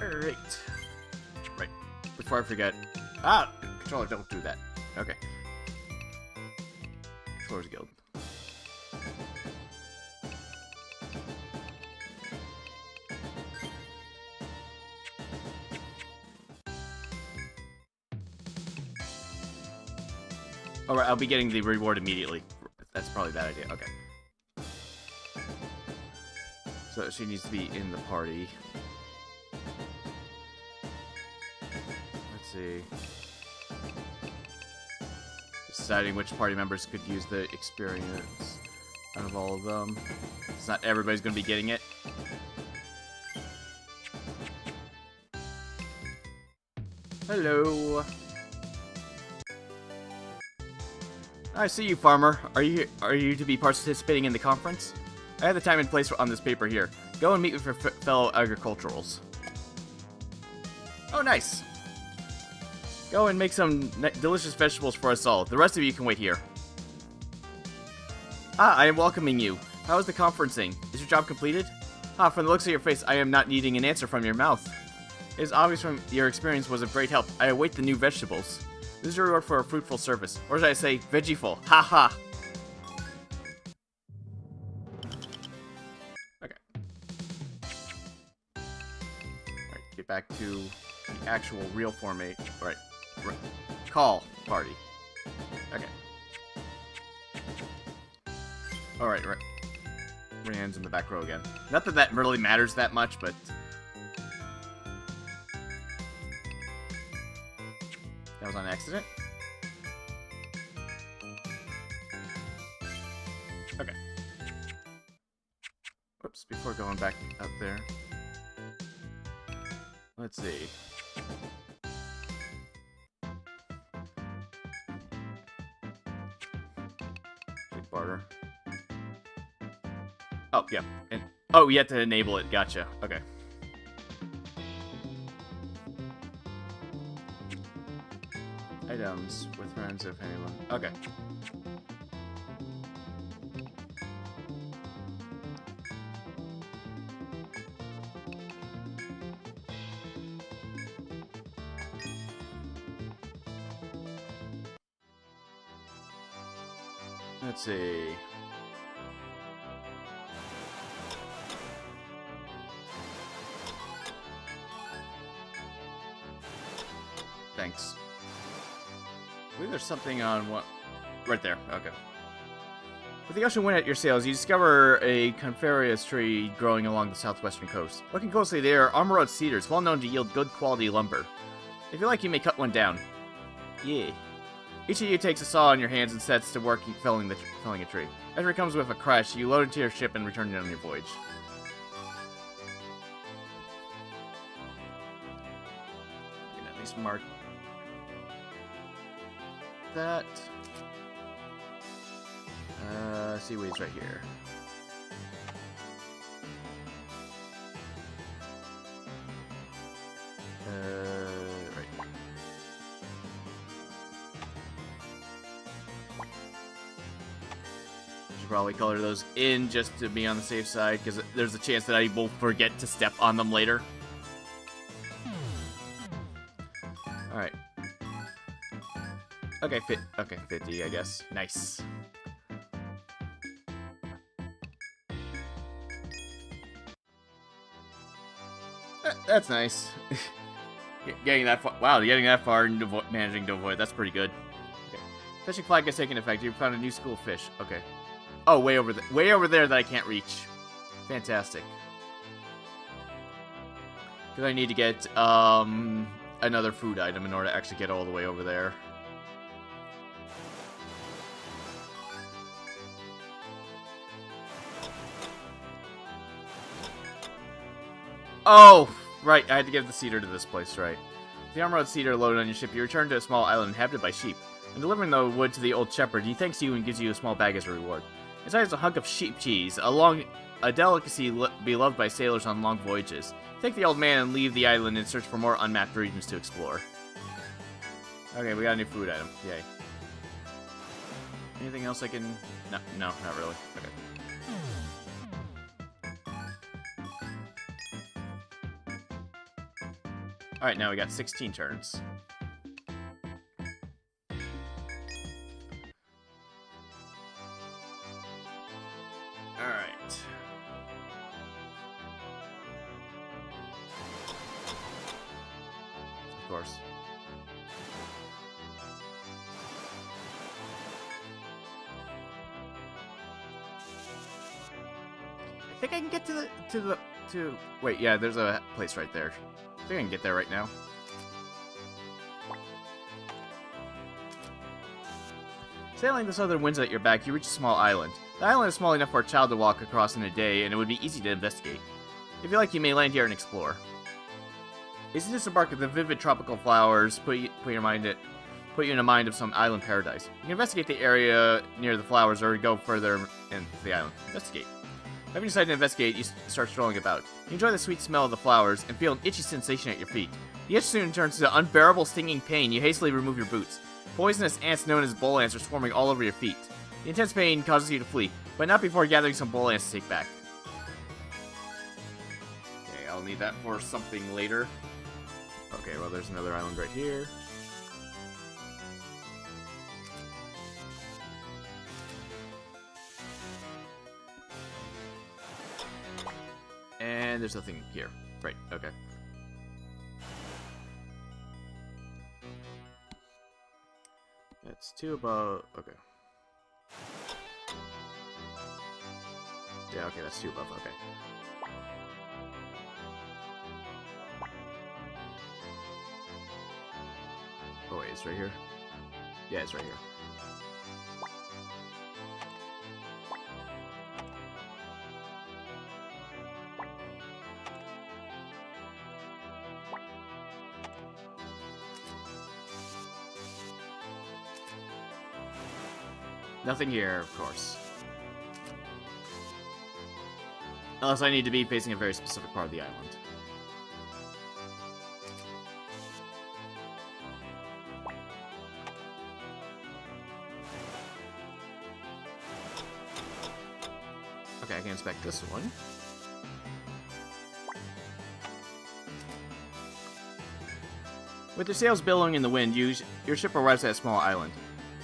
Alright. Right. Before I forget. Ah! Controller, don't do that. Okay. Controllers Guild. Alright, I'll be getting the reward immediately. That's probably a bad idea. Okay. So she needs to be in the party. Let's see. Deciding which party members could use the experience out of all of them. It's not everybody's going to be getting it. Hello. I see you, farmer. Are you to be participating in the conference? I have the time and place on this paper here. Go and meet with your fellow agriculturals. Oh, nice. Go and make some delicious vegetables for us all. The rest of you can wait here. Ah, I am welcoming you. How is the conferencing? Is your job completed? Ah, from the looks of your face, I am not needing an answer from your mouth. It is obvious from your experience was of great help. I await the new vegetables. This is your reward for a fruitful service. Or should I say, veggieful. Ha ha. Okay. Alright, get back to the actual real formate. Right. Call party. Okay. Alright, right. Rand's in the back row again. Not that that really matters that much, but... That was on accident? Okay. Whoops, before going back up there. Let's see. Big barter. Oh, yeah. And, oh, you have to enable it. Gotcha. Okay. Items with friends if anyone. Okay. Let's see. Thanks. I believe there's something on what... Right there. Okay. With the ocean wind at your sails, you discover a coniferous tree growing along the southwestern coast. Looking closely, they are armorwood cedars, well known to yield good quality lumber. If you like, you may cut one down. Yeah. Each of you takes a saw in your hands and sets to work felling a tree. After it comes with a crash, you load into your ship and return it on your voyage. I can at least mark that. Seaweed's right here. Right. Should probably color those in just to be on the safe side, because there's a chance that I will forget to step on them later. Alright. Okay, 50, I guess. Nice. That's nice. Getting that far. Wow, getting that far and managing to avoid. That's pretty good. Okay. Fishing flag has taken effect. You've found a new school of fish. Okay. Oh, way over there that I can't reach. Fantastic. Because I need to get another food item in order to actually get all the way over there. Oh, right. I had to give the cedar to this place, right. The armorwood cedar loaded on your ship, you return to a small island inhabited by sheep. And delivering the wood to the old shepherd, he thanks you and gives you a small bag as a reward. Inside is a hunk of sheep cheese, a delicacy beloved by sailors on long voyages. Take the old man and leave the island in search for more unmapped regions to explore. Okay, we got a new food item. Yay. Anything else I can... No, not really. Okay. Alright, now we got 16 turns. Alright. Of course. I think I can get to wait, yeah, there's a place right there. I think I can get there right now. Sailing the southern winds at your back, you reach a small island. The island is small enough for a child to walk across in a day, and it would be easy to investigate. If you like, you may land here and explore. As you disembark, the vivid tropical flowers put you in a mind of some island paradise. You can investigate the area near the flowers or go further into the island. Investigate. Having decided to investigate, you start strolling about. You enjoy the sweet smell of the flowers and feel an itchy sensation at your feet. The itch soon turns to unbearable stinging pain. You hastily remove your boots. Poisonous ants known as bull ants are swarming all over your feet. The intense pain causes you to flee, but not before gathering some bull ants to take back. Okay, I'll need that for something later. Okay, well, there's another island right here. And there's nothing here. Right, okay. That's 2 above. Okay. Yeah, okay, that's 2 above. Okay. Oh, wait, it's right here? Yeah, it's right here. Nothing here, of course. Unless I need to be facing a very specific part of the island. Okay, I can inspect this one. With your sails billowing in the wind, your ship arrives at a small island.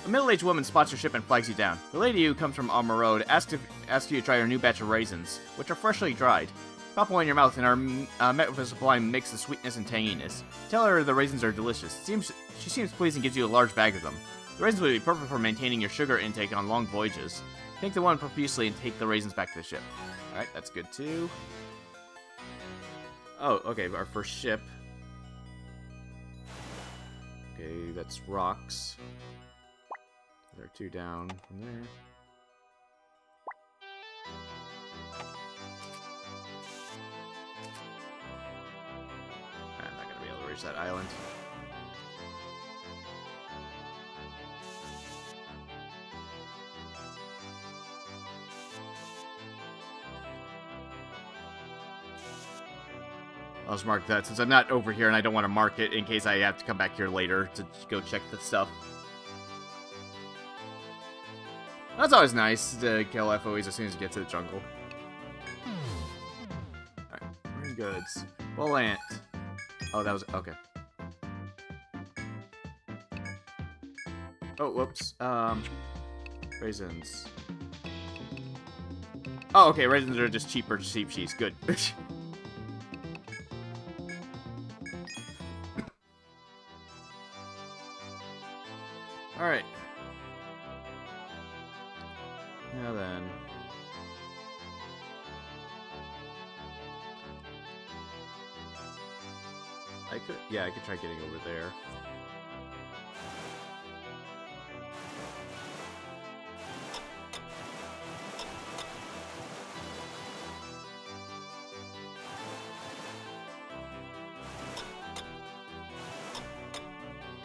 A middle-aged woman spots your ship and flags you down. The lady who comes from Alma Road asks you to try her new batch of raisins, which are freshly dried. Pop one in your mouth and are met with a sublime mix of sweetness and tanginess. Tell her the raisins are delicious. She seems pleased and gives you a large bag of them. The raisins would be perfect for maintaining your sugar intake on long voyages. Thank the woman profusely and take the raisins back to the ship. Alright, that's good too. Oh, okay, our first ship. Okay, that's rocks. There are 2 down from there. I'm not going to be able to reach that island. I'll just mark that since I'm not over here and I don't want to mark it in case I have to come back here later to go check the stuff. That's always nice to kill FOEs as soon as you get to the jungle. Alright, marine goods. Bull ant. Oh, that was... okay. Oh, whoops. Raisins. Oh, okay, raisins are just cheaper sheep cheese. Good. Alright. Now then. I could try getting over there.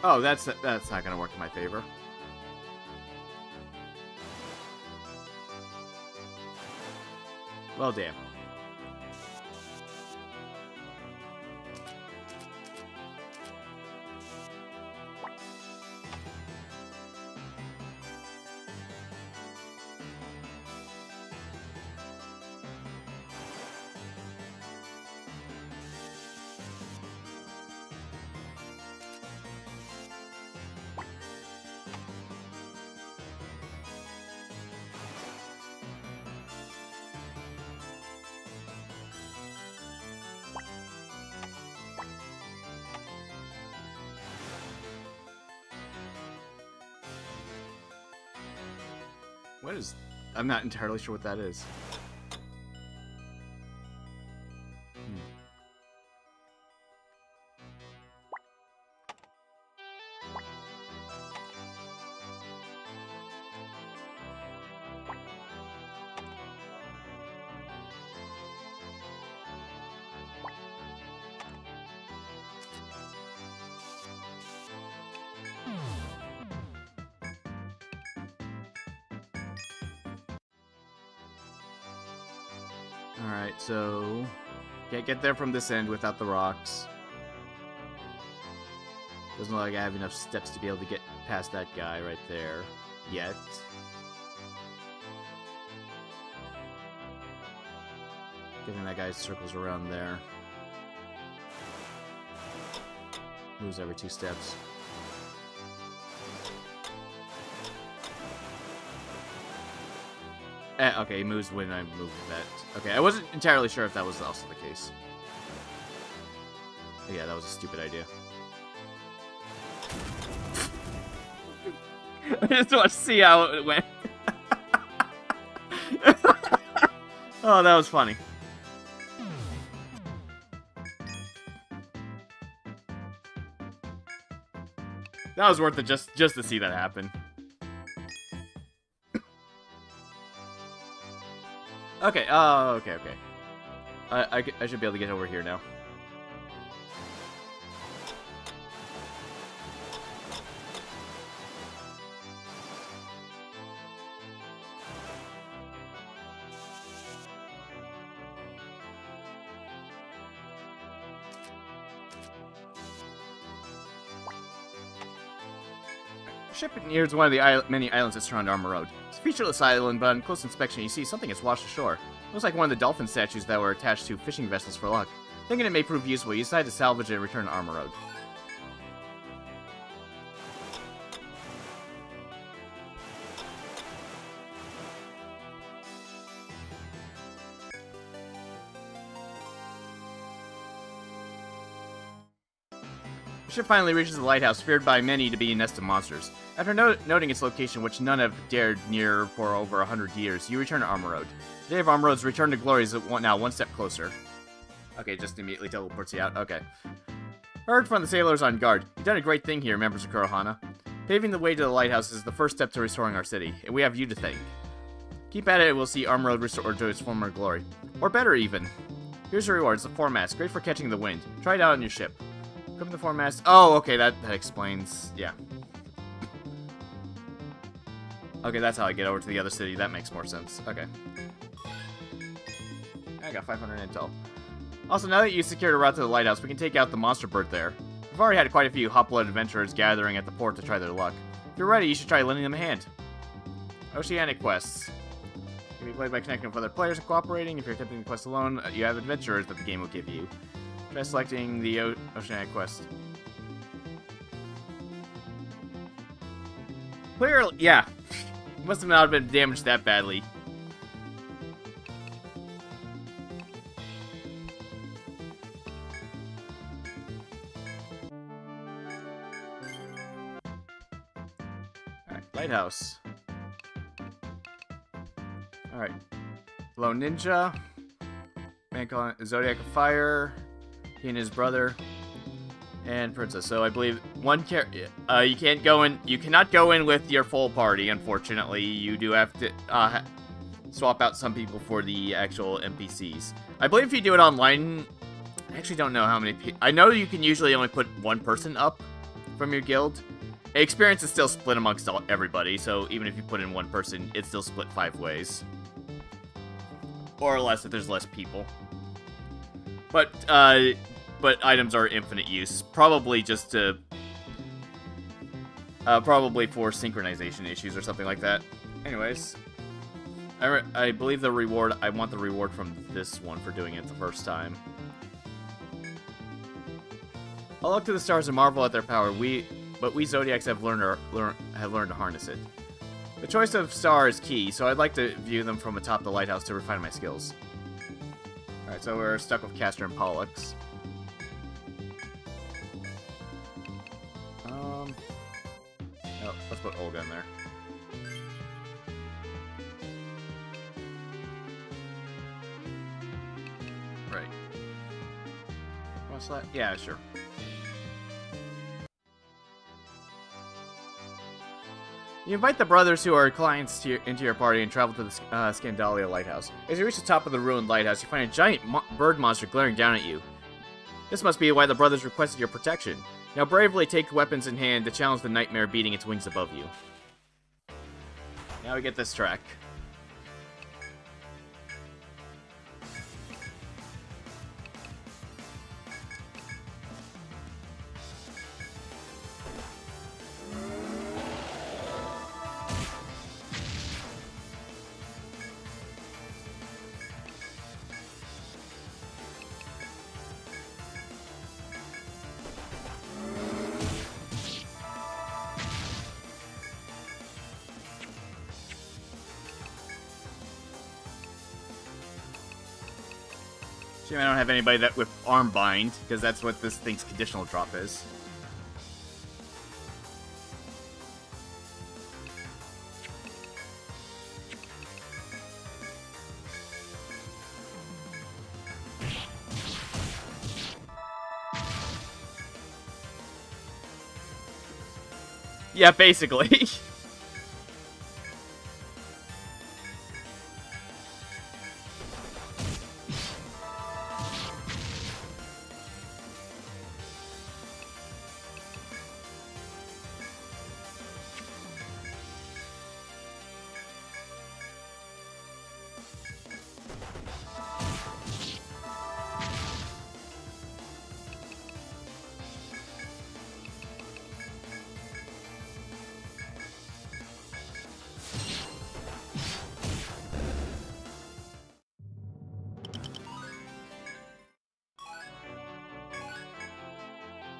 Oh, that's not gonna work in my favor. Well, damn. What is... I'm not entirely sure what that is. Alright, so... Can't get there from this end without the rocks. Doesn't look like I have enough steps to be able to get past that guy right there. Yet. Getting that guy circles around there. Moves every 2 steps. Okay, he moves when I move that. Okay, I wasn't entirely sure if that was also the case. Yeah, that was a stupid idea. I just want to see how it went. Oh, that was funny. That was worth it just to see that happen. Okay, okay. I should be able to get over here now. Ship nears one of the many islands that surround Narmer Road. It's a featureless island, but on close inspection you see something has washed ashore. It looks like one of the dolphin statues that were attached to fishing vessels for luck. Thinking it may prove useful, you decide to salvage it and return to Narmer Road. The ship finally reaches the lighthouse, feared by many to be a nest of monsters. After noting its location, which none have dared near for over 100 years, you return to Narmer Road. The day of Narmer Road's return to glory is now one step closer. Okay, just immediately teleports you out. Okay. Heard from the sailors on guard. You've done a great thing here, members of Kurohana. Paving the way to the lighthouse is the first step to restoring our city, and we have you to thank. Keep at it, and we'll see Narmer Road restored to its former glory. Or better, even. Here's your reward. It's the foremast. Great for catching the wind. Try it out on your ship. Equip the foremast. Oh, okay, that explains. Yeah. Okay, that's how I get over to the other city. That makes more sense. Okay. I got 500 intel. Also, now that you've secured a route to the lighthouse, we can take out the monster bird there. We've already had quite a few hot-blooded adventurers gathering at the port to try their luck. If you're ready, you should try lending them a hand. Oceanic quests. Can be played by connecting with other players and cooperating. If you're attempting the quest alone, you have adventurers that the game will give you. Try selecting the Oceanic quest. Clearly, yeah. Must have not been damaged that badly. Alright, Lighthouse. Alright. Lone Ninja. Man calling Zodiac of Fire. He and his brother. And Princess. So I believe one character. You cannot go in with your full party, unfortunately. You do have to swap out some people for the actual NPCs. I believe if you do it online, I actually don't know how many people. I know you can usually only put one person up from your guild. Experience is still split amongst everybody, so even if you put in one person, it's still split 5 ways. Or less if there's less people. But items are infinite use. Probably just to... probably for synchronization issues or something like that. Anyways. I believe the reward... I want the reward from this one for doing it the first time. I'll look to the stars and marvel at their power. But we Zodiacs have learned to harness it. The choice of star is key, so I'd like to view them from atop the lighthouse to refine my skills. Alright, so we're stuck with Castor and Pollux. Oh, let's put Olga in there. What's that? Yeah, sure. You invite the brothers who are clients into your party and travel to the Scandalia Lighthouse. As you reach the top of the ruined lighthouse, you find a giant bird monster glaring down at you. This must be why the brothers requested your protection. Now bravely take weapons in hand to challenge the nightmare beating its wings above you. Now we get this track. Shame I don't have anybody that with arm bind, because that's what this thing's conditional drop is. Yeah, basically.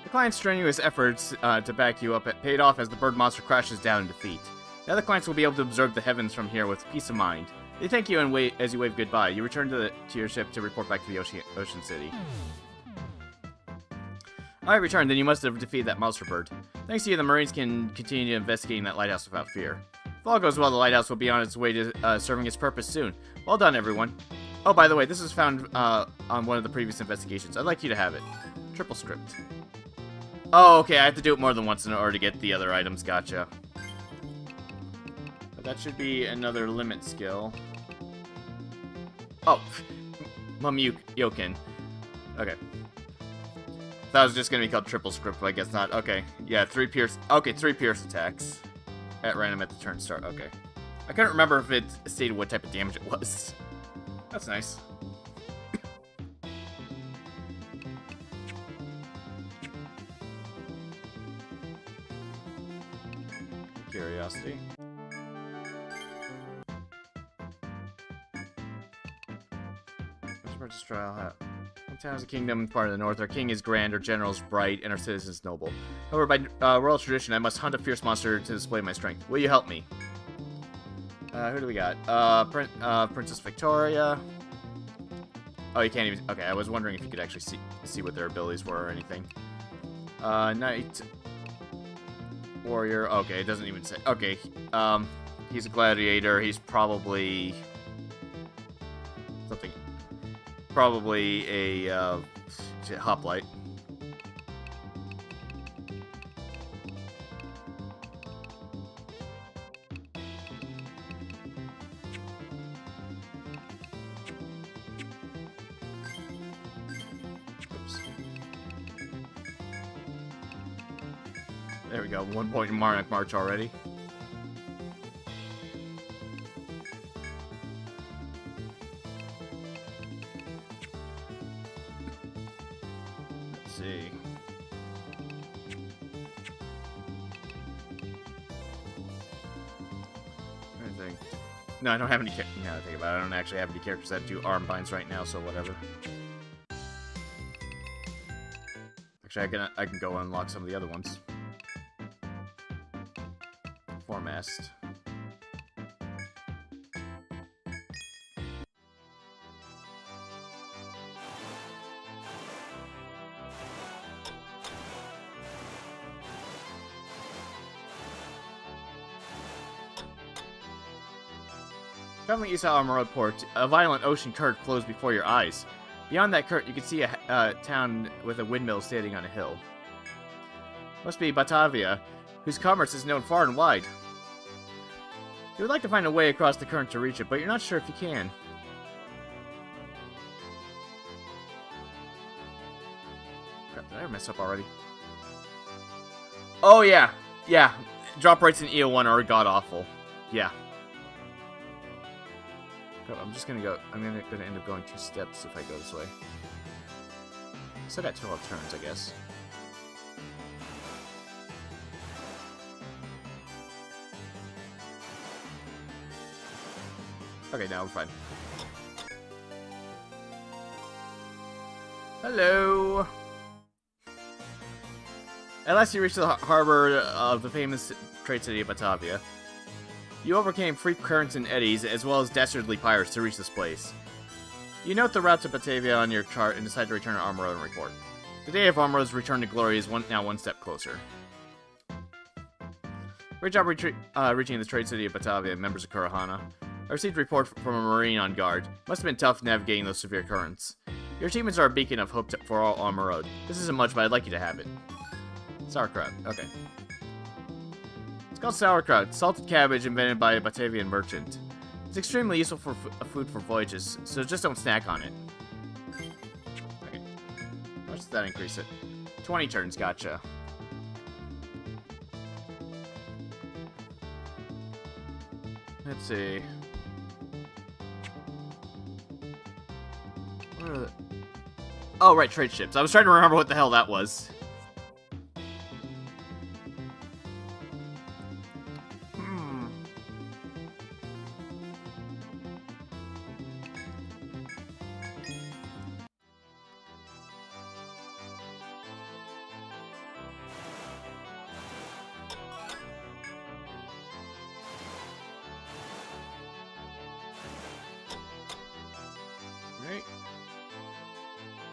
The client's strenuous efforts to back you up paid off as the bird monster crashes down in defeat. Now the clients will be able to observe the heavens from here with peace of mind. They thank you and wait as you wave goodbye. You return to your ship to report back to the Ocean City. Alright, return. Then you must have defeated that monster bird. Thanks to you, the Marines can continue investigating that lighthouse without fear. If all goes well, the lighthouse will be on its way to serving its purpose soon. Well done, everyone. Oh, by the way, this was found on one of the previous investigations. I'd like you to have it. Triple script. Oh, okay, I have to do it more than once in order to get the other items. Gotcha. But that should be another limit skill. Oh, Yokin. Okay. That was just gonna be called triple script, but I guess not. Okay, yeah, 3 pierce. Okay, 3 pierce attacks at random at the turn start. Okay, I couldn't remember if it stated what type of damage it was. That's nice. Curiosity. Purchase trial hat. Town is a kingdom, part of the north. Our king is grand, our general is bright, and our citizens noble. However, by royal tradition, I must hunt a fierce monster to display my strength. Will you help me? Who do we got? Princess Victoria. Oh, you can't even... Okay, I was wondering if you could actually see what their abilities were or anything. Knight. Warrior. Okay, it doesn't even say... Okay, he's a gladiator. He's probably... something... Probably a hoplite. Oops. There we go. 1 point in Monarch March already. See. Anything? No, I don't have any. Now I think about it, I don't actually have any characters that do arm binds right now, so whatever. Actually, I can go unlock some of the other ones. Foremast. Traveling east out on Road Port, a violent ocean current flows before your eyes. Beyond that current, you can see a town with a windmill standing on a hill. Must be Batavia, whose commerce is known far and wide. You would like to find a way across the current to reach it, but you're not sure if you can. Crap, did I mess up already? Oh, yeah. Yeah. Drop rates in EO1 are god-awful. Yeah. I'm just gonna go... I'm gonna end up going 2 steps if I go this way. Still got 12 turns, I guess. Okay, now we're fine. Hello! At last you reached the harbor of the famous trade city of Batavia. You overcame freak currents and eddies, as well as dastardly pirates to reach this place. You note the route to Batavia on your chart and decide to return to Armor and report. The day of Armor's return to glory is now one step closer. Great job reaching the trade city of Batavia, members of Kurahana. I received a report from a marine on guard. Must have been tough navigating those severe currents. Your achievements are a beacon of hope for all Armor Road. This isn't much, but I'd like you to have it. Sauerkraut. Okay. It's called sauerkraut, salted cabbage invented by a Batavian merchant. It's extremely useful for food for voyages, so just don't snack on it. Okay. How much does that increase it? 20 turns, gotcha. Let's see. What are the... Oh, right, trade ships. I was trying to remember what the hell that was.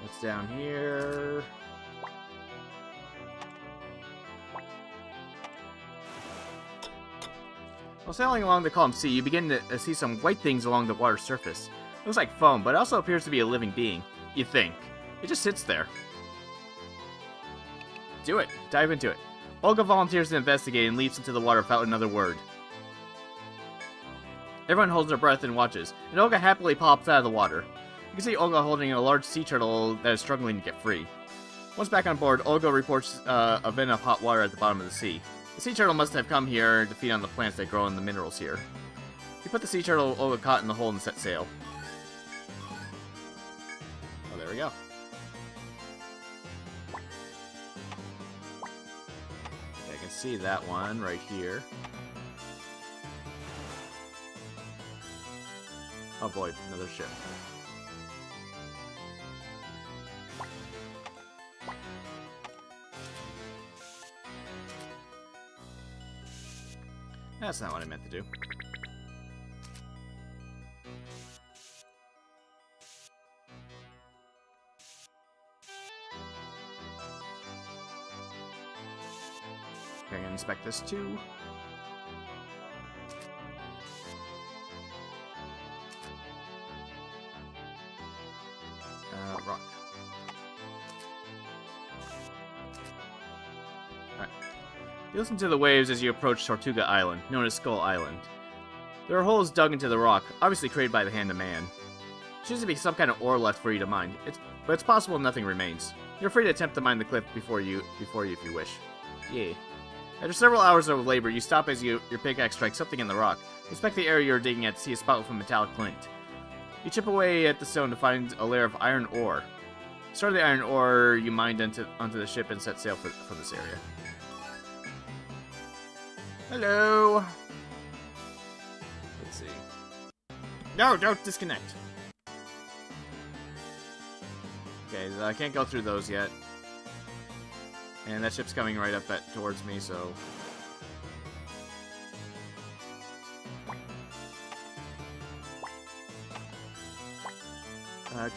What's down here? While sailing along the calm sea, you begin to see some white things along the water's surface. It looks like foam, but it also appears to be a living being. You think. It just sits there. Do it. Dive into it. Olga volunteers to investigate and leaps into the water without another word. Everyone holds their breath and watches, and Olga happily pops out of the water. You can see Olga holding a large sea turtle that is struggling to get free. Once back on board, Olga reports a vent of hot water at the bottom of the sea. The sea turtle must have come here to feed on the plants that grow in the minerals here. You put the sea turtle Olga caught in the hole and set sail. Oh, there we go. Okay, I can see that one right here. Oh boy, another ship. That's not what I meant to do. Okay, I'm gonna inspect this too. Rock. Alright. You listen to the waves as you approach Tortuga Island, known as Skull Island. There are holes dug into the rock, obviously created by the hand of man. There seems to be some kind of ore left for you to mine, but it's possible nothing remains. You're free to attempt to mine the cliff before you if you wish. Yeah. After several hours of labor, you stop as your pickaxe strikes something in the rock. Inspect the area you're digging at to see a spot with a metallic flint. You chip away at the stone to find a layer of iron ore. Start the iron ore you mined onto the ship and set sail for this area. Hello! Let's see. No, don't disconnect! Okay, I can't go through those yet. And that ship's coming right up towards me, so...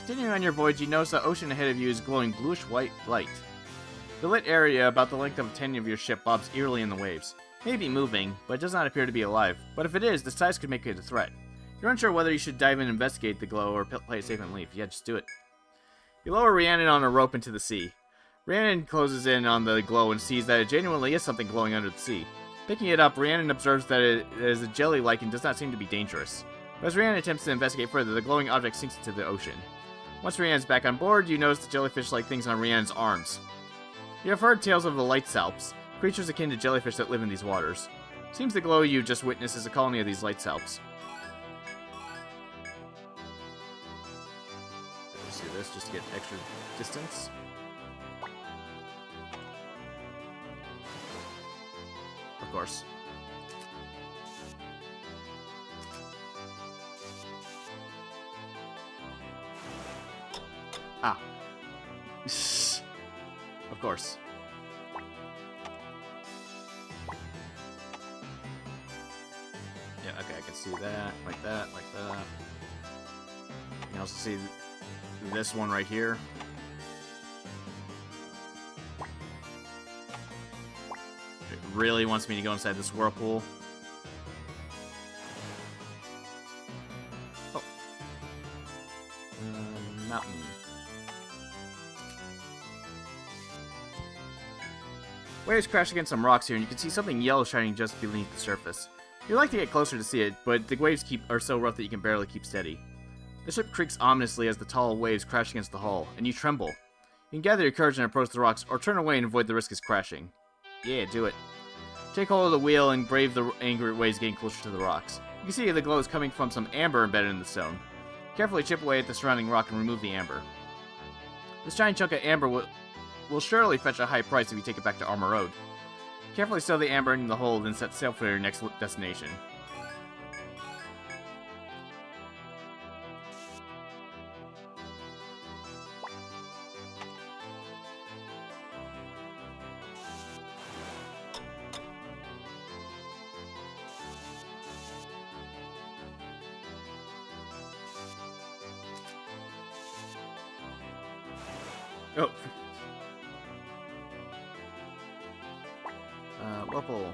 Continuing on your voyage, you notice the ocean ahead of you is glowing bluish-white light. The lit area about the length of a tendon of your ship bobs eerily in the waves. It may be moving, but it does not appear to be alive. But if it is, the size could make it a threat. You're unsure whether you should dive in and investigate the glow or play it safe and leave. Yeah, just do it. You lower Rhiannon on a rope into the sea. Rhiannon closes in on the glow and sees that it genuinely is something glowing under the sea. Picking it up, Rhiannon observes that it is a jelly-like and does not seem to be dangerous. But as Rhiannon attempts to investigate further, the glowing object sinks into the ocean. Once Rhiannon's back on board, you notice the jellyfish-like things on Rhiannon's arms. You have heard tales of the Lighthouse, creatures akin to jellyfish that live in these waters. Seems the glow you just witnessed is a colony of these Lighthouse. Let's do this just to get extra distance. Of course. Ah. Of course. Yeah, okay, I can see that, like that, like that. You can also see this one right here. It really wants me to go inside this whirlpool. Oh. Mountain. Waves crash against some rocks here, and you can see something yellow shining just beneath the surface. You'd like to get closer to see it, but the waves are so rough that you can barely keep steady. The ship creaks ominously as the tall waves crash against the hull, and you tremble. You can gather your courage and approach the rocks, or turn away and avoid the risk of crashing. Yeah, do it. Take hold of the wheel and brave the angry waves getting closer to the rocks. You can see the glow is coming from some amber embedded in the stone. Carefully chip away at the surrounding rock and remove the amber. This giant chunk of amber will surely fetch a high price if you take it back to Armor Road. Carefully stow the amber in the hole, then set sail for your next destination. Oh. Whirlpool.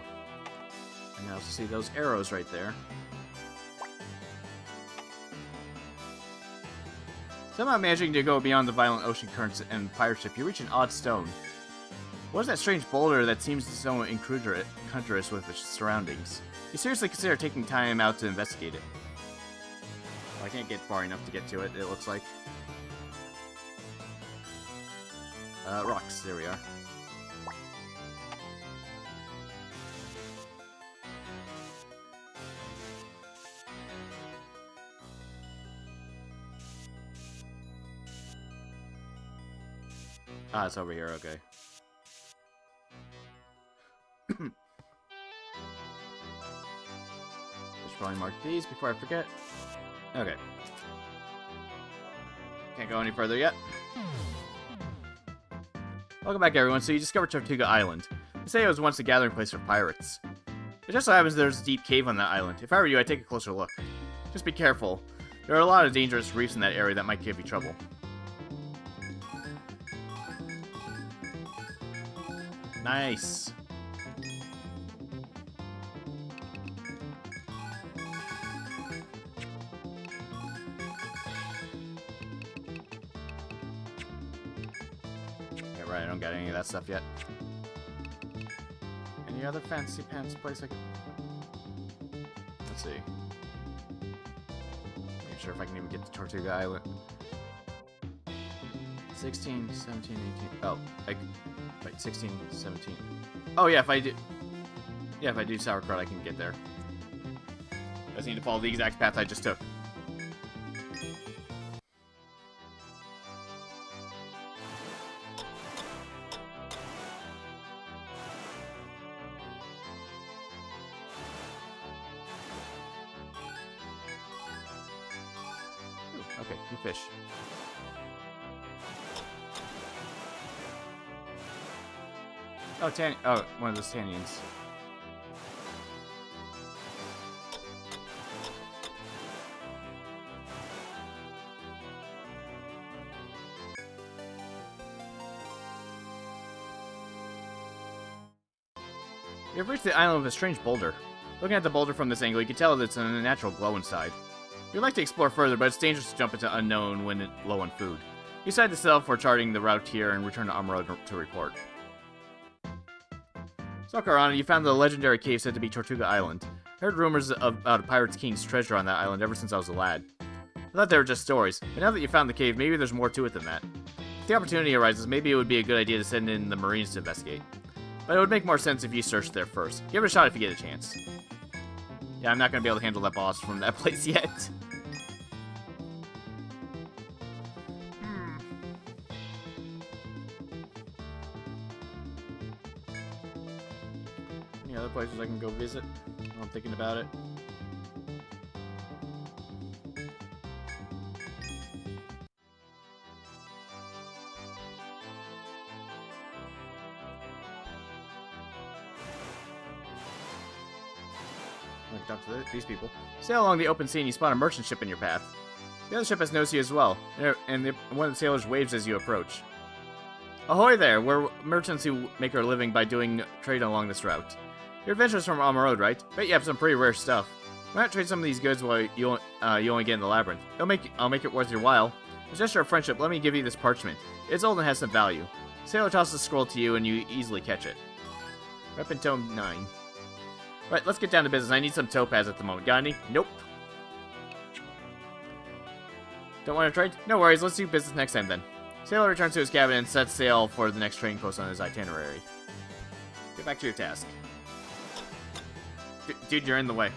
And you also see those arrows right there. Somehow managing to go beyond the violent ocean currents and pirate ship, you reach an odd stone. What is that strange boulder that seems so incongruous with its surroundings? You seriously consider taking time out to investigate it. Well, I can't get far enough to get to it, it looks like. Rocks, there we are. Ah, it's over here, okay. Let's probably mark these before I forget. Okay. Can't go any further yet. Welcome back, everyone. So you discovered Tortuga Island. They say it was once a gathering place for pirates. It just so happens there's a deep cave on that island. If I were you, I'd take a closer look. Just be careful. There are a lot of dangerous reefs in that area that might give you trouble. Nice. Okay, right, I don't got any of that stuff yet. Any other fancy pants place I could... Let's see. Not sure if I can even get to Tortuga Island. 16, 17, 18... Oh, wait, 16, 17... Oh, yeah, if I do... Yeah, if I do sauerkraut, I can get there. I just need to follow the exact path I just took. Ooh, okay, new fish. Oh, one of those Tanians. You have reached the island with a strange boulder. Looking at the boulder from this angle, you can tell that it's an unnatural glow inside. You'd like to explore further, but it's dangerous to jump into unknown when low on food. You decide to settle for charting the route here and return to Armor to report. So, Karana, you found the legendary cave said to be Tortuga Island. I heard rumors about a pirate's king's treasure on that island ever since I was a lad. I thought they were just stories, but now that you found the cave, maybe there's more to it than that. If the opportunity arises, maybe it would be a good idea to send in the Marines to investigate. But it would make more sense if you searched there first. Give it a shot if you get a chance. Yeah, I'm not going to be able to handle that boss from that place yet. Any other places I can go visit? I'm thinking about it. Talk to these people. Sail along the open sea and you spot a merchant ship in your path. The other ship has noticed you as well, and one of the sailors waves as you approach. Ahoy there! We're merchants who make our living by doing trade along this route. Your adventure's from Armor, right? Bet you have some pretty rare stuff. Why not trade some of these goods while you only get in the labyrinth? I'll make it worth your while. As a gesture of friendship, let me give you this parchment. It's old and has some value. The sailor tosses the scroll to you and you easily catch it. Weapon Tome 9. Right, let's get down to business. I need some topaz at the moment. Got any? Nope. Don't want to trade? No worries, let's do business next time then. Sailor returns to his cabin and sets sail for the next trading post on his itinerary. Get back to your task. Dude, you're in the way.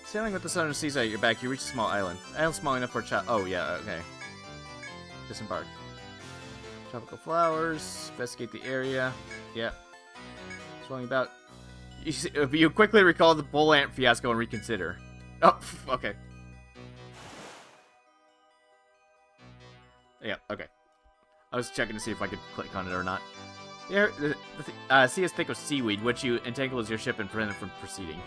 Sailing with the southern seas at your back, you reach a small island. Island small enough for a child. Oh, yeah, okay. Disembark. Tropical flowers. Investigate the area. Yeah. Swelling about. You quickly recall the bull ant fiasco and reconsider. Oh, okay. Yeah, okay. I was checking to see if I could click on it or not. The sea is thick with seaweed, which you entangle as your ship and prevent it from proceeding.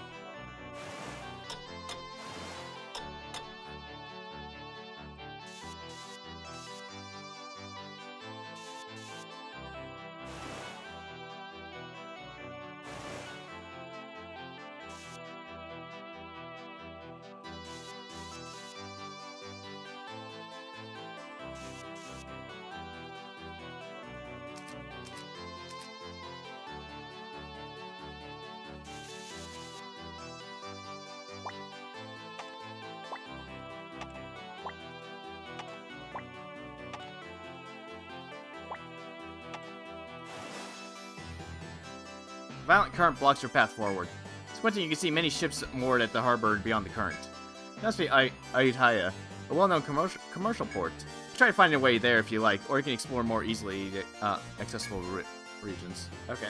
A violent current blocks your path forward. Squinting, you can see many ships moored at the harbor beyond the current. That must be Ayutthaya, a well-known commercial port. Try to find a way there if you like, or you can explore more easily accessible regions. Okay.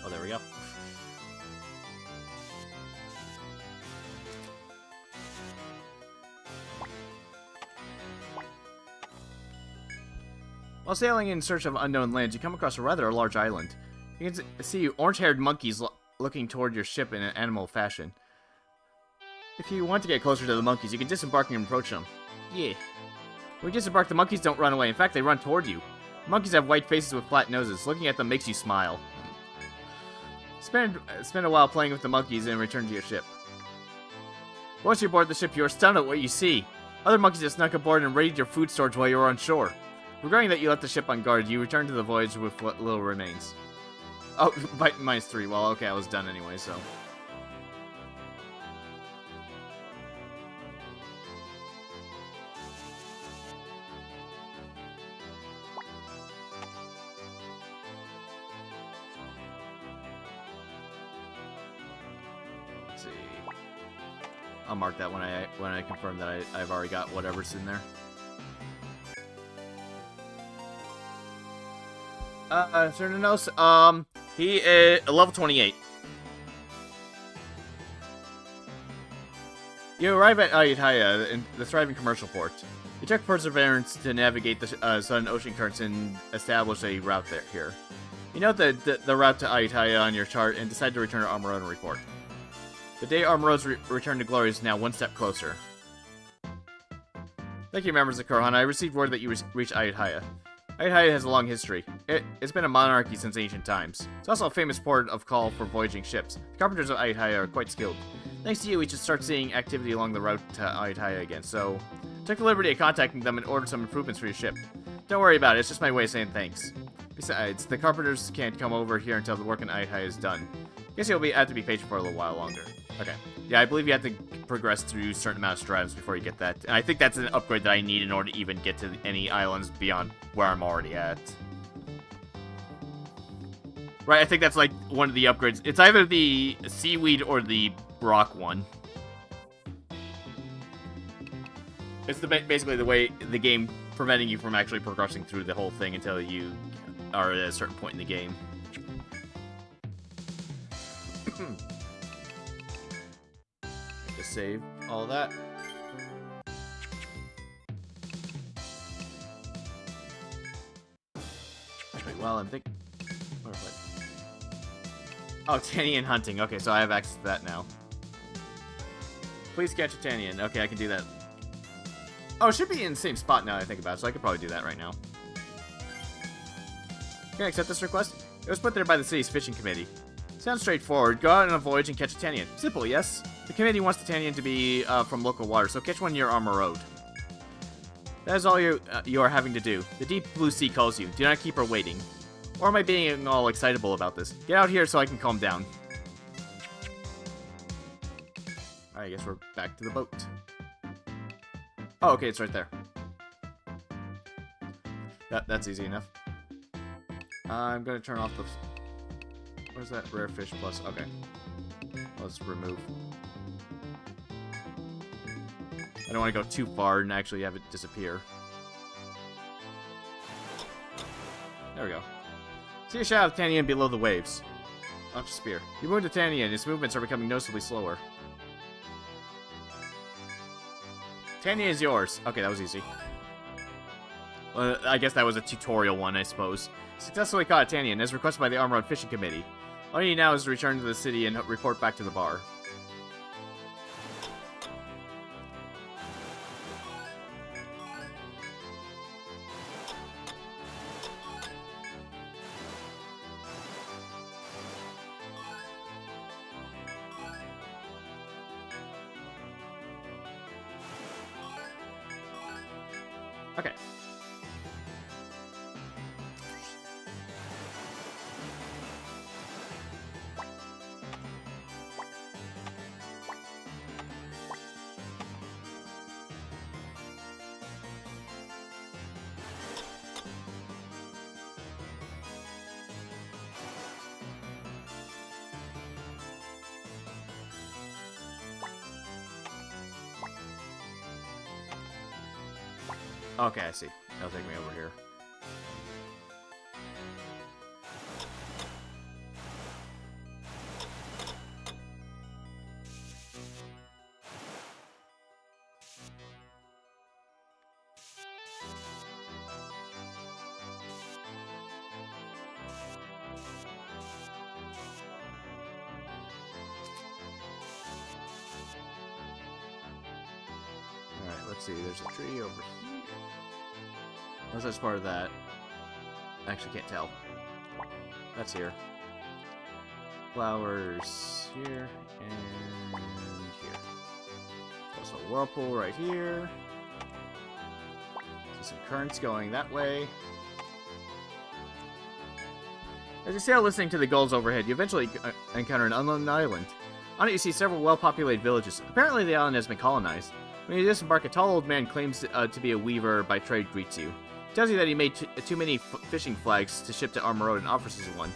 Oh, there we go. While sailing in search of unknown lands, you come across a rather large island. You can see orange-haired monkeys looking toward your ship in an animal fashion. If you want to get closer to the monkeys, you can disembark and approach them. Yeah. When you disembark, the monkeys don't run away. In fact, they run toward you. Monkeys have white faces with flat noses. Looking at them makes you smile. Spend a while playing with the monkeys and return to your ship. Once you're aboard the ship, you are stunned at what you see. Other monkeys have snuck aboard and raided your food storage while you were on shore. Regarding that you left the ship on guard, you return to the voyage with what little remains. Oh, bite -3. Well, okay, I was done anyway, so. Let's see. I'll mark that when I confirm that I've already got whatever's in there. Cernanos, he is level 28. You arrive at Ayutthaya, in the thriving commercial port. You check perseverance to navigate the sudden ocean currents and establish a route here. You note the route to Ayutthaya on your chart and decide to return to Armor and report. The day Armoro's return to glory is now one step closer. Thank you, members of Korhan. I received word that you reached Ayutthaya. Ayutthaya has a long history. It's been a monarchy since ancient times. It's also a famous port of call for voyaging ships. The carpenters of Ayutthaya are quite skilled. Thanks to you, we should start seeing activity along the route to Ayutthaya again, so... took the liberty of contacting them and ordered some improvements for your ship. Don't worry about it, it's just my way of saying thanks. Besides, the carpenters can't come over here until the work in Ayutthaya is done. Guess you'll have to be patient for a little while longer. Okay. Yeah, I believe you have to progress through a certain amount of strata's before you get that. And I think that's an upgrade that I need in order to even get to any islands beyond where I'm already at. Right, I think that's like one of the upgrades. It's either the seaweed or the rock one. It's basically the way the game preventing you from actually progressing through the whole thing until you are at a certain point in the game. Just save all that. Actually, well, I'm thinking... Oh, Tanian hunting. Okay, so I have access to that now. Please catch a Tanian. Okay, I can do that. Oh, it should be in the same spot now that I think about it, so I could probably do that right now. Can I accept this request? It was put there by the city's fishing committee. Sounds straightforward. Go out on a voyage and catch a Tanian. Simple, yes? The committee wants the Tanian to be from local water, so catch one near Armor Road. That is all you are having to do. The deep blue sea calls you. Do not keep her waiting. Or am I being all excitable about this? Get out here so I can calm down. Alright, I guess we're back to the boat. Oh, okay, it's right there. That's easy enough. I'm gonna turn off the... Where's that? Rare fish plus. Okay. Let's remove. I don't want to go too far and actually have it disappear. There we go. See a shadow of Tanian below the waves. Launch a spear. You move to Tanian, its movements are becoming noticeably slower. Tanian is yours. Okay, that was easy. Well, I guess that was a tutorial one, I suppose. Successfully caught a Tanian, as requested by the Armor Road Fishing Committee. All you need now is to return to the city and report back to the bar. Okay. Okay, I see. That'll take me over here. Alright, let's see. There's a tree over here. Unless that's part of that. I actually can't tell. That's here. Flowers here and here. There's also a whirlpool right here. See some currents going that way. As you sail listening to the gulls overhead, you eventually encounter an unknown island. On it you see several well-populated villages. Apparently the island has been colonized. When you disembark, a tall old man claims to be a weaver by trade greets you. He tells you that he made too many fishing flags to ship to Armor Road and offers you one.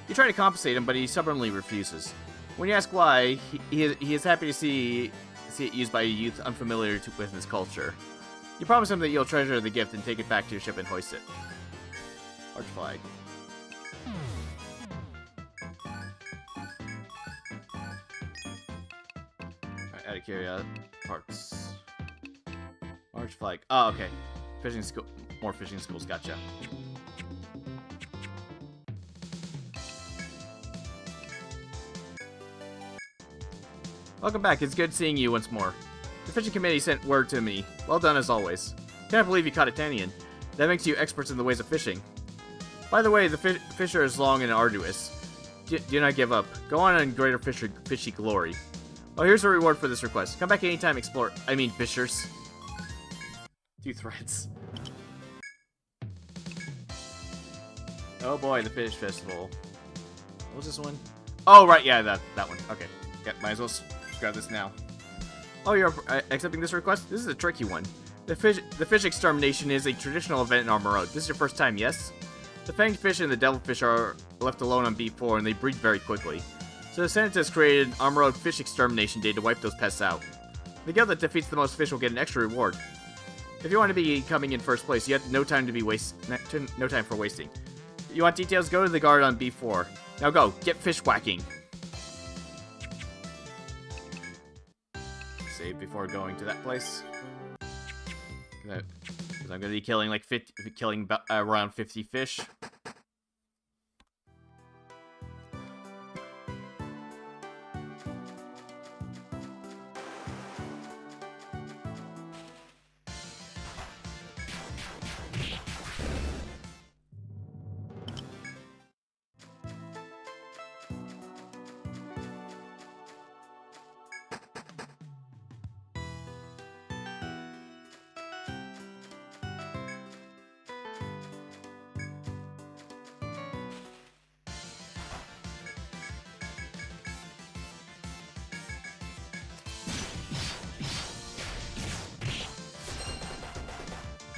You try to compensate him, but he stubbornly refuses. When you ask why, he is happy to see it used by a youth unfamiliar with his culture. You promise him that you'll treasure the gift and take it back to your ship and hoist it. Large flag. Alright, out of curiosity, parts. Large flag. Oh, okay. Fishing school. More fishing schools. Gotcha. Welcome back, it's good seeing you once more. The fishing committee sent word to me. Well done as always. Can't believe you caught a Tanian. That makes you experts in the ways of fishing. By the way, the fisher is long and arduous. Do not give up. Go on in greater fishy glory. Well, here's a reward for this request. Come back anytime, fishers. 2 threats. Oh boy, the Fish Festival. What was this one? Oh, right, yeah, that one. Okay. Yeah, might as well grab this now. Oh, you're accepting this request? This is a tricky one. The fish extermination is a traditional event in Armor Road. This is your first time, yes? The fanged fish and the devilfish are left alone on B4, and they breed very quickly. So the Senate has created Armor Road Fish Extermination Day to wipe those pests out. The guild that defeats the most fish will get an extra reward. If you want to be coming in first place, you have no time for wasting. You want details? Go to the guard on B4. Now go, get fish whacking. Save before going to that place. Because I'm gonna be killing like around 50 fish.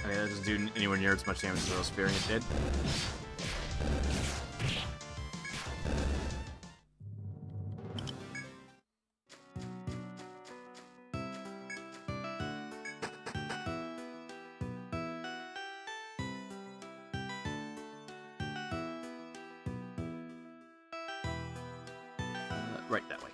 That doesn't do anywhere near as much damage as those Variant did. Right that way.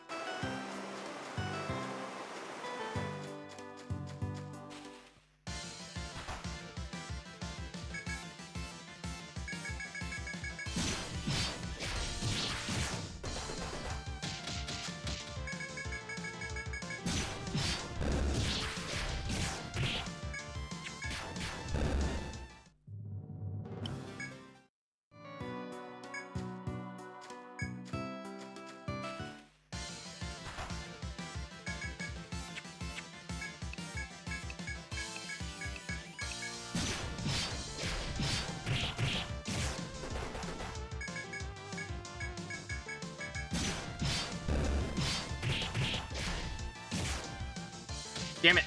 Damn it.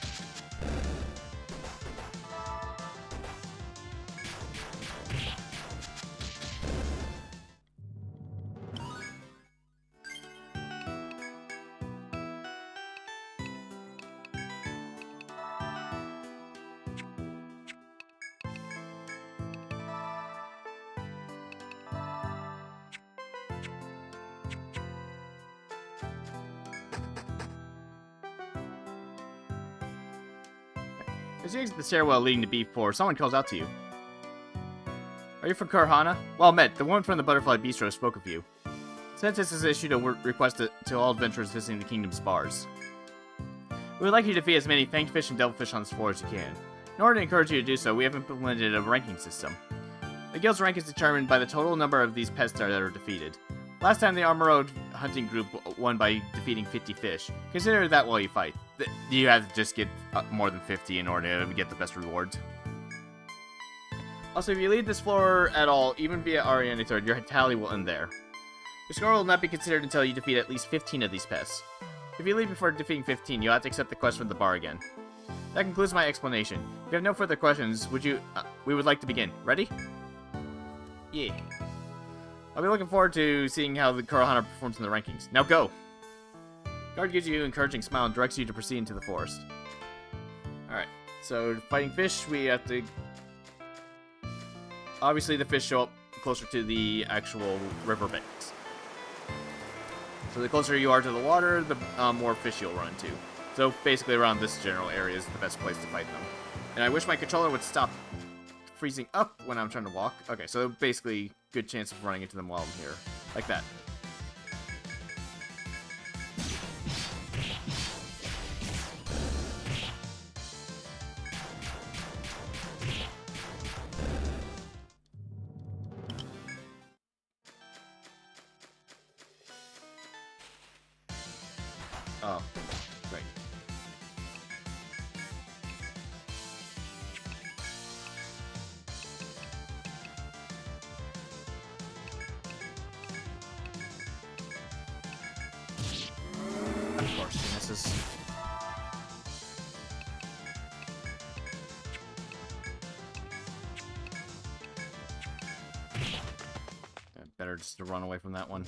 As you exit the stairwell leading to B4, someone calls out to you. Are you from Kurhana? Well met, the woman from the Butterfly Bistro spoke of you. Sentis has issued a request to all adventurers visiting the Kingdom's bars. We would like you to defeat as many fanged fish and devilfish on this floor as you can. In order to encourage you to do so, we have implemented a ranking system. The guild's rank is determined by the total number of these pests that are defeated. Last time the Armor Road hunting group won by defeating 50 fish. Consider that while you fight. You have to just get more than 50 in order to get the best rewards. Also, if you leave this floor at all, even via Ariane 3rd, your tally will end there. Your score will not be considered until you defeat at least 15 of these pests. If you leave before defeating 15, you'll have to accept the quest from the bar again. That concludes my explanation. If you have no further questions, we would like to begin. Ready? Yeah. I'll be looking forward to seeing how the Kurhana performs in the rankings. Now go! Guard gives you an encouraging smile and directs you to proceed into the forest. Alright, so fighting fish, we have to... Obviously the fish show up closer to the actual river banks. So the closer you are to the water, the more fish you'll run into. So basically around this general area is the best place to fight them. And I wish my controller would stop freezing up when I'm trying to walk. Okay, so basically good chance of running into them while I'm here. Like that. Oh, great. Of course, she misses. Better just to run away from that one.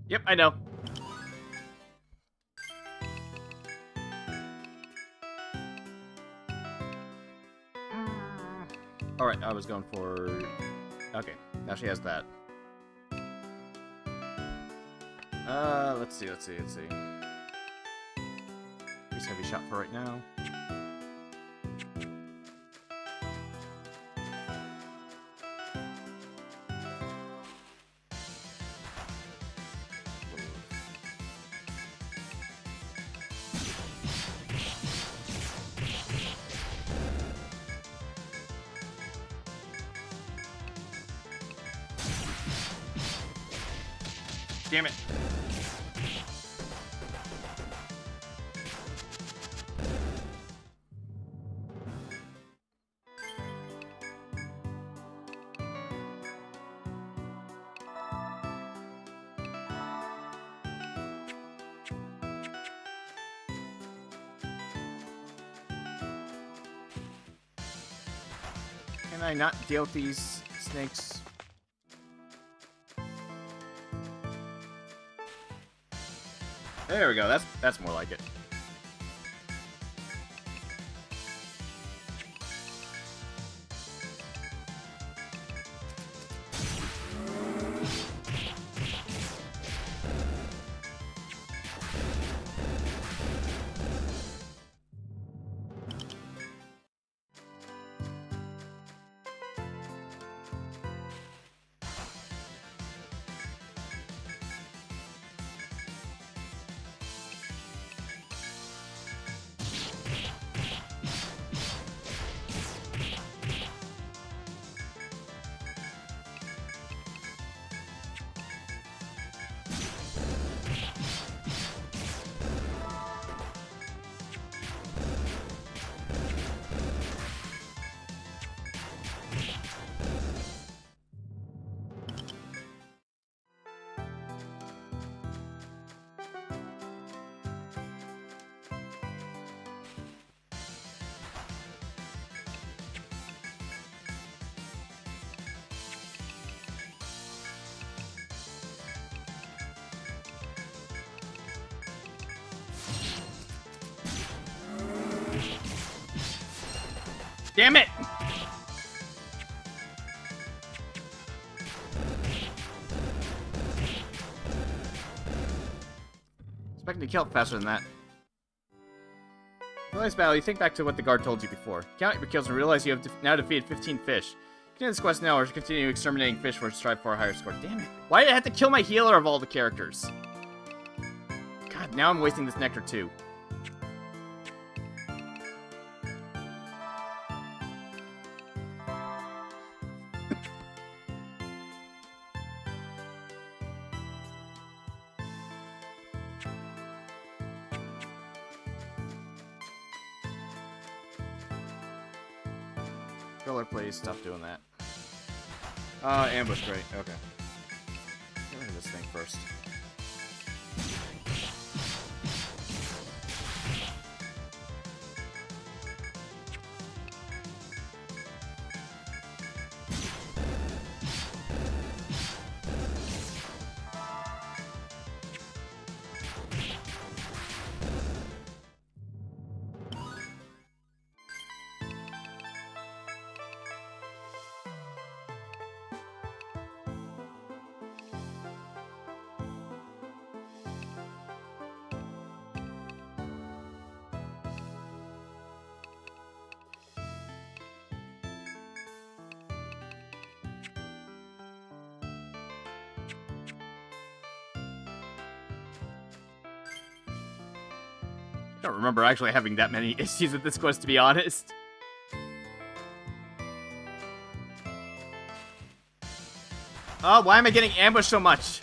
Yep, I know. Alright, I was going for... Okay, now she has that. Let's see. Use heavy shot for right now. Damn it. Can I not deal with these snakes? There we go. That's more like it. Damn it! Expecting to kill it faster than that. In the last battle, you think back to what the guard told you before. Count your kills and realize you have now defeated 15 fish. Continue this quest now or continue exterminating fish or strive for a higher score. Damn it. Why did I have to kill my healer of all the characters? God, now I'm wasting this nectar too. Controller, please stop doing that. Ambush, great. Okay. Get rid of this thing first. don't remember actually having that many issues with this quest, to be honest. Oh, why am I getting ambushed so much?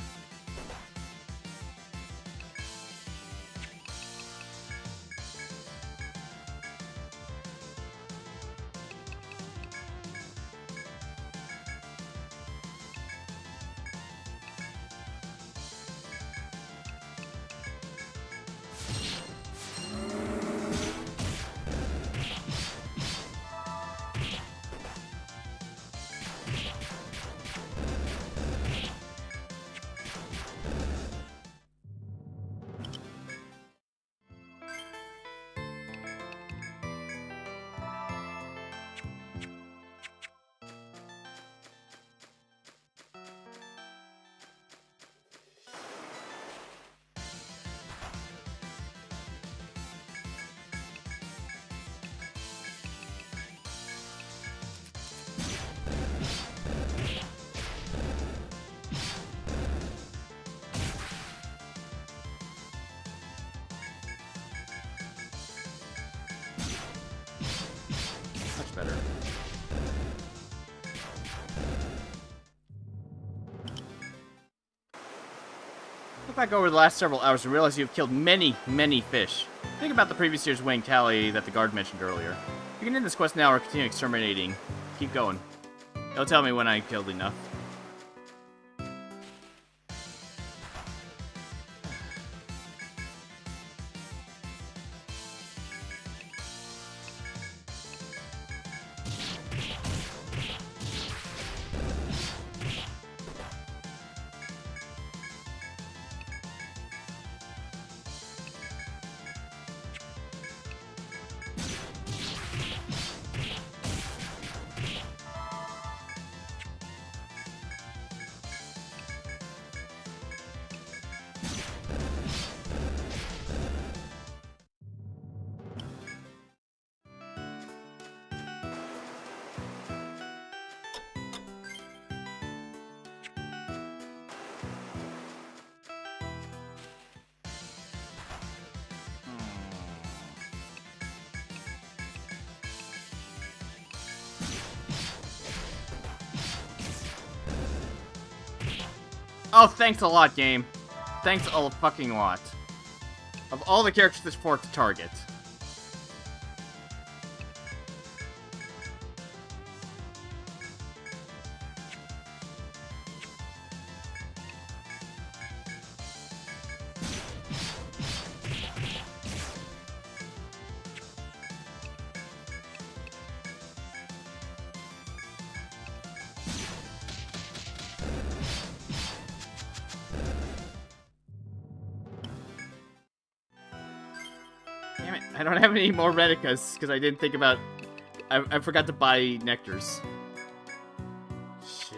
Better. Look back over the last several hours and realize you've killed many, many fish. Think about the previous year's weighing tally that the guard mentioned earlier. You can end this quest now or continue exterminating. Keep going. It'll tell me when I killed enough. Oh, thanks a lot, game. Thanks a fucking lot. Of all the characters this port to target. Damn it, I don't have any more Reticas, because I didn't think about... I forgot to buy nectars. Shit.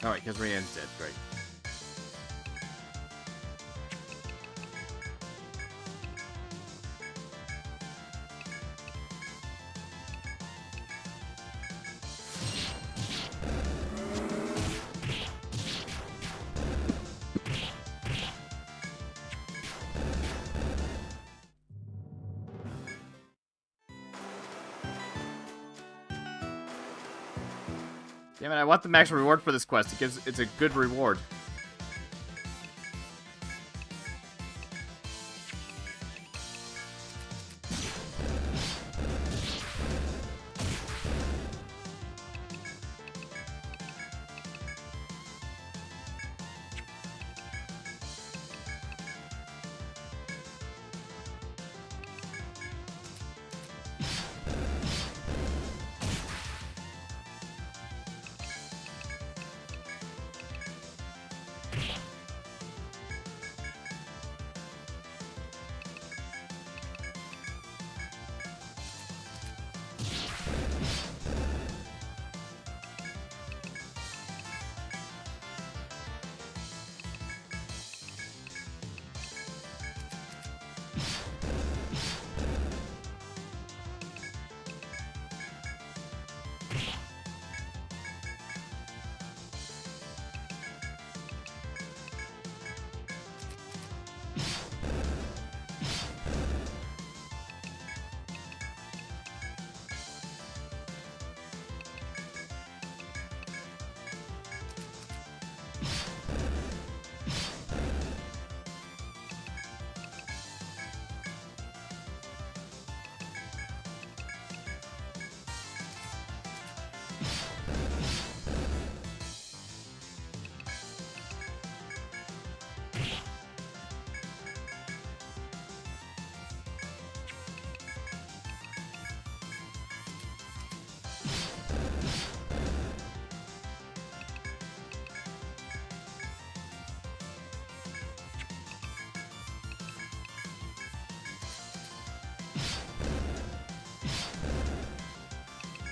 Alright, because Rhiann's dead, great. Damn it, I want the max reward for this quest. It's a good reward.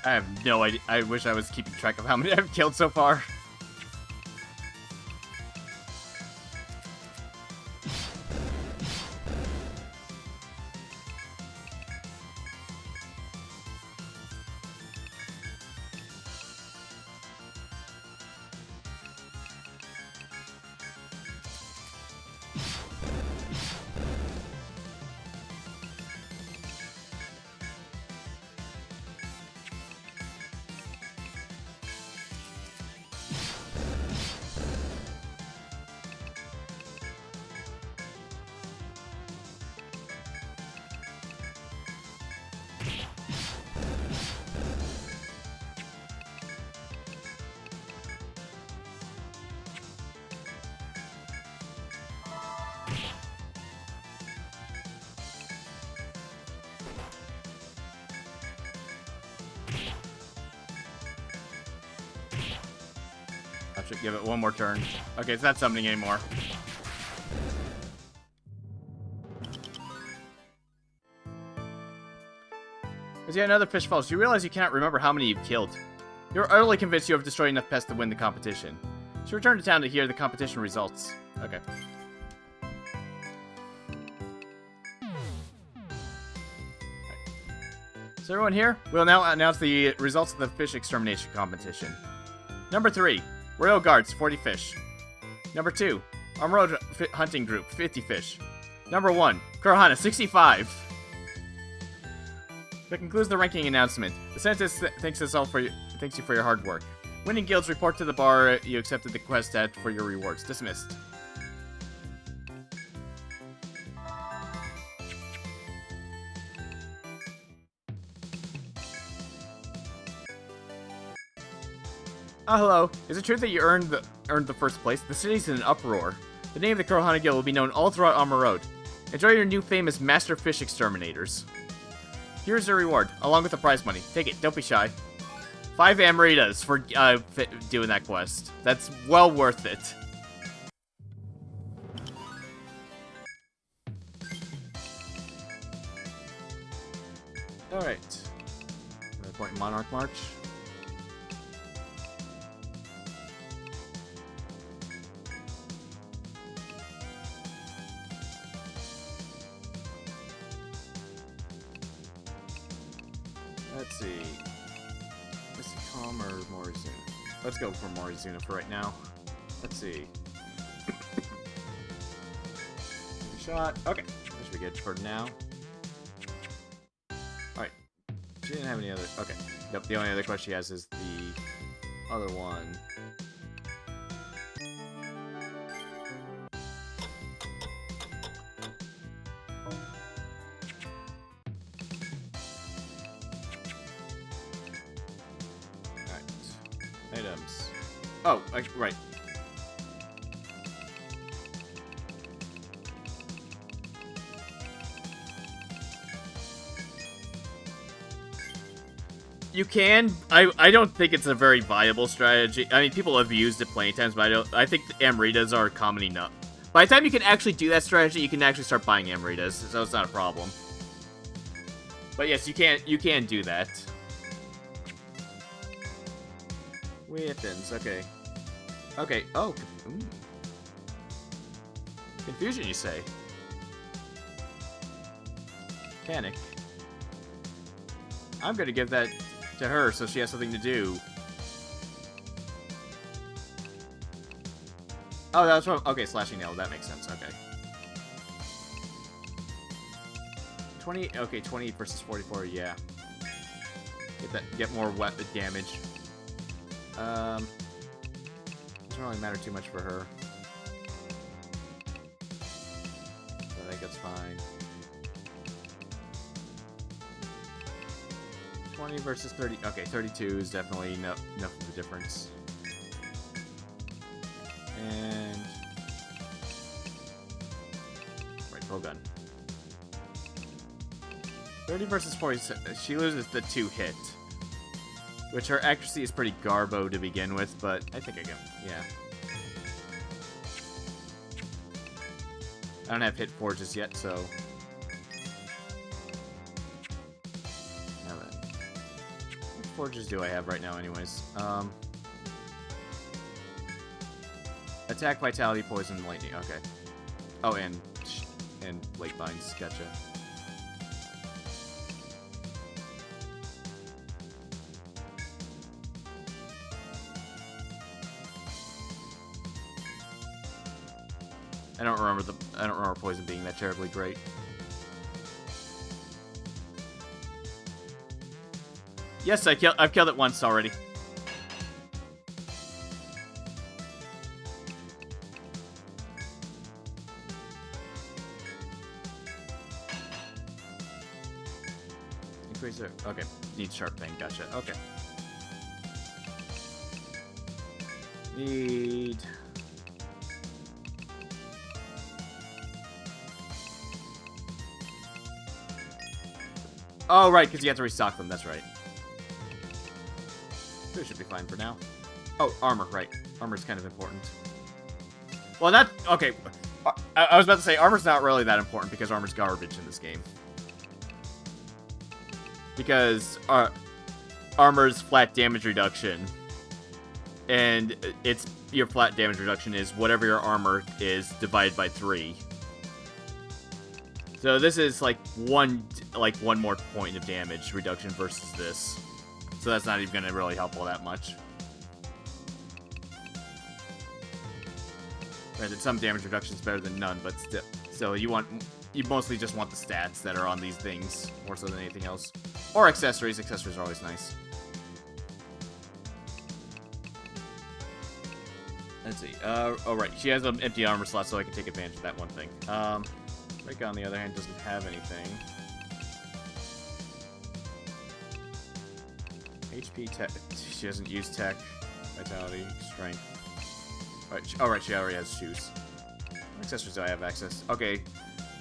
I have no idea. I wish I was keeping track of how many I've killed so far. I should give it one more turn. Okay, it's not summoning anymore. As yet another fish falls, you realize you cannot remember how many you've killed. You're utterly convinced you have destroyed enough pests to win the competition. So return to town to hear the competition results. Okay. Is everyone here? We'll now announce the results of the fish extermination competition. Number 3, Royal Guards, 40 fish. Number 2, Armored Hunting Group, 50 fish. Number 1, Kurohana, 65. That concludes the ranking announcement. The census thanks you for your hard work. Winning guilds report to the bar you accepted the quest at for your rewards. Dismissed. Oh, hello. Is it true that you earned the first place? The city's in an uproar. The name of the Kurohana Guild will be known all throughout Armor Road. Enjoy your new famous Master Fish Exterminators. Here's your reward, along with the prize money. Take it, don't be shy. 5 Amritas for doing that quest. That's well worth it. Alright. Another point in Monarch March. Let's see. Is it Calm or Morizuna? Let's go for Morizuna for right now. Let's see. Shot. Okay. That should be good for now. Alright. She didn't have any other... Okay. Yep, the only other question she has is the other one. Items. Oh, right. You can. I don't think it's a very viable strategy. I mean, people have used it plenty of times, but I think the Amritas are common enough. By the time you can actually do that strategy, you can actually start buying Amritas, so it's not a problem. But yes, you can do that. Weapons, okay. Okay, oh. Ooh. Confusion, you say? Panic. I'm gonna give that to her so she has something to do. Oh, that was from... Okay, Slashing Nail, that makes sense, okay. 20, okay, 20 versus 44, yeah. Get more weapon damage. Doesn't really matter too much for her. So I think that's fine. 20 versus 30. Okay, 32 is definitely enough of the difference. And... Right, full gun. 30 versus 40. She loses the 2 hit. Which her accuracy is pretty garbo to begin with, but I think I can, yeah. I don't have hit forges yet, so... Now then. forges do I have right now, anyways? Attack, vitality, poison, lightning. Okay. Oh, and lake binds. Gotcha. I don't remember poison being that terribly great. Yes, I've killed it once already. Increase it. Okay, needs sharp pain. Gotcha. Okay. Need. Oh, right, because you have to restock them. That's right. This should be fine for now. Oh, armor, right. Armor's kind of important. Well, that... Okay. I was about to say, armor's not really that important because armor's garbage in this game. Because armor's flat damage reduction. And your flat damage reduction is whatever your armor is divided by 3. So this is like one more point of damage reduction versus this. So that's not even going to really help all that much. Granted, some damage reduction is better than none, but still, you mostly just want the stats that are on these things more so than anything else, or accessories. Accessories are always nice. Let's see. Oh right, she has an empty armor slot, so I can take advantage of that one thing. Rika, on the other hand, doesn't have anything. HP, tech. She doesn't use tech. Vitality, strength. Right, she already has shoes. What accessories do I have access? Okay.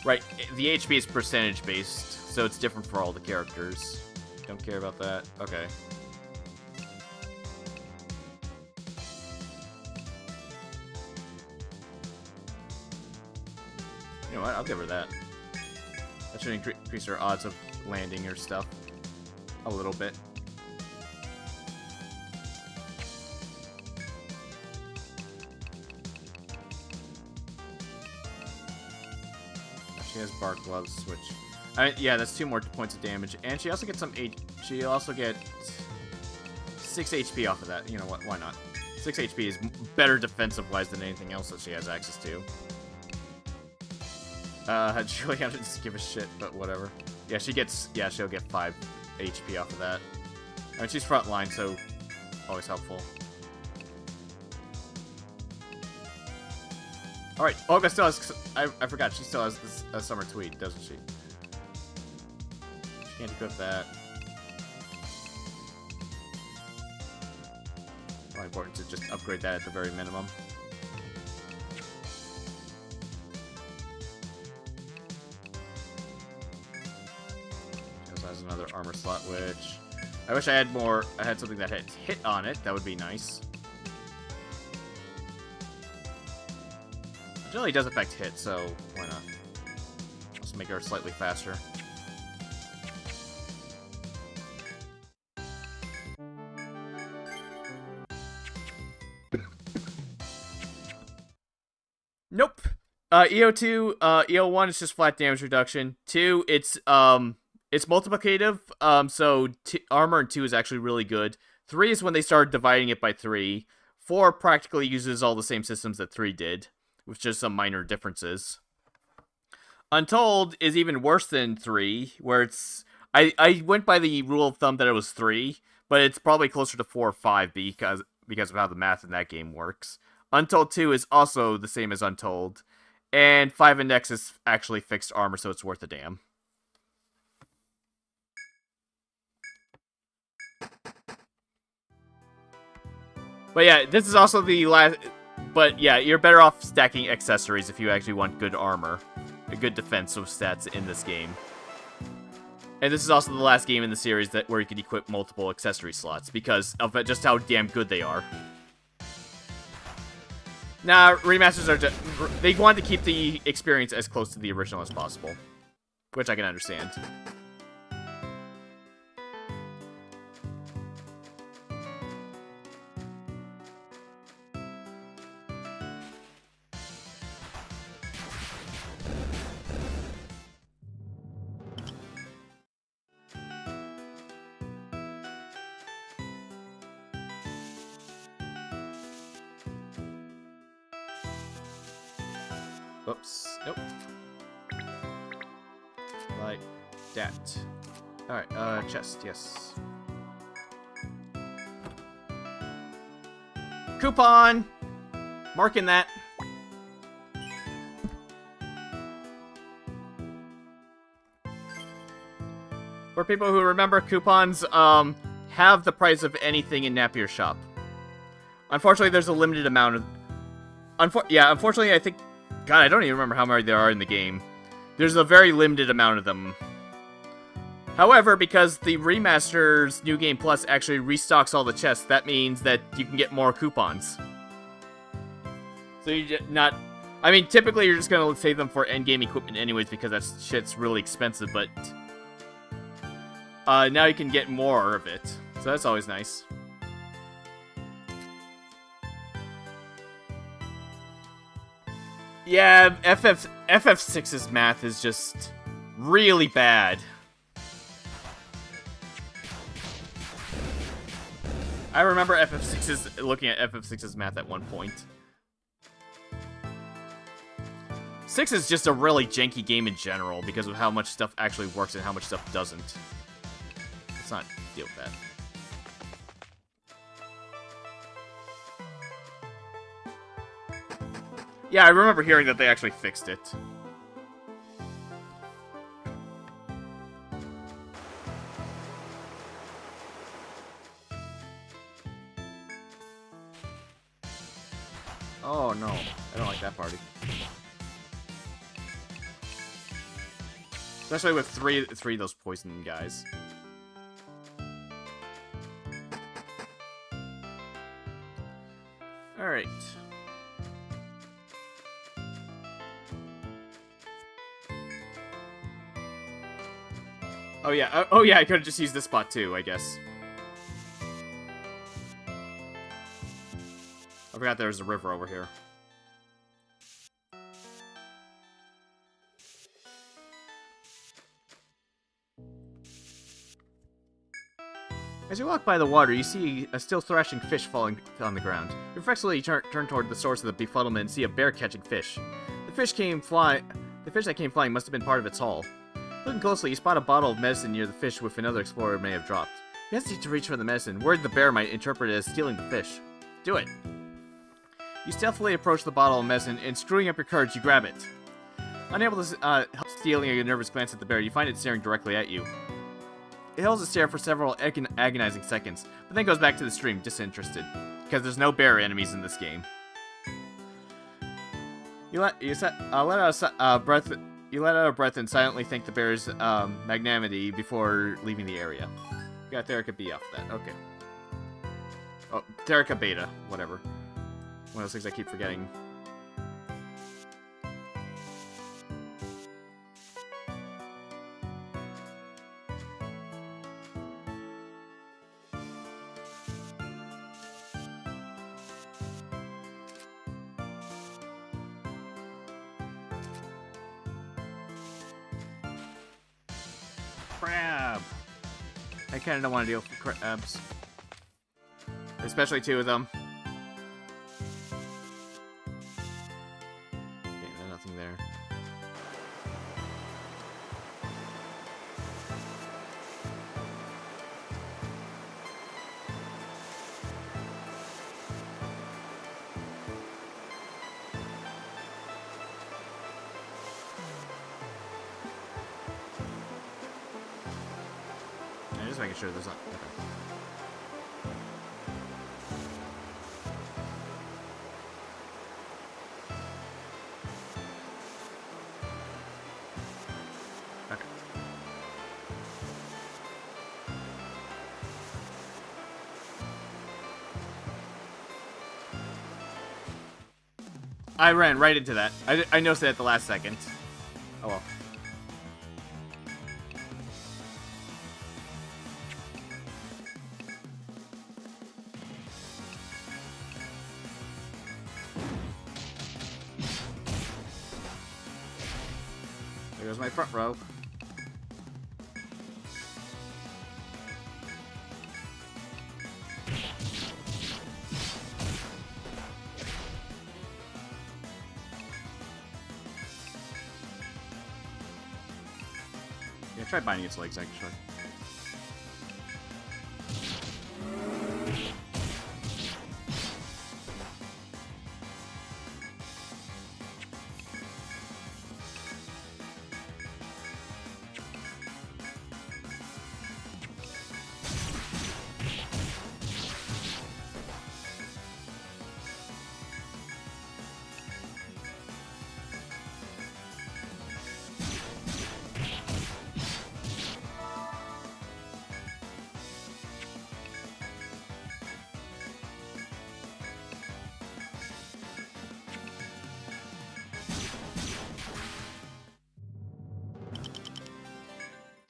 Right, the HP is percentage based, so it's different for all the characters. Don't care about that. Okay. You know what? I'll give her that. That should increase her odds of landing her stuff a little bit. She has bark gloves, which... yeah, that's 2 more points of damage. And she also gets some... She also gets 6 HP off of that. You know what? Why not? 6 HP is better defensive-wise than anything else that she has access to. Julia doesn't give a shit, but whatever. Yeah, she'll get 5 HP off of that. I mean, she's frontline, so always helpful. Alright, Olga still has... I forgot, she still has this summer tweed, doesn't she? She can't equip that. Probably important to just upgrade that at the very minimum. She also has another armor slot, which... I wish I had more... I had something that had hit on it, that would be nice. Generally does affect hit, so why not? Let's make her slightly faster. Nope. EO2, EO1 is just flat damage reduction. 2, it's multiplicative. So armor in 2 is actually really good. 3 is when they started dividing it by 3. 4 practically uses all the same systems that 3 did, with just some minor differences. Untold is even worse than 3, where it's... I went by the rule of thumb that it was 3, but it's probably closer to 4 or 5 because of how the math in that game works. Untold 2 is also the same as Untold, and 5 Index is actually fixed armor, so it's worth a damn. But yeah, this is also the last... But yeah, you're better off stacking accessories if you actually want good armor. A good defensive stats in this game. And this is also the last game in the series where you can equip multiple accessory slots because of just how damn good they are. Nah, remasters are just... They want to keep the experience as close to the original as possible. Which I can understand. Oops. Nope. Like that. Alright, chest, yes. Coupon! Marking that. For people who remember, coupons have the price of anything in Napier's shop. Unfortunately, there's a limited amount of... unfortunately, I think... God, I don't even remember how many there are in the game. There's a very limited amount of them. However, because the Remaster's New Game Plus actually restocks all the chests, that means that you can get more coupons. So you just not... I mean, typically you're just going to save them for endgame equipment anyways, because that shit's really expensive, but... now you can get more of it. So that's always nice. Yeah, FF6's math is just really bad. I remember looking at FF6's math at one point. 6 is just a really janky game in general because of how much stuff actually works and how much stuff doesn't. Let's not deal with that. Yeah, I remember hearing that they actually fixed it. Oh no, I don't like that party. Especially with three of those poison guys. Alright. Oh yeah, I could've just used this spot too, I guess. I forgot there was a river over here. As you walk by the water, you see a still thrashing fish falling on the ground. Reflexively, you turn toward the source of the befuddlement and see a bear catching fish. The fish that came flying must have been part of its haul. Looking closely, you spot a bottle of medicine near the fish which another explorer may have dropped. You hesitate to reach for the medicine, worried the bear might interpret it as stealing the fish. Do it. You stealthily approach the bottle of medicine, and screwing up your courage, you grab it. Unable to help stealing a nervous glance at the bear, you find it staring directly at you. It holds a stare for several agonizing seconds, but then goes back to the stream, disinterested, because there's no bear enemies in this game. You let out a breath and silently thank the bear's magnanimity before leaving the area. You got Therica B off that. Okay. Oh, Therica Beta, whatever. One of those things I keep forgetting. Crab! I kinda don't want to deal with crabs. Especially two of them. Okay, nothing there. Just making sure there's not... Okay. Okay. I ran right into that. I noticed it at the last second. Oh well. There's my front row. Try binding its legs, actually.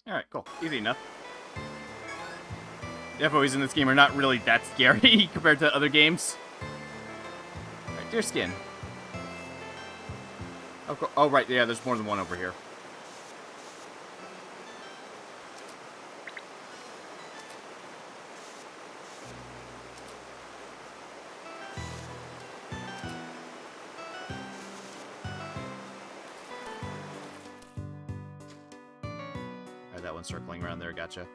Alright, cool. Easy enough. The FOEs in this game are not really that scary compared to other games. Alright, deer skin. Oh, right, yeah, there's more than one over here. That one circling around there, gotcha.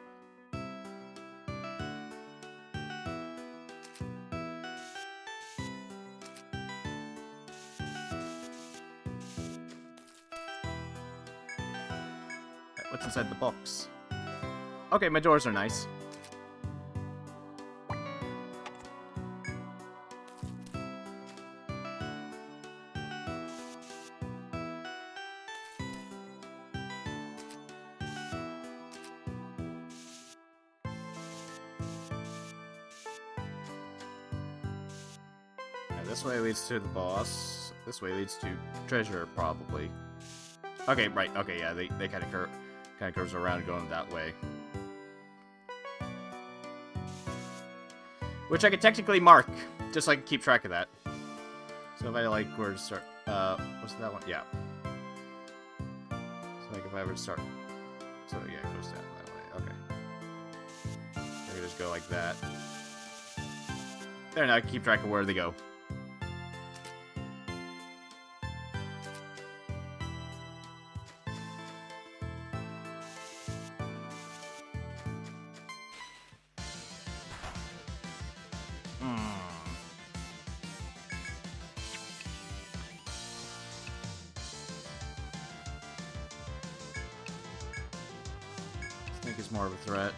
Right, what's inside the box? Okay, my doors are nice. This way leads to the boss. This way leads to treasure, probably. Okay, right. Okay, yeah, they kind of curves around going that way. Which I could technically mark, just so I can keep track of that. So if I like where to start, what's that one? Yeah. So like if I were to start, so yeah, it goes down that way. Okay. I can just go like that. There, now I can keep track of where they go. I think it's more of a threat.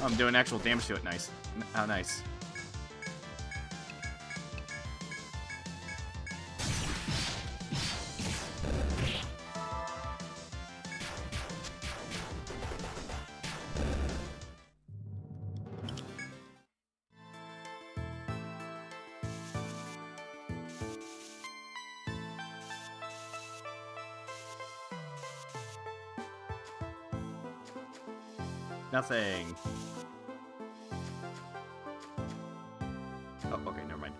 Oh, I'm doing actual damage to it. Nice. How nice. Nothing. Oh, okay, never mind.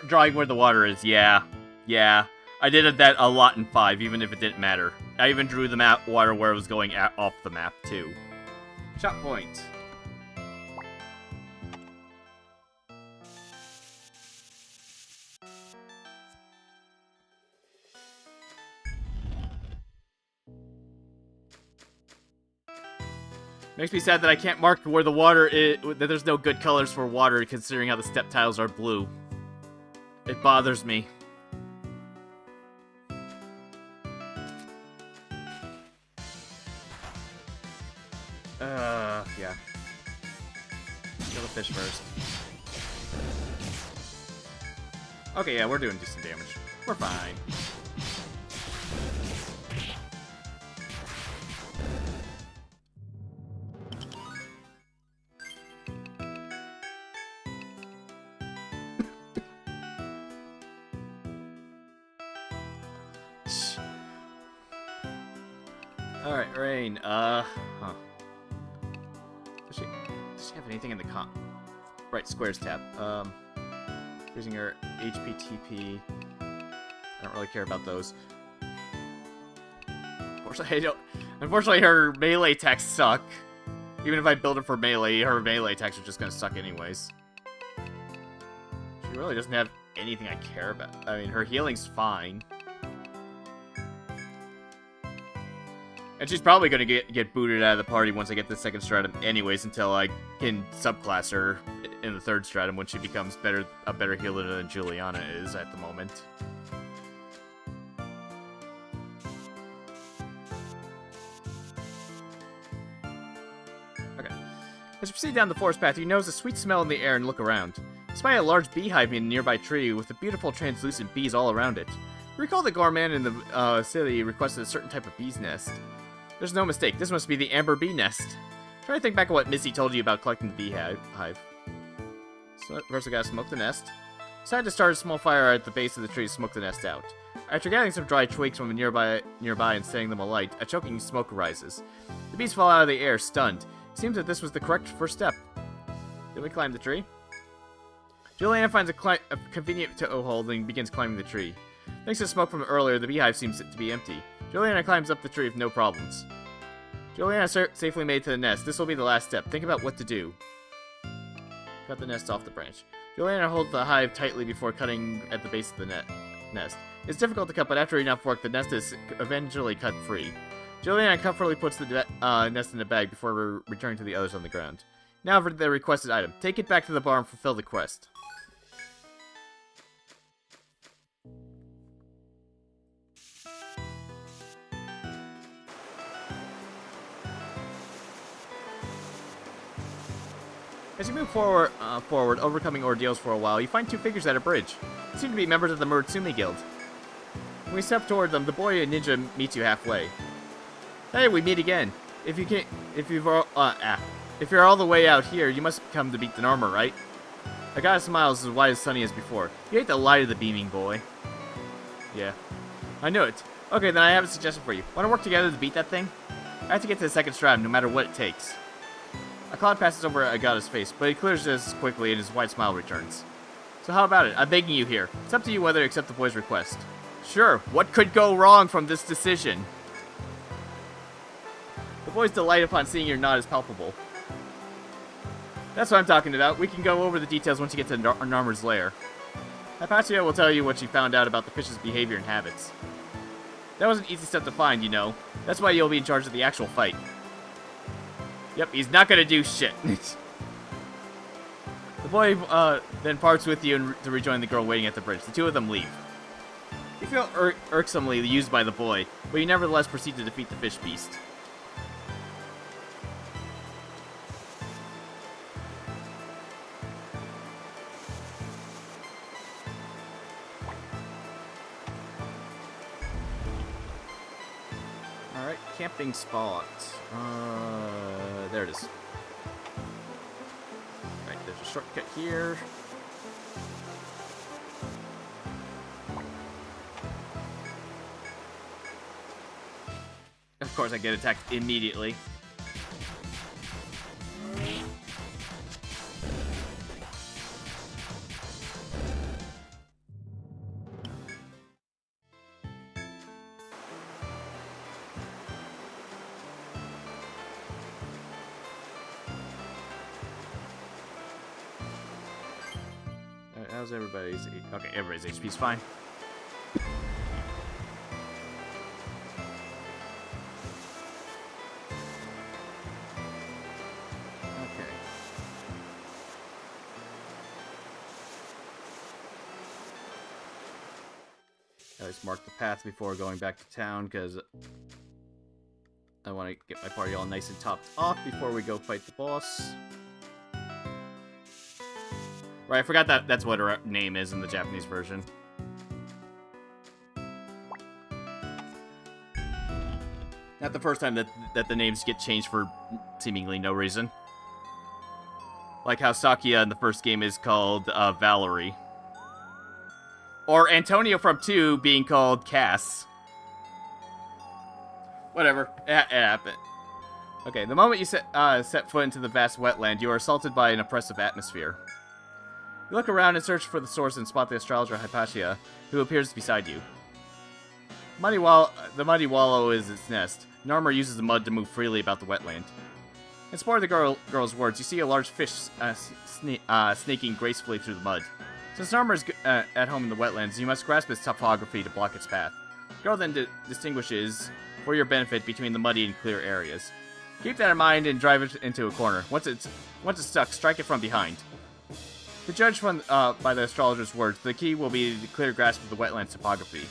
Drawing where the water is, yeah. Yeah. I did that a lot in 5, even if it didn't matter. I even drew the map water where it was going off the map, too. Shot point. Makes me sad that I can't mark where the water is, that there's no good colors for water considering how the step tiles are blue. It bothers me. Yeah. Kill the fish first. Okay, yeah, we're doing decent damage. We're fine. Alright, Rain, huh. Does she have anything in the right, squares tab. Using her HPTP. I don't really care about those. Unfortunately, her melee attacks suck. Even if I build it for melee, her melee attacks are just gonna suck anyways. She really doesn't have anything I care about. I mean, her healing's fine. And she's probably gonna get booted out of the party once I get the second stratum anyways, until I can subclass her in the third stratum when she becomes a better healer than Juliana is at the moment. Okay. As you proceed down the forest path, you notice a sweet smell in the air and look around. You spy a large beehive in a nearby tree with the beautiful translucent bees all around it. You recall the Gorman in the city requested a certain type of bee's nest. There's no mistake, this must be the amber bee nest. Try to think back on what Missy told you about collecting the beehive. So first we gotta smoke the nest. Decided to start a small fire at the base of the tree to smoke the nest out. After gathering some dry twigs from nearby and setting them alight, a choking smoke arises. The bees fall out of the air, stunned. It seems that this was the correct first step. Then we climb the tree. Juliana finds a convenient toehold and begins climbing the tree. Thanks to smoke from earlier, the beehive seems to be empty. Juliana climbs up the tree with no problems. Juliana safely made it to the nest. This will be the last step. Think about what to do. Cut the nest off the branch. Juliana holds the hive tightly before cutting at the base of the nest. It's difficult to cut, but after enough work, the nest is eventually cut free. Juliana comfortably puts the nest in a bag before returning to the others on the ground. Now for the requested item. Take it back to the bar and fulfill the quest. As you move forward, overcoming ordeals for a while, you find two figures at a bridge. They seem to be members of the Murutsumi Guild. When you step toward them, the boy ninja meets you halfway. Hey, we meet again. If you're all the way out here, you must come to beat the Narmer, right? The guy smiles as wide as sunny as before. You hate the light of the beaming boy. Yeah, I knew it. Okay, then I have a suggestion for you. Want to work together to beat that thing? I have to get to the second stratum, no matter what it takes. A cloud passes over Agata's face, but he clears this quickly and his wide smile returns. So how about it? I'm begging you here. It's up to you whether to accept the boy's request. Sure, what could go wrong from this decision? The boy's delight upon seeing your nod is palpable. That's what I'm talking about. We can go over the details once you get to Narmer's lair. Hypatia will tell you what she found out about the fish's behavior and habits. That was an easy step to find, you know. That's why you'll be in charge of the actual fight. Yep, he's not gonna do shit. The boy then parts with you to rejoin the girl waiting at the bridge. The two of them leave. You feel irksomely used by the boy, but you nevertheless proceed to defeat the fish beast. Alright, camping spot. There it is. Right, there's a shortcut here. Of course, I get attacked immediately. How's everybody's... Okay, everybody's HP's fine. Okay. I just mark the path before going back to town, because I want to get my party all nice and topped off before we go fight the boss. Right, I forgot that's what her name is in the Japanese version. Not the first time that the names get changed for seemingly no reason. Like how Sakia in the first game is called Valerie. Or Antonio from 2 being called Cass. Whatever, it happened. Okay, the moment you set foot into the vast wetland, you are assaulted by an oppressive atmosphere. You look around and search for the source and spot the astrologer Hypatia, who appears beside you. The muddy wallow is its nest. Narmer uses the mud to move freely about the wetland. In support of the girl's words, you see a large fish snaking gracefully through the mud. Since Narmer is at home in the wetlands, you must grasp its topography to block its path. The girl then distinguishes, for your benefit, between the muddy and clear areas. Keep that in mind and drive it into a corner. Once it's stuck, strike it from behind. To judge by the astrologer's words, the key will be the clear grasp of the wetland's topography.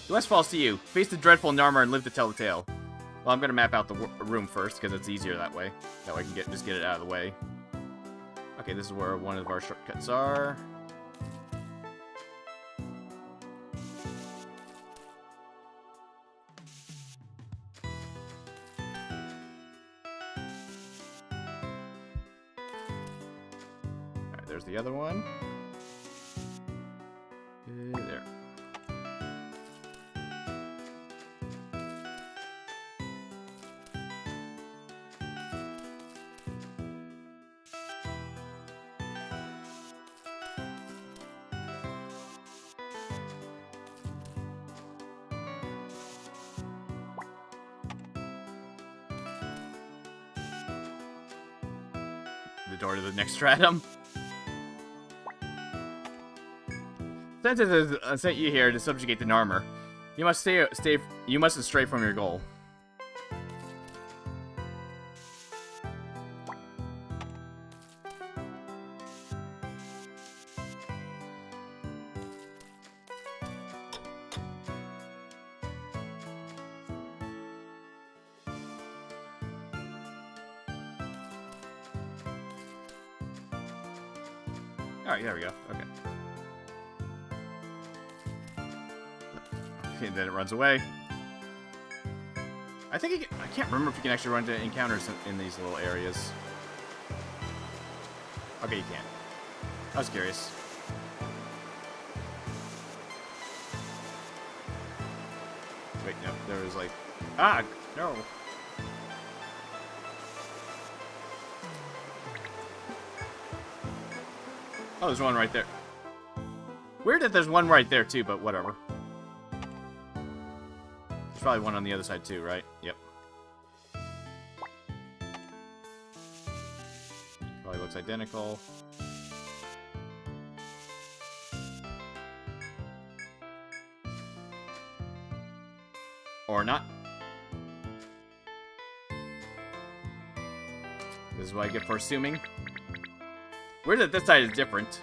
The West falls to you. Face the dreadful Narmer and live to tell the tale. Well, I'm gonna map out the room first, because it's easier that way. That way I can just get it out of the way. Okay, this is where one of our shortcuts are. Alright, there's the other one. There. The door to the next stratum. Sentinel has sent you here to subjugate the Narmer. You must you mustn't stray from your goal. Alright, there we go. Okay. Okay, then it runs away. I think I can't remember if you can actually run into encounters in these little areas. Okay, you can. I was curious. Wait, no, there was like... Ah! No! Oh, there's one right there. Weird that there's one right there, too, but whatever. There's probably one on the other side, too, right? Yep. Probably looks identical. Or not. This is what I get for assuming. Weird that this side is different.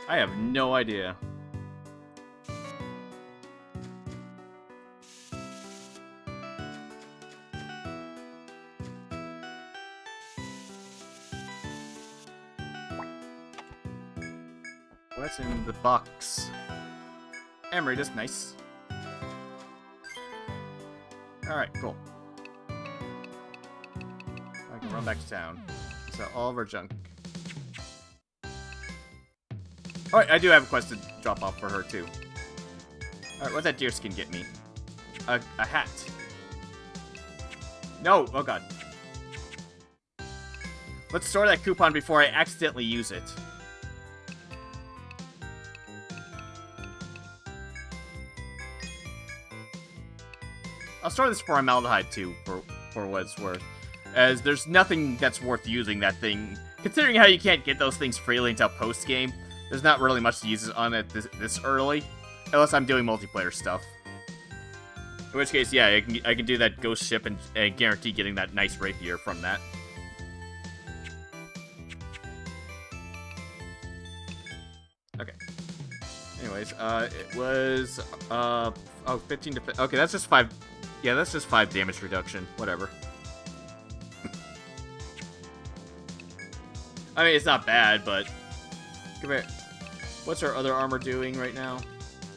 I have no idea. What's in the box? Emery, that's nice. Alright, cool. I can run back to town. Sell all of our junk. Alright, I do have a quest to drop off for her, too. Alright, what'd that deer skin get me? A hat. No! Oh god. Let's store that coupon before I accidentally use it. I'll store this for formaldehyde too, for what it's worth. As there's nothing that's worth using that thing. Considering how you can't get those things freely until post-game, there's not really much to use on it this early. Unless I'm doing multiplayer stuff. In which case, yeah, I can do that ghost ship and guarantee getting that nice rapier from that. Okay. Anyways, it was, oh, 15 to... Okay, that's just 5... Yeah, that's just 5 damage reduction. Whatever. I mean, it's not bad, but... Come here. What's our other armor doing right now?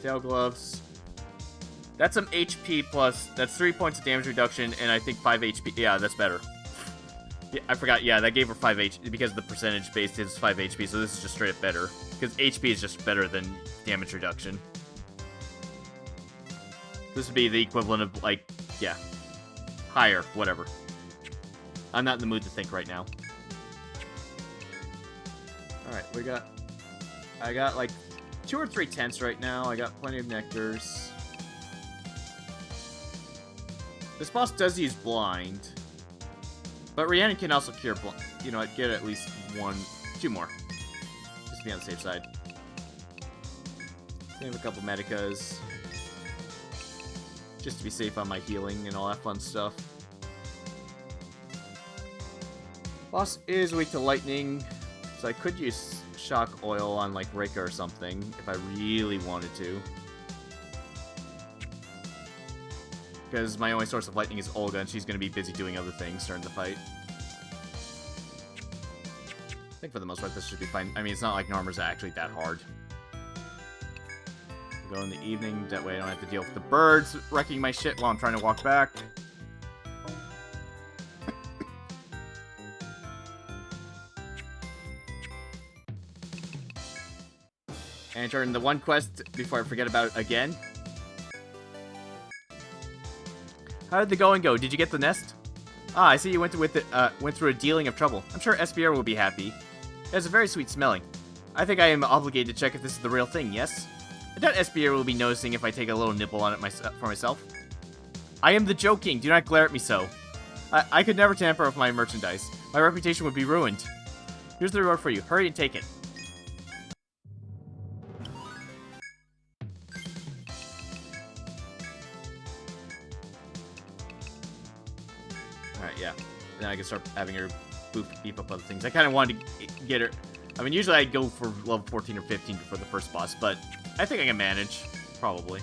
Tail gloves. That's some HP plus... That's 3 points of damage reduction, and I think 5 HP. Yeah, that's better. Yeah, I forgot. Yeah, that gave her 5 HP because the percentage based is 5 HP, so this is just straight up better. Because HP is just better than damage reduction. This would be the equivalent of, like, yeah, higher, whatever. I'm not in the mood to think right now. Alright, I got, like, 2 or 3 tents right now. I got plenty of nectars. This boss does use blind. But Rhiannon can also cure blind. You know, I'd get at least 2 more. Just to be on the safe side. Save a couple medicas. Just to be safe on my healing and all that fun stuff. Boss is weak to lightning. So I could use shock oil on, like, Rika or something. If I really wanted to. Because my only source of lightning is Olga, and she's going to be busy doing other things during the fight. I think for the most part this should be fine. I mean, it's not like Narmer's actually that hard. Go in the evening, that way I don't have to deal with the birds wrecking my shit while I'm trying to walk back. And turn the one quest before I forget about it again. How did the going go? Did you get the nest? Ah, I see you went through a dealing of trouble. I'm sure SBR will be happy. It has a very sweet smelling. I think I am obligated to check if this is the real thing, yes? I doubt SBR will be noticing if I take a little nibble on it for myself. I am the joking. Do not glare at me so. I could never tamper with my merchandise. My reputation would be ruined. Here's the reward for you. Hurry and take it. Alright, yeah. Then I can start having her beef up other things. I kind of wanted to get her... I mean, usually I'd go for level 14 or 15 before the first boss, but I think I can manage. Probably.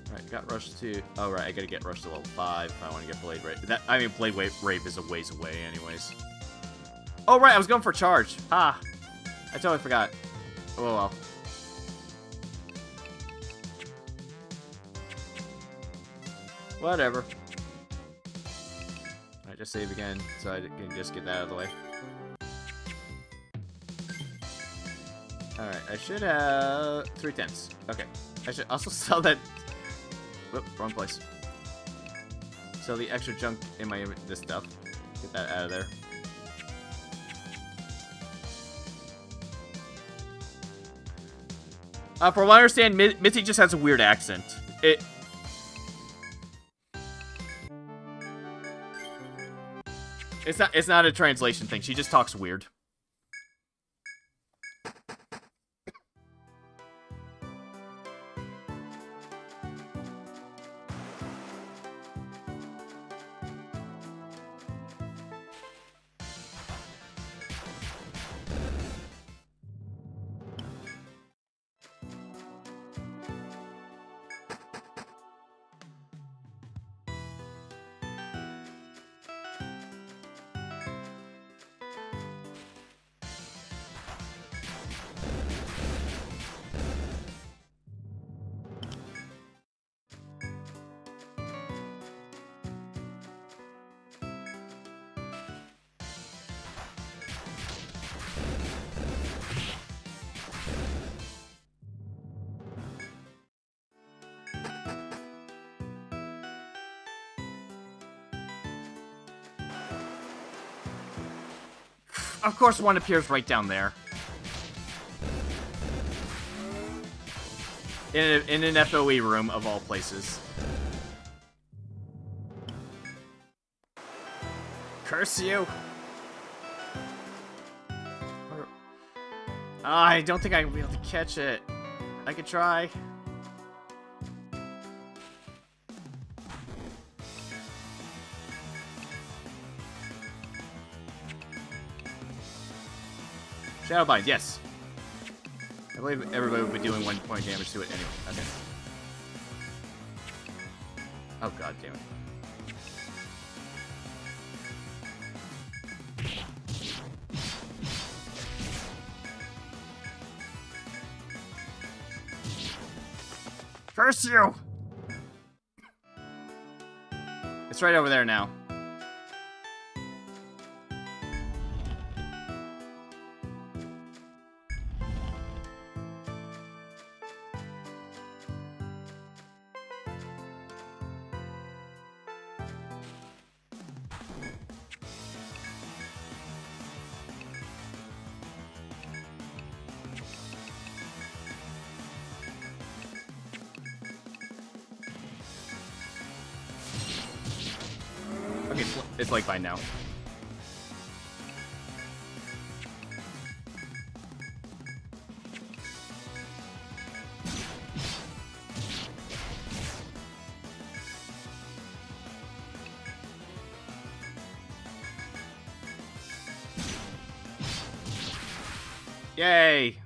Alright, got rushed to... Oh, right, I gotta get rushed to level 5 if I want to get Blade Rape. I mean, Blade Rape is a ways away anyways. Oh, right, I was going for charge. Ah, I totally forgot. Oh, well. Whatever. Alright, just save again so I can just get that out of the way. Alright, I should have 3 tents. Okay. I should also sell that... Whoop, wrong place. Sell the extra junk in my this stuff. Get that out of there. From what I understand, Mitzi just has a weird accent. It's not a translation thing. She just talks weird. Of course, one appears right down there. In an FOE room, of all places. Curse you! I don't think I will be able to catch it. I could try. Shadowbind, yes. I believe everybody will be doing 1 point damage to it anyway. Okay. Oh god damn it. Curse you! It's right over there now. it's like fine now. Yay!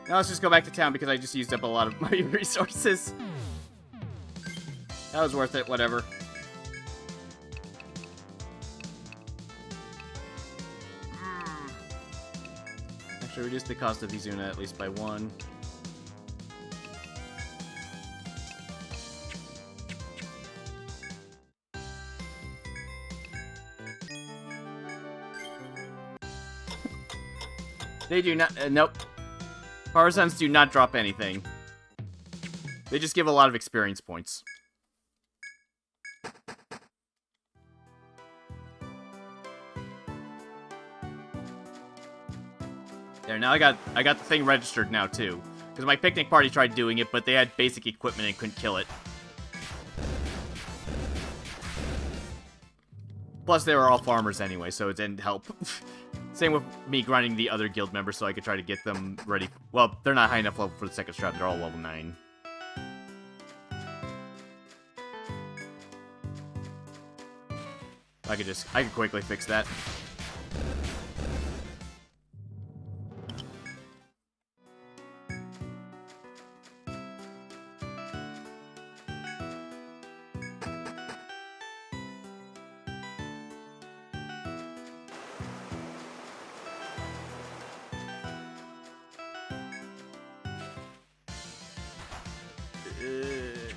Now let's just go back to town because I just used up a lot of my resources. That was worth it, whatever. Actually, reduce the cost of Izuna at least by 1. They do not, nope. Power Suns do not drop anything. They just give a lot of experience points. There, now I got the thing registered now too. Because my picnic party tried doing it, but they had basic equipment and couldn't kill it. Plus, they were all farmers anyway, so it didn't help. Same with me grinding the other guild members so I could try to get them ready. Well, they're not high enough level for the second strat. They're all level 9. I could quickly fix that.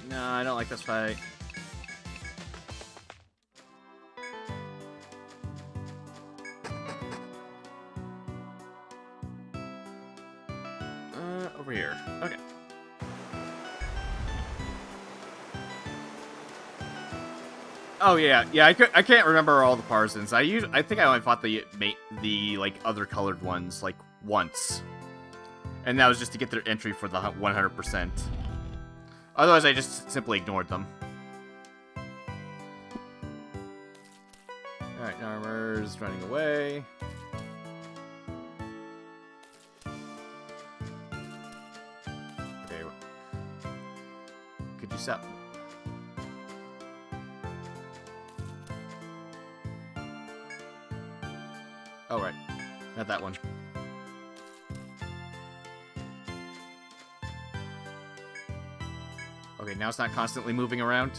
No, I don't like this fight. Over here. Okay. Oh yeah, I can't remember all the parsons. I think I only fought the like other colored ones like once, and that was just to get their entry for the 100%. Otherwise, I just simply ignored them. Alright, Narmer's running away. Okay. Could you stop? Oh, right. Not that one. Okay, now it's not constantly moving around.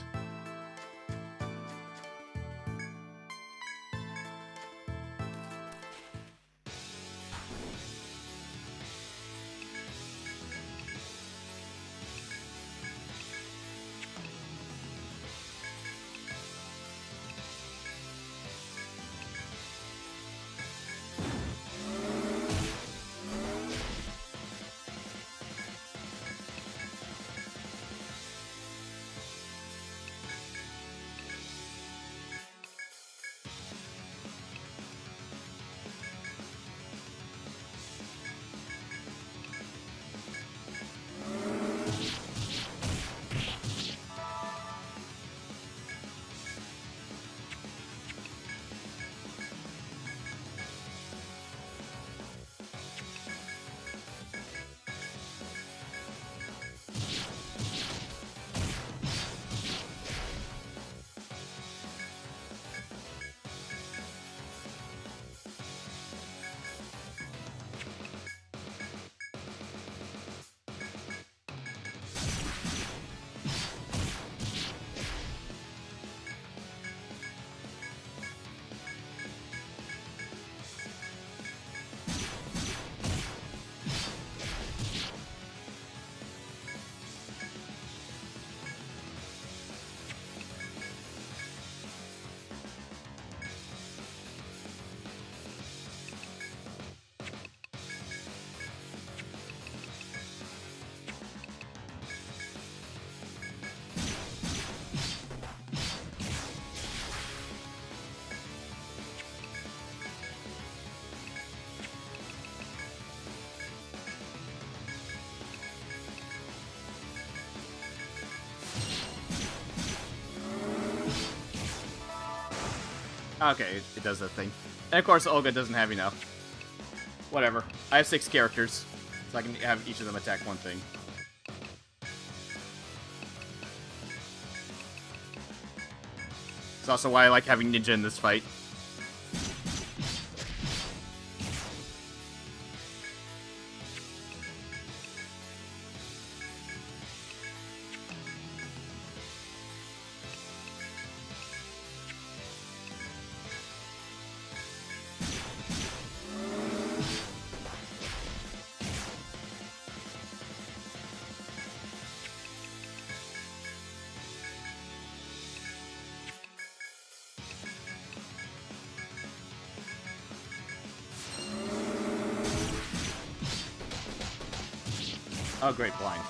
Okay, it does that thing. And of course, Olga doesn't have enough. Whatever. I have 6 characters, so I can have each of them attack one thing. It's also why I like having Ninja in this fight. Oh, great, blind.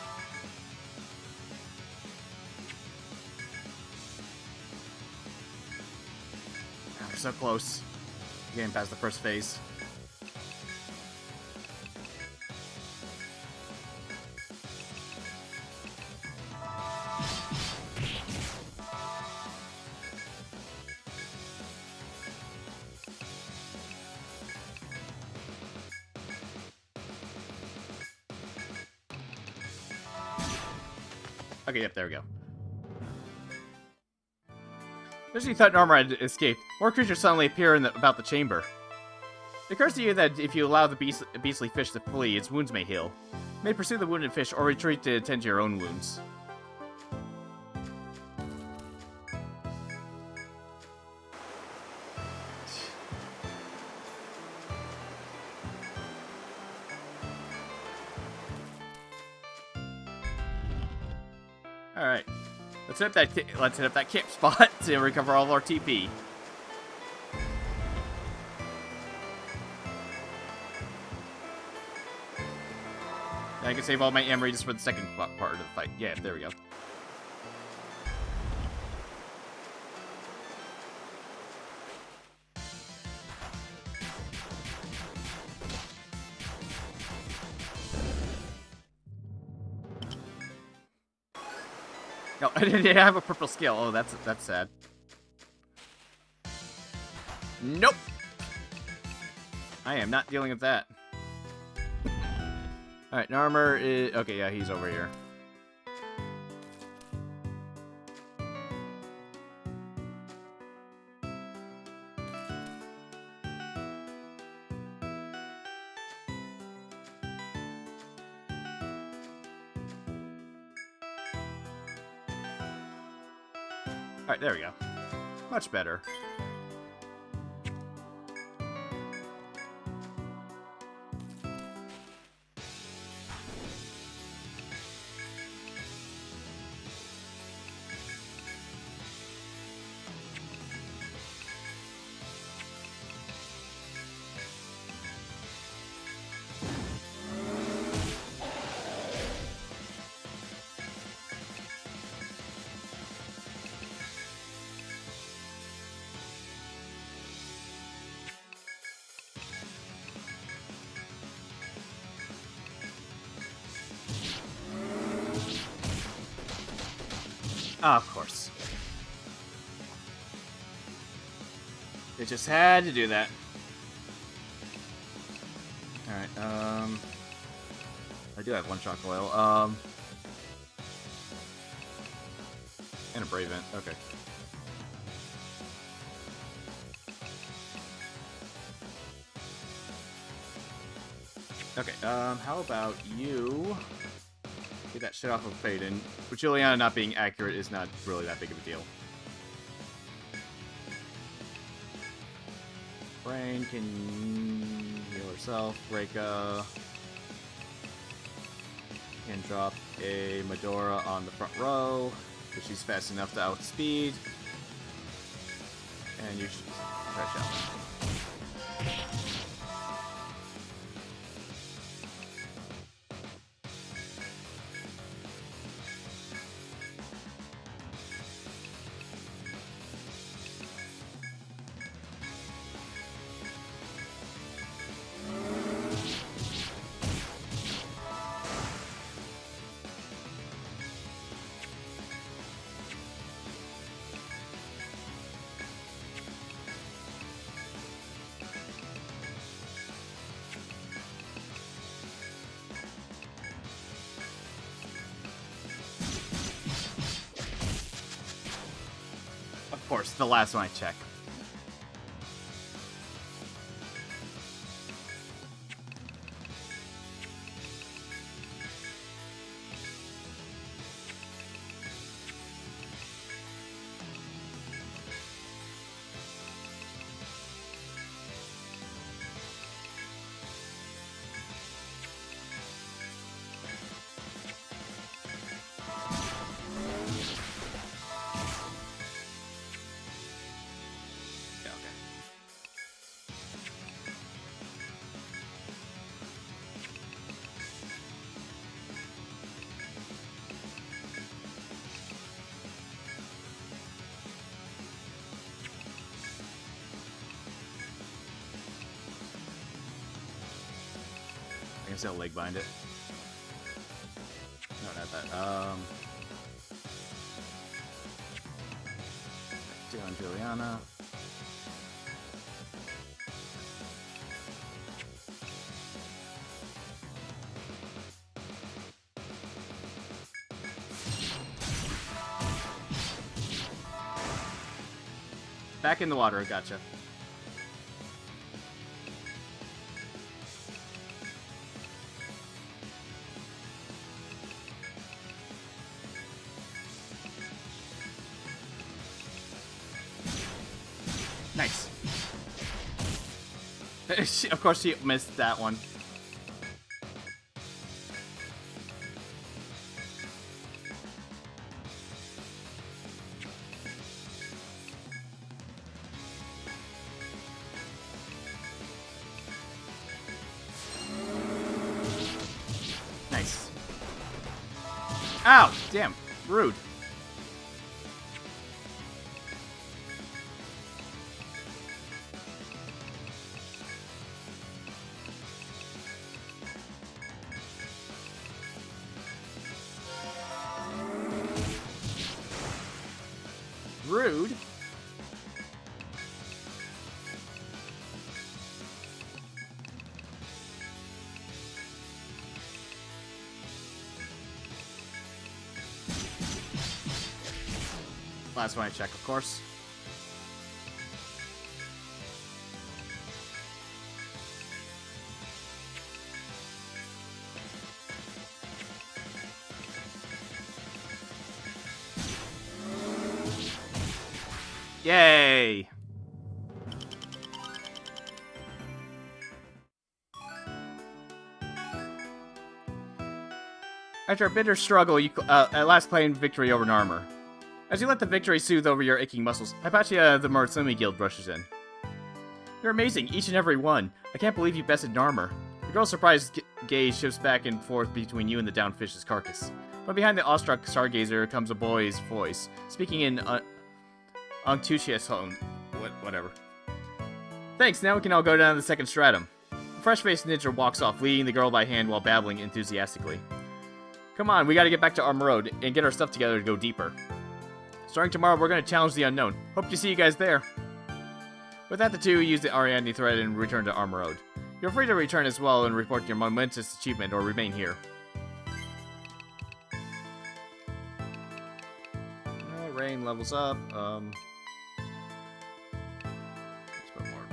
Oh, we're so close. Getting past the first phase. Okay, yep, there we go. Just as you thought Narmer had escaped, more creatures suddenly appear about the chamber. It occurs to you that if you allow the beastly fish to flee, its wounds may heal. You may pursue the wounded fish or retreat to attend to your own wounds. Alright. Let's hit up that camp spot to recover all of our TP. I can save all my Emery just for the second part of the fight. Yeah, there we go. No, I didn't have a purple skill. Oh, that's sad. Nope. I am not dealing with that. Alright, Narmer is... Okay, yeah, he's over here. Alright, there we go. Much better. Oh, of course. It just had to do that. Alright, I do have one shock oil. And a brave vent. Okay. Okay, how about you get that shit off of Faden? With Juliana not being accurate is not really that big of a deal. Brain can heal herself. Reika can drop a Medora on the front row, but she's fast enough to outspeed. And you should crash out. Of course, the last one I check. I guess I'll leg bind it. No, not that. Doing Juliana. Back in the water, gotcha. Nice. Of course she missed that one. Nice. Ow! Damn. Rude. Rude. Last one I check, of course. Yay! After a bitter struggle, you at last claimed victory over Narmer. As you let the victory soothe over your aching muscles, Hypatia of the Mursumi Guild rushes in. You're amazing, each and every one. I can't believe you bested Narmer. The girl's surprised gaze shifts back and forth between you and the downed fish's carcass. But behind the awestruck stargazer comes a boy's voice, speaking in unctuous tone. Whatever. Thanks, now we can all go down to the second stratum. A fresh-faced ninja walks off, leading the girl by hand while babbling enthusiastically. Come on, we gotta get back to Armor Road and get our stuff together to go deeper. Starting tomorrow, we're gonna challenge the unknown. Hope to see you guys there. With that, the two use the Ariadne thread and return to Armor Road. You're free to return as well and report your momentous achievement or remain here. Alright, Rain levels up. Let's put more.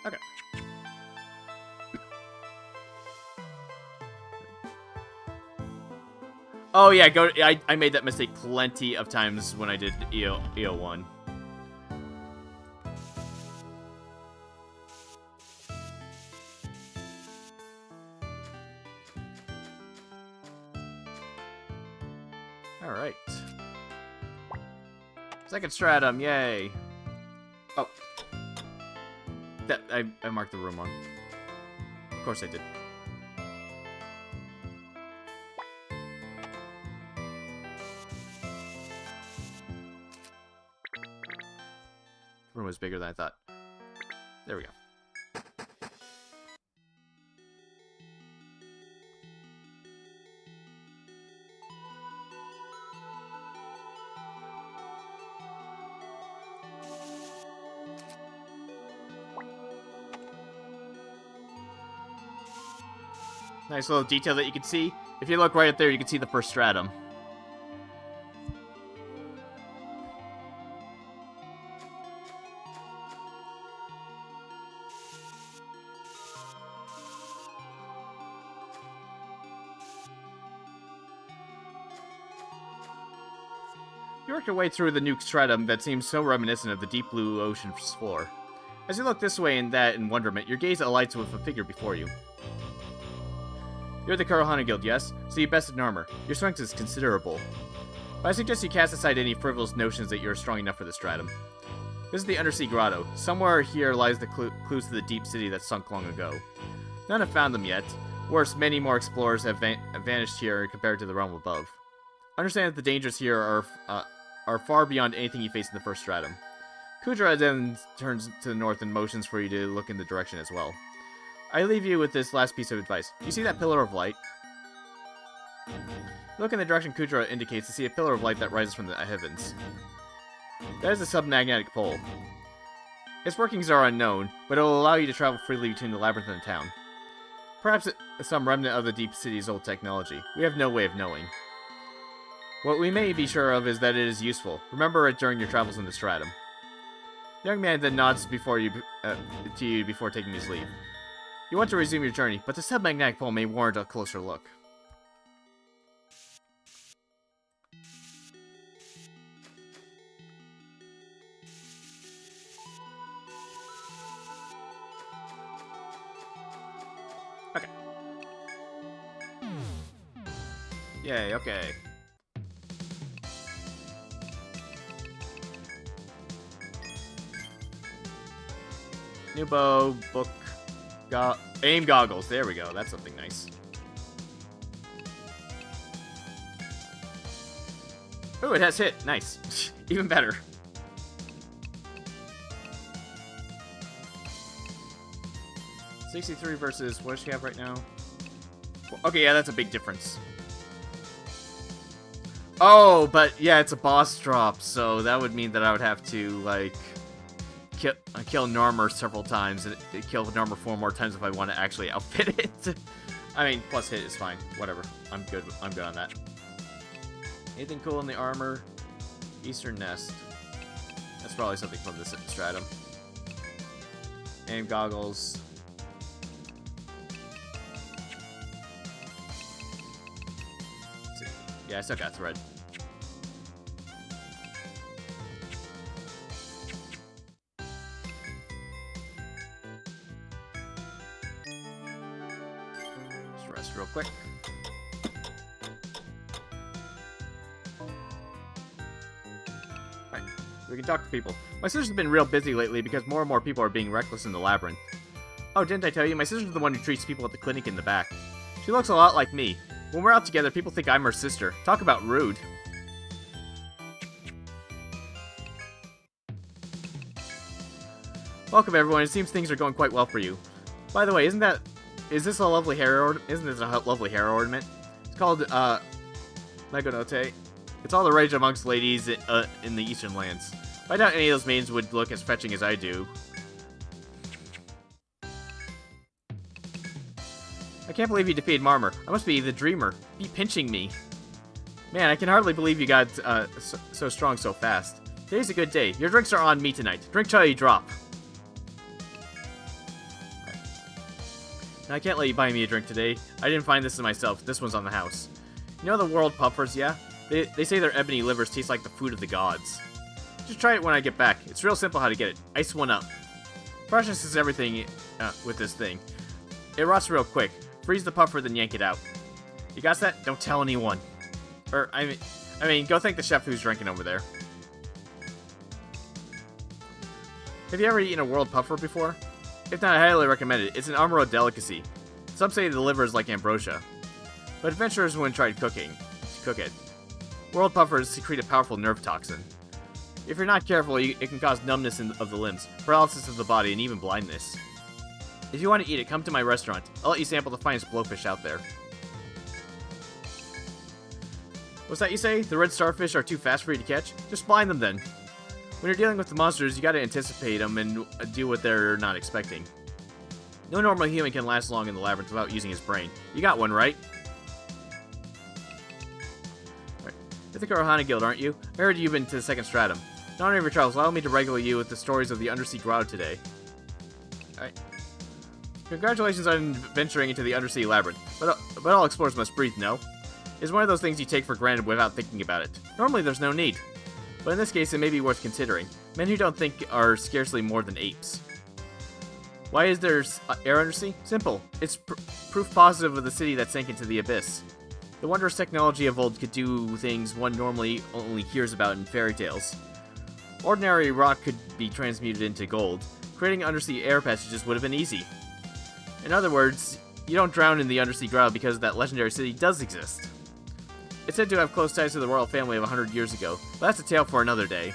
Okay. Oh yeah, I made that mistake plenty of times when I did EO1. Alright. Second stratum, yay! Oh. That I marked the room wrong. Of course I did. Room was bigger than I thought. There we go. Nice little detail that you can see. If you look right up there, you can see the first stratum. You work your way through the new stratum that seems so reminiscent of the deep blue ocean's floor. As you look this way and that in wonderment, your gaze alights with a figure before you. You're the Kurohana Guild, yes? So you bested Narmer. Your strength is considerable. But I suggest you cast aside any frivolous notions that you're strong enough for the stratum. This is the undersea grotto. Somewhere here lies the clues to the deep city that sunk long ago. None have found them yet. Worse, many more explorers have vanished here compared to the realm above. Understand that the dangers here are far beyond anything you face in the first stratum. Kudra then turns to the north and motions for you to look in the direction as well. I leave you with this last piece of advice. You see that pillar of light? Look in the direction Kudra indicates to see a pillar of light that rises from the heavens. That is a submagnetic pole. Its workings are unknown, but it will allow you to travel freely between the labyrinth and the town. Perhaps it's some remnant of the deep city's old technology. We have no way of knowing. What we may be sure of is that it is useful. Remember it during your travels in the stratum. The young man then nods to you before taking his leave. You want to resume your journey, but the submagnetic pole may warrant a closer look. Okay. Yay, okay. New bow, book, aim goggles. There we go. That's something nice. Ooh, it has hit. Nice. Even better. $63 versus, what does she have right now? Okay, yeah, that's a big difference. Oh, but yeah, it's a boss drop, so that would mean that I would have to, like, kill Narmer several times, and kill Narmer 4 more times if I want to actually outfit it. I mean, plus hit is fine. Whatever. I'm good on that. Anything cool in the armor? Eastern Nest. That's probably something from this stratum. Aim goggles. Let's see. Yeah, I still got thread. Real quick. Alright, we can talk to people. My sister's been real busy lately because more and more people are being reckless in the labyrinth. Oh, didn't I tell you? My sister's the one who treats people at the clinic in the back. She looks a lot like me. When we're out together, people think I'm her sister. Talk about rude. Welcome, everyone. It seems things are going quite well for you. By the way, isn't this a lovely hair ornament? It's called, Megonote. It's all the rage amongst ladies in the eastern lands. I doubt any of those maidens would look as fetching as I do. I can't believe you defeated Narmer. I must be the dreamer. Be pinching me. Man, I can hardly believe you got so strong so fast. Today's a good day. Your drinks are on me tonight. Drink till you drop. Now, I can't let you buy me a drink today. I didn't find this in myself. This one's on the house. You know the world puffers, yeah? They say their ebony livers taste like the food of the gods. Just try it when I get back. It's real simple how to get it. Ice one up. Freshness is everything with this thing. It rots real quick. Freeze the puffer, then yank it out. You got that? Don't tell anyone. I mean, go thank the chef who's drinking over there. Have you ever eaten a world puffer before? If not, I highly recommend it. It's an Amuro delicacy. Some say the liver is like ambrosia. But adventurers wouldn't try to cook it. World puffers secrete a powerful nerve toxin. If you're not careful, it can cause numbness of the limbs, paralysis of the body, and even blindness. If you want to eat it, come to my restaurant. I'll let you sample the finest blowfish out there. What's that you say? The red starfish are too fast for you to catch? Just blind them then. When you're dealing with the monsters, you gotta anticipate them and do what they're not expecting. No normal human can last long in the labyrinth without using his brain. You got one, right? Right. You're the Kurohana Guild, aren't you? I heard you've been to the second stratum. In honor of your travels, allow me to regale you with the stories of the undersea grotto today. Alright. Congratulations on venturing into the undersea labyrinth, but all explorers must breathe, no? It's one of those things you take for granted without thinking about it. Normally there's no need. but in this case it may be worth considering. Men who don't think are scarcely more than apes. Why is there air undersea? Simple. It's proof positive of the city that sank into the abyss. The wondrous technology of old could do things one normally only hears about in fairy tales. Ordinary rock could be transmuted into gold. Creating undersea air passages would have been easy. In other words, you don't drown in the undersea grotto because that legendary city does exist. It's said to have close ties to the royal family of 100 years ago, but that's a tale for another day.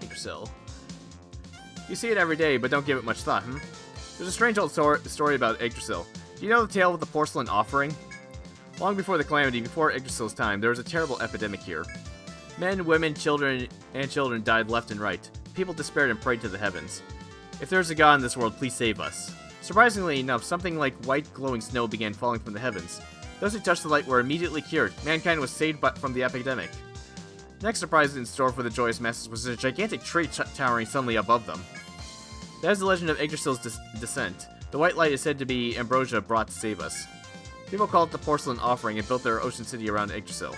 Yggdrasil. You see it every day, but don't give it much thought, There's a strange old story about Yggdrasil. Do you know the tale of the porcelain offering? Long before the calamity, before Yggdrasil's time, there was a terrible epidemic here. Men, women, children died left and right. People despaired and prayed to the heavens. If there's a god in this world, please save us. Surprisingly enough, something like white glowing snow began falling from the heavens. Those who touched the light were immediately cured. Mankind was saved from the epidemic. Next surprise in store for the joyous masses was a gigantic tree towering suddenly above them. That is the legend of Yggdrasil's descent. The white light is said to be ambrosia brought to save us. People call it the porcelain offering and built their ocean city around Yggdrasil.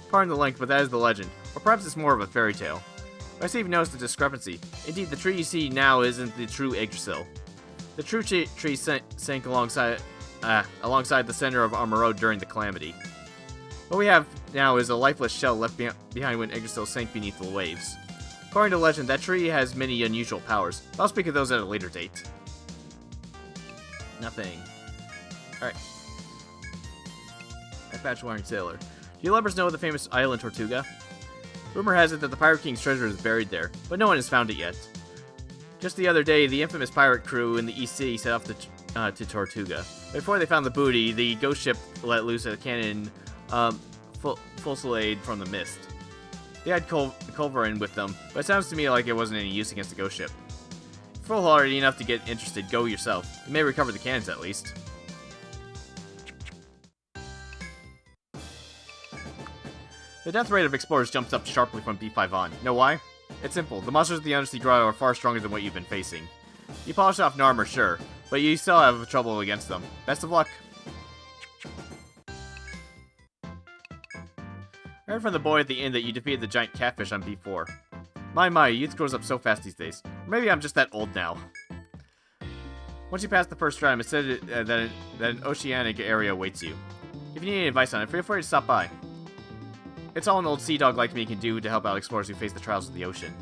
Pardon the length, but that is the legend. Or perhaps it's more of a fairy tale. I see you've noticed the discrepancy. Indeed, the tree you see now isn't the true Yggdrasil. The true tree sank alongside the center of Armor Road during the calamity. What we have now is a lifeless shell left behind when Yggdrasil sank beneath the waves. According to legend, that tree has many unusual powers. I'll speak of those at a later date. Nothing. Alright. A patch-wearing sailor. Do you lovers know of the famous island Tortuga? Rumor has it that the Pirate King's treasure is buried there, but no one has found it yet. Just the other day, the infamous pirate crew in the East Sea set off to Tortuga. Before they found the booty, the ghost ship let loose a cannon fusillade from the mist. They had Culverin with them, but it sounds to me like it wasn't any use against the ghost ship. If you're foolhardy enough to get interested, go yourself. You may recover the cannons at least. The death rate of explorers jumps up sharply from B5 on. Know why? It's simple. The monsters of the undersea grotto are far stronger than what you've been facing. You polish off Narmer, sure, but you still have trouble against them. Best of luck. I heard from the boy at the inn that you defeated the giant catfish on B4. My, youth grows up so fast these days. Or maybe I'm just that old now. Once you pass the first round, it's said that an oceanic area awaits you. If you need any advice on it, feel free to stop by. It's all an old sea dog like me can do to help out explorers who face the trials of the ocean.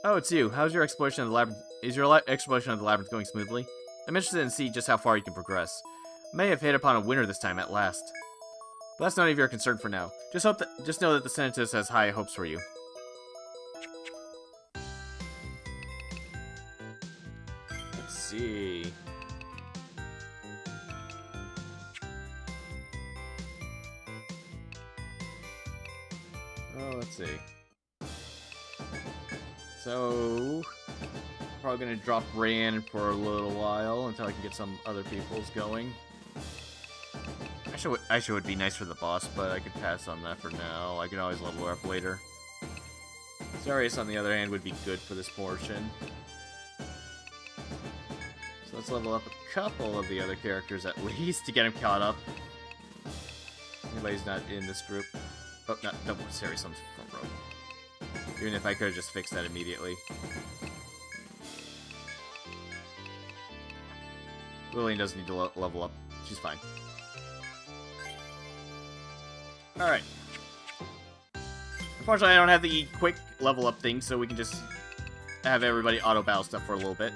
Oh, it's you. How's your exploration of the labyrinth? Is your exploration of the labyrinth going smoothly? I'm interested in see just how far you can progress. I may have hit upon a winner this time at last. But that's none of your concern for now. Just know that the Senatus has high hopes for you. Let's see. Oh, let's see. So, probably gonna drop Ran for a little while until I can get some other people's going. Actually, would be nice for the boss, but I could pass on that for now. I can always level her up later. Zarius, on the other hand, would be good for this portion. So let's level up a couple of the other characters at least to get him caught up. Anybody's not in this group. Oh, no, Zarius on the front row. Even if I could have just fixed that immediately. Lillian doesn't need to level up. She's fine. Alright. Unfortunately, I don't have the quick level up thing, so we can just have everybody auto-battle stuff for a little bit.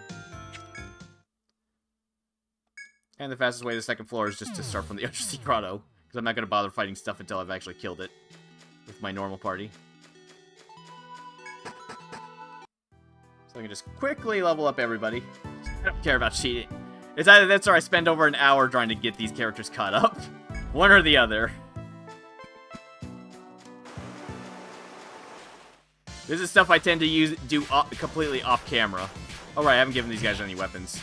And the fastest way to the second floor is just to start from the undersea grotto, because I'm not going to bother fighting stuff until I've actually killed it with my normal party. So I can just quickly level up everybody. I don't care about cheating. It's either this or I spend over an hour trying to get these characters caught up. One or the other. This is stuff I tend to do completely off camera. Oh right, I haven't given these guys any weapons.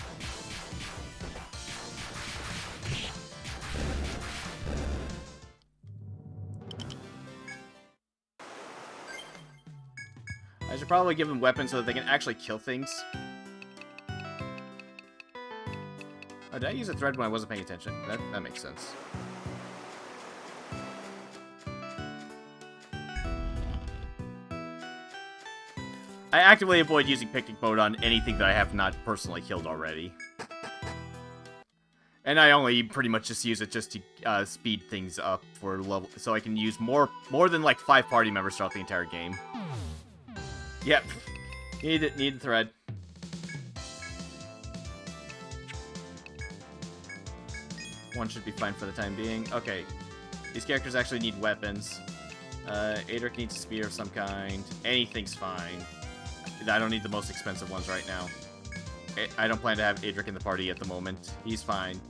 I should probably give them weapons so that they can actually kill things. Oh, did I use a thread when I wasn't paying attention? That makes sense. I actively avoid using picnic mode on anything that I have not personally killed already. And I only pretty much just use it just to speed things up for level, so I can use more than like 5 party members throughout the entire game. Yep, need the thread. One should be fine for the time being. Okay, these characters actually need weapons. Adric needs a spear of some kind. Anything's fine. I don't need the most expensive ones right now. I don't plan to have Adric in the party at the moment. He's fine.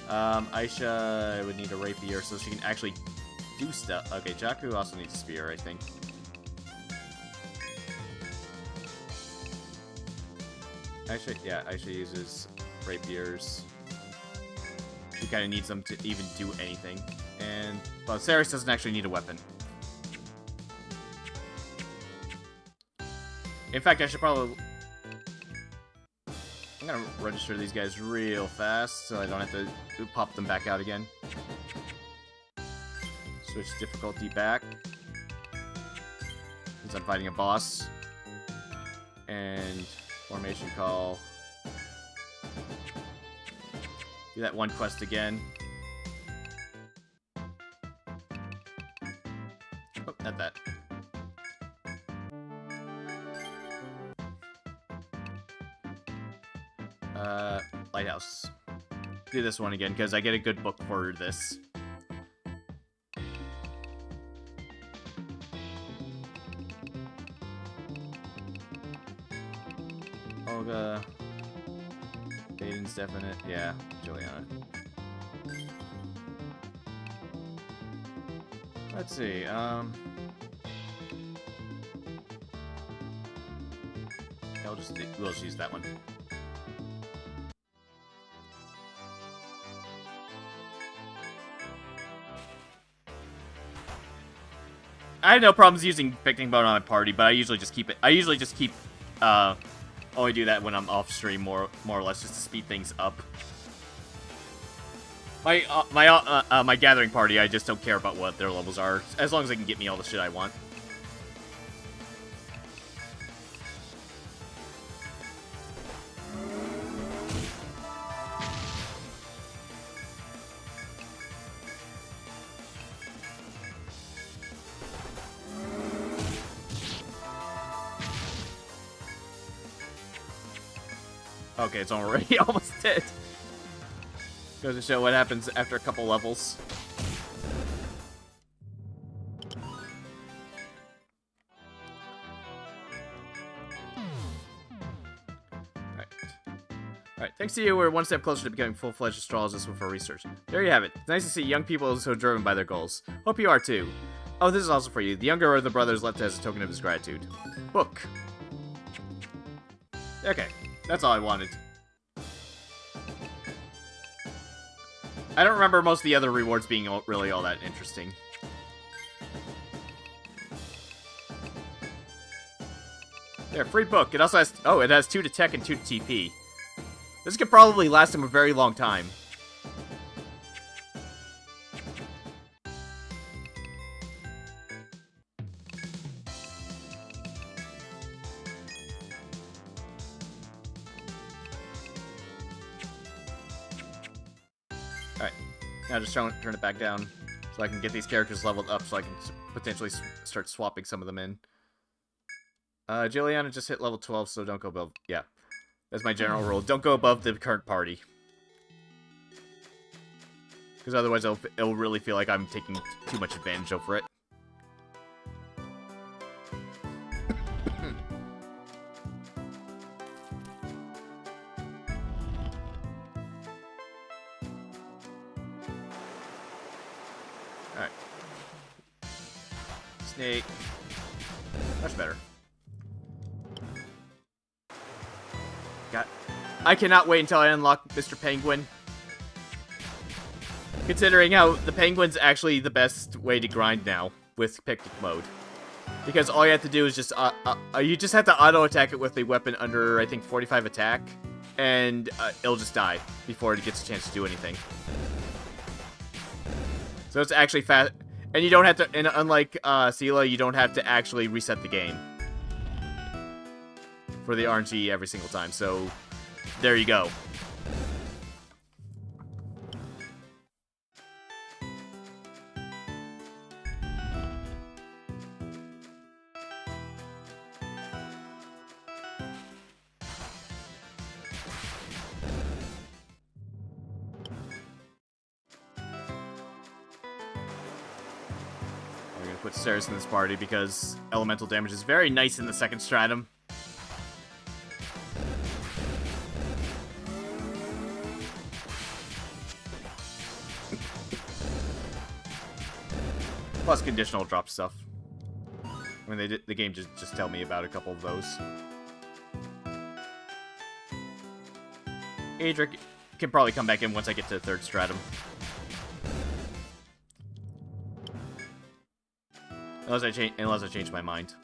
Aisha would need a rapier so she can actually do stuff. Okay, Jakku also needs a spear, I think. Aisha uses rapiers. She kind of needs them to even do anything. And, well, Ceres doesn't actually need a weapon. In fact, I should probably... I'm gonna register these guys real fast so I don't have to pop them back out again. Switch difficulty back. Since I'm fighting a boss. And formation call. Do that one quest again. Oh, not that. Lighthouse. Do this one again, because I get a good book for this. Olga. Aiden's definite. Yeah, Juliana. Let's see, we'll just use that one. I had no problems using picnic mode on my party, but I usually just keep it. Only do that when I'm off stream, more or less, just to speed things up. My gathering party, I just don't care about what their levels are, as long as they can get me all the shit I want. Okay, it's already almost dead. Goes to show what happens after a couple levels. Alright, thanks to you, we're one step closer to becoming full-fledged astrologists with our research. There you have it. It's nice to see young people so driven by their goals. Hope you are too. Oh, this is also for you. The younger of the brothers left as a token of his gratitude. Book. Okay. That's all I wanted. I don't remember most of the other rewards being really all that interesting. There, free book. It also has... Oh, it has 2 to tech and 2 to TP. This could probably last him a very long time. Now just turn it back down so I can get these characters leveled up so I can potentially start swapping some of them in. Juliana just hit level 12, so don't go above... Yeah, that's my general rule. Don't go above the current party. Because otherwise it'll really feel like I'm taking too much advantage over it. Alright. Snake. Much better. God. I cannot wait until I unlock Mr. Penguin. Considering how the Penguin's actually the best way to grind now with picnic mode. Because all you have to do is just, you just have to auto-attack it with a weapon under, I think, 45 attack. And it'll just die before it gets a chance to do anything. So it's actually fast. And you don't have to, and unlike Sela, you don't have to actually reset the game. for the RNG every single time, so there you go. Put Ceres in this party because elemental damage is very nice in the second stratum. Plus conditional drop stuff. I mean, the game just tell me about a couple of those. Adric can probably come back in once I get to the third stratum. Unless I change my mind.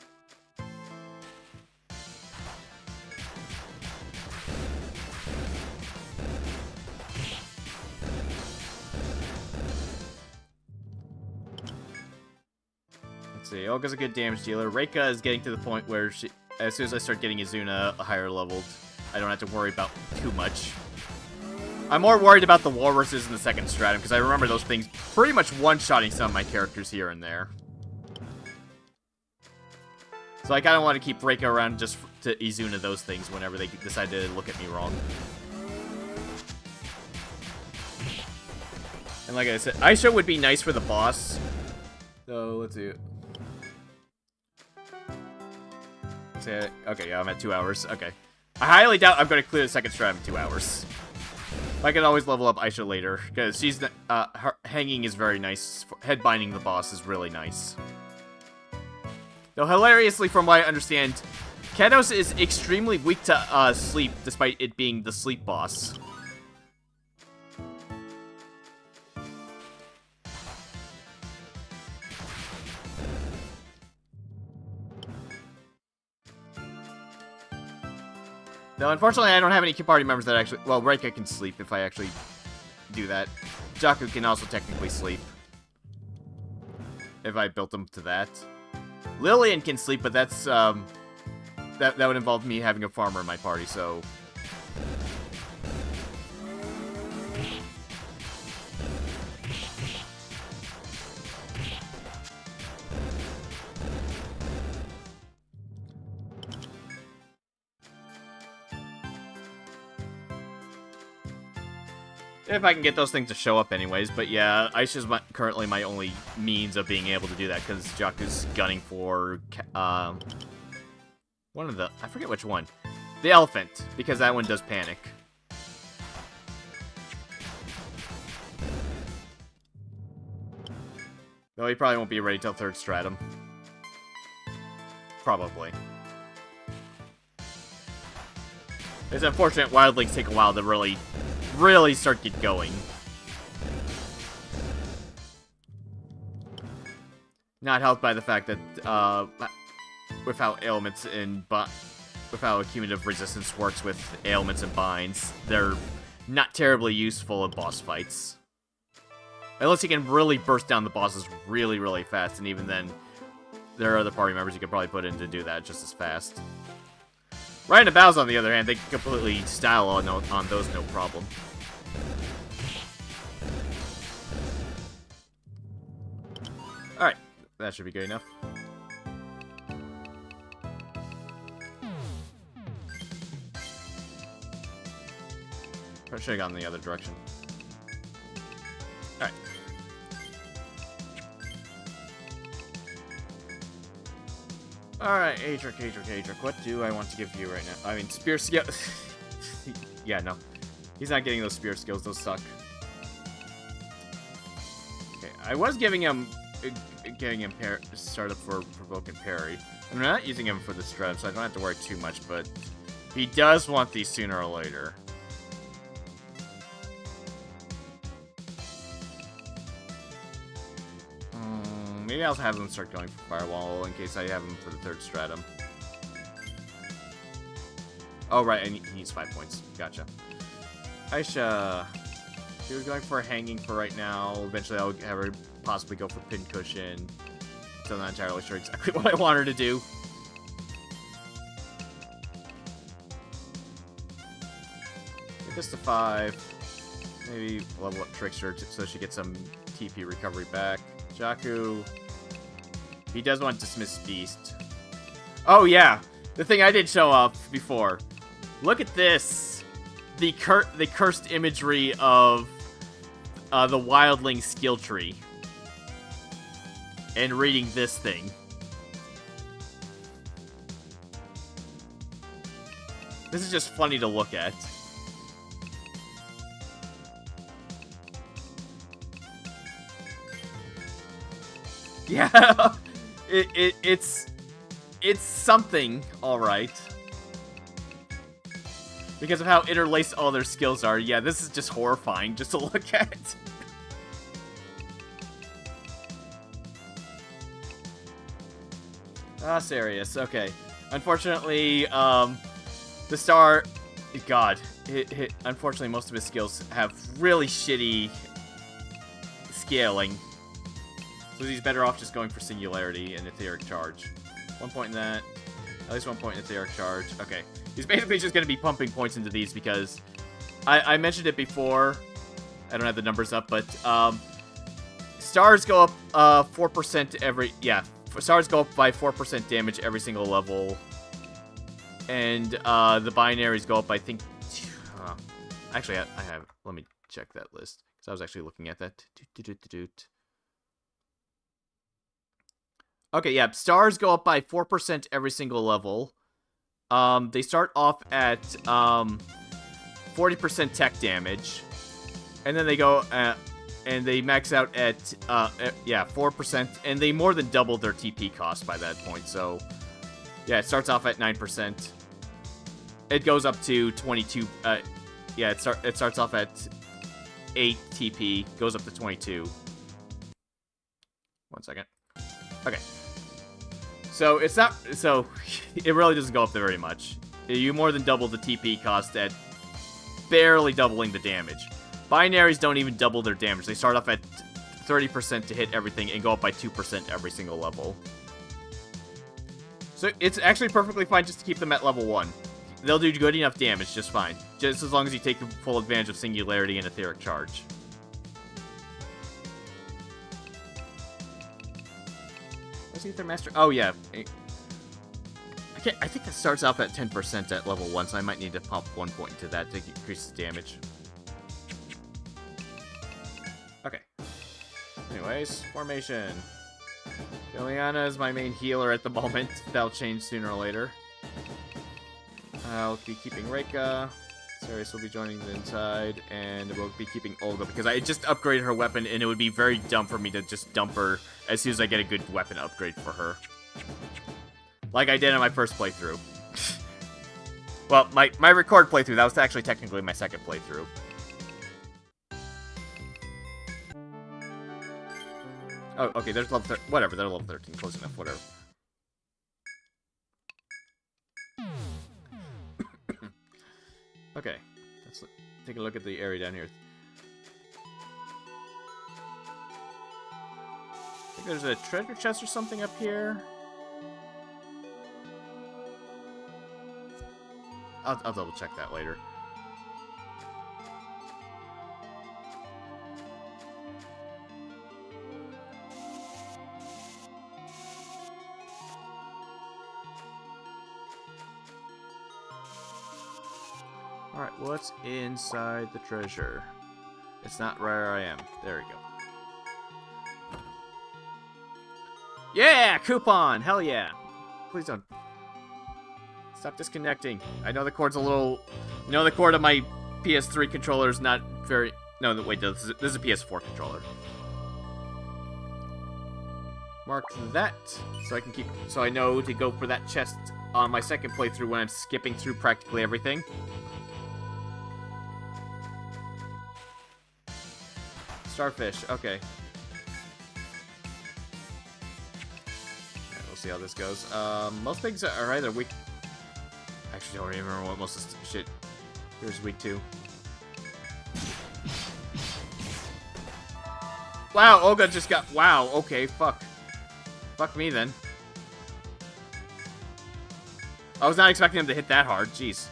Let's see. Olga's a good damage dealer. Reika is getting to the point where as soon as I start getting Izuna higher leveled, I don't have to worry about too much. I'm more worried about the walruses in the second stratum because I remember those things pretty much one-shotting some of my characters here and there. So I kind of want to keep Reika around just to Izuna those things whenever they decide to look at me wrong. And like I said, Aisha would be nice for the boss. So, let's see. Okay, yeah, I'm at 2 hours. Okay. I highly doubt I'm going to clear the second stratum in 2 hours. I can always level up Aisha later, because she's her hanging is very nice. Headbinding the boss is really nice. Though hilariously, from what I understand, Kados is extremely weak to sleep, despite it being the sleep boss. Though, unfortunately, I don't have any party members that actually... Well, Reika can sleep if I actually do that. Jaku can also technically sleep. If I built him to that. Lillian can sleep, but that's, that would involve me having a farmer in my party, so... If I can get those things to show up anyways, but yeah, Aisha's currently my only means of being able to do that, because Jaku's gunning for, one of the, I forget which one. The elephant, because that one does panic. Though he probably won't be ready till third stratum. Probably. It's unfortunate wildlings take a while to really start get going. Not helped by the fact that, with how ailments and with how cumulative resistance works with ailments and binds, they're not terribly useful in boss fights. Unless you can really burst down the bosses really fast, and even then, there are other party members you could probably put in to do that just as fast. Ryan and Bowser, on the other hand, they can completely style on those no problem. Alright, that should be good enough. I should have gone the other direction. Alright. Alright, Adric, what do I want to give you right now? I mean, spear skill... Yeah, no. He's not getting those spear skills, those suck. Okay, I was giving him startup for Provoke and Parry. I'm not using him for the strat, so I don't have to worry too much, but he does want these sooner or later. Maybe I'll have him start going for Firewall in case I have him for the third stratum. Oh, right, and he needs 5 points. Gotcha. Aisha. She was going for hanging for right now. Eventually I'll have her possibly go for pincushion. Still not entirely sure exactly what I want her to do. Get this to 5. Maybe level up Trickster so she gets some TP recovery back. Jakku. He does want to dismiss Beast. Oh, yeah. The thing I did show off before. Look at this. The cursed imagery of the Wildling skill tree. And reading this thing. This is just funny to look at. Yeah, it's something, alright. Because of how interlaced all their skills are. Yeah, this is just horrifying just to look at. Ah, serious. Okay. Unfortunately, the star... God. Unfortunately, most of his skills have really shitty scaling. So he's better off just going for Singularity and Etheric Charge. 1 point in that. At least 1 point in Etheric Charge. Okay. He's basically just going to be pumping points into these because... I mentioned it before. I don't have the numbers up, but... stars go up 4% every... Yeah. Stars go up by 4% damage every single level. And the binaries go up, I think... actually, I have... Let me check that list. Because I was actually looking at that. Okay, yeah. Stars go up by 4% every single level. They start off at 40% tech damage. And then they go... and they max out at, 4%. And they more than double their TP cost by that point. So, yeah, it starts off at 9%. It goes up to 22. It starts off at 8 TP, goes up to 22. 1 second. Okay. So it's not. So it really doesn't go up there very much. You more than double the TP cost at barely doubling the damage. Binaries don't even double their damage. They start off at 30% to hit everything and go up by 2% every single level. So it's actually perfectly fine just to keep them at level 1. They'll do good enough damage just fine. Just as long as you take full advantage of Singularity and Etheric Charge. What's Ether Master? Oh, yeah. I think that starts off at 10% at level 1, so I might need to pump 1 point into that to increase the damage. Okay. Anyways, formation. Liliana is my main healer at the moment. That'll change sooner or later. I'll be keeping Reika. Sirius will be joining the inside, and we'll be keeping Olga because I just upgraded her weapon, and it would be very dumb for me to just dump her as soon as I get a good weapon upgrade for her. Like I did on my first playthrough. Well, my record playthrough, that was actually technically my second playthrough. Oh, okay, there's level 13. Whatever, they're level 13. Close enough, whatever. Okay, let's take a look at the area down here. I think there's a treasure chest or something up here. I'll double check that later. Alright, what's inside the treasure? It's not where I am. There we go. Yeah! Coupon! Hell yeah! Please don't. Stop disconnecting. I know the cord's a little... You know the cord of my PS3 controller is not very... No, wait, this is a PS4 controller. Mark that, so I can keep... So I know to go for that chest on my second playthrough when I'm skipping through practically everything. Starfish, okay. Alright, we'll see how this goes. Most things are either weak... Actually, I don't even remember what most of this shit... Here's weak to. Wow, Olga just got... Wow, okay, fuck. Fuck me, then. I was not expecting him to hit that hard, jeez.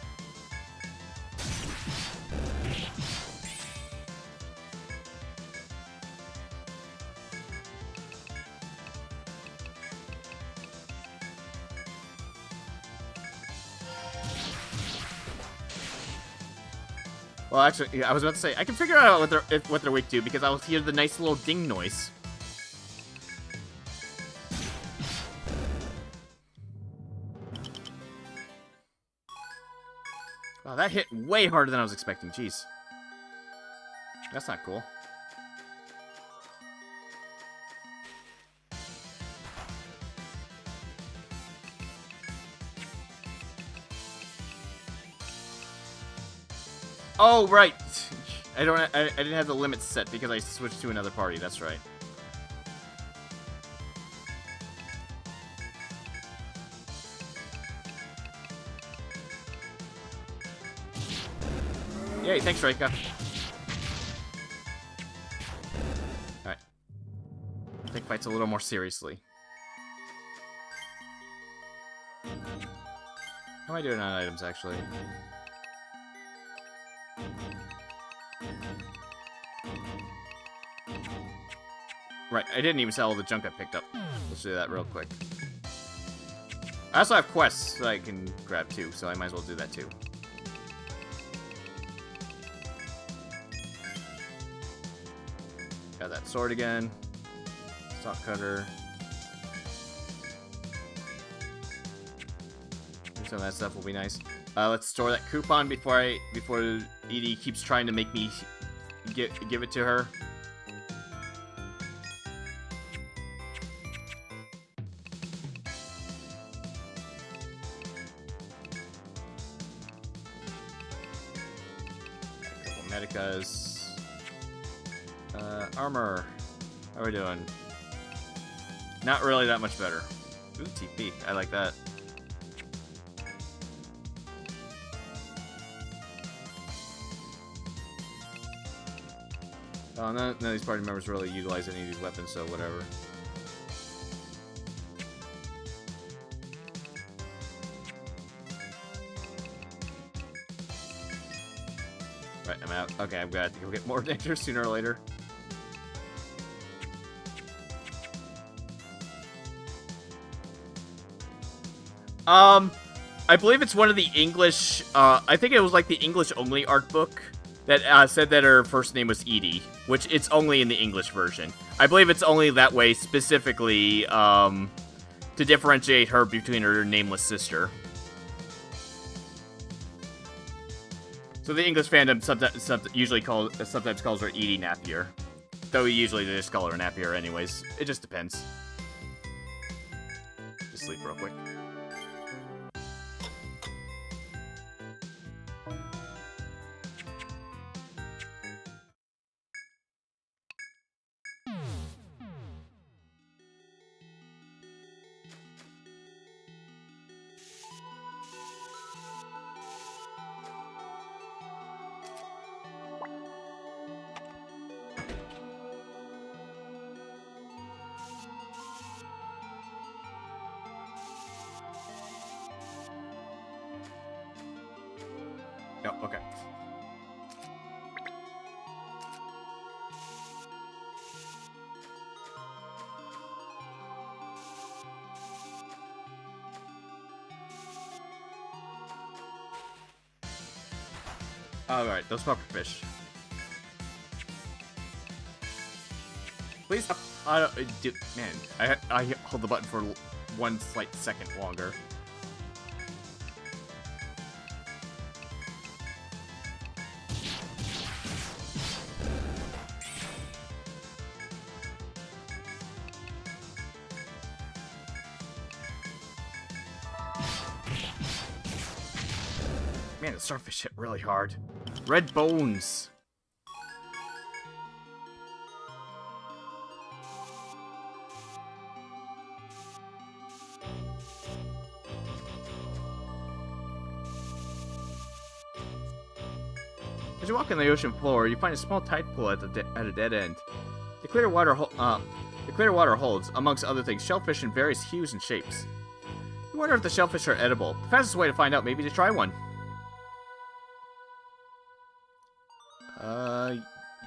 Well, actually, yeah, I was about to say, I can figure out what they're weak to, because I'll hear the nice little ding noise. Wow, that hit way harder than I was expecting. Jeez. That's not cool. Oh, right. I didn't have the limits set because I switched to another party. That's right. Yay, thanks, Reika. Alright. Take fights a little more seriously. How am I doing on items, actually? Right, I didn't even sell all the junk I picked up. Let's do that real quick. I also have quests that I can grab too, so I might as well do that too. Got that sword again. Stock cutter. Some of that stuff will be nice. Let's store that coupon before Edie keeps trying to make me give it to her. Medicas. Armor. How are we doing? Not really that much better. Ooh, TP. I like that. Oh, none of these party members really utilize any of these weapons, so whatever. Right, I'm out. Okay, I've got to go get more nectar sooner or later. I believe it's one of the English, I think it was like the English-only art book that said that her first name was Edie, which it's only in the English version. I believe it's only that way specifically, to differentiate her between her nameless sister. So the English fandom sometimes calls her Edie Napier. Though usually they just call her Napier anyways. It just depends. Just sleep real quick. Oh, okay. Alright, those pufferfish. Please stop. Man, I hold the button for one slight second longer. Man, the starfish hit really hard. Red bones. As you walk on the ocean floor, you find a small tide pool at a dead end. The clear water holds, amongst other things, shellfish in various hues and shapes. You wonder if the shellfish are edible. The fastest way to find out may be to try one.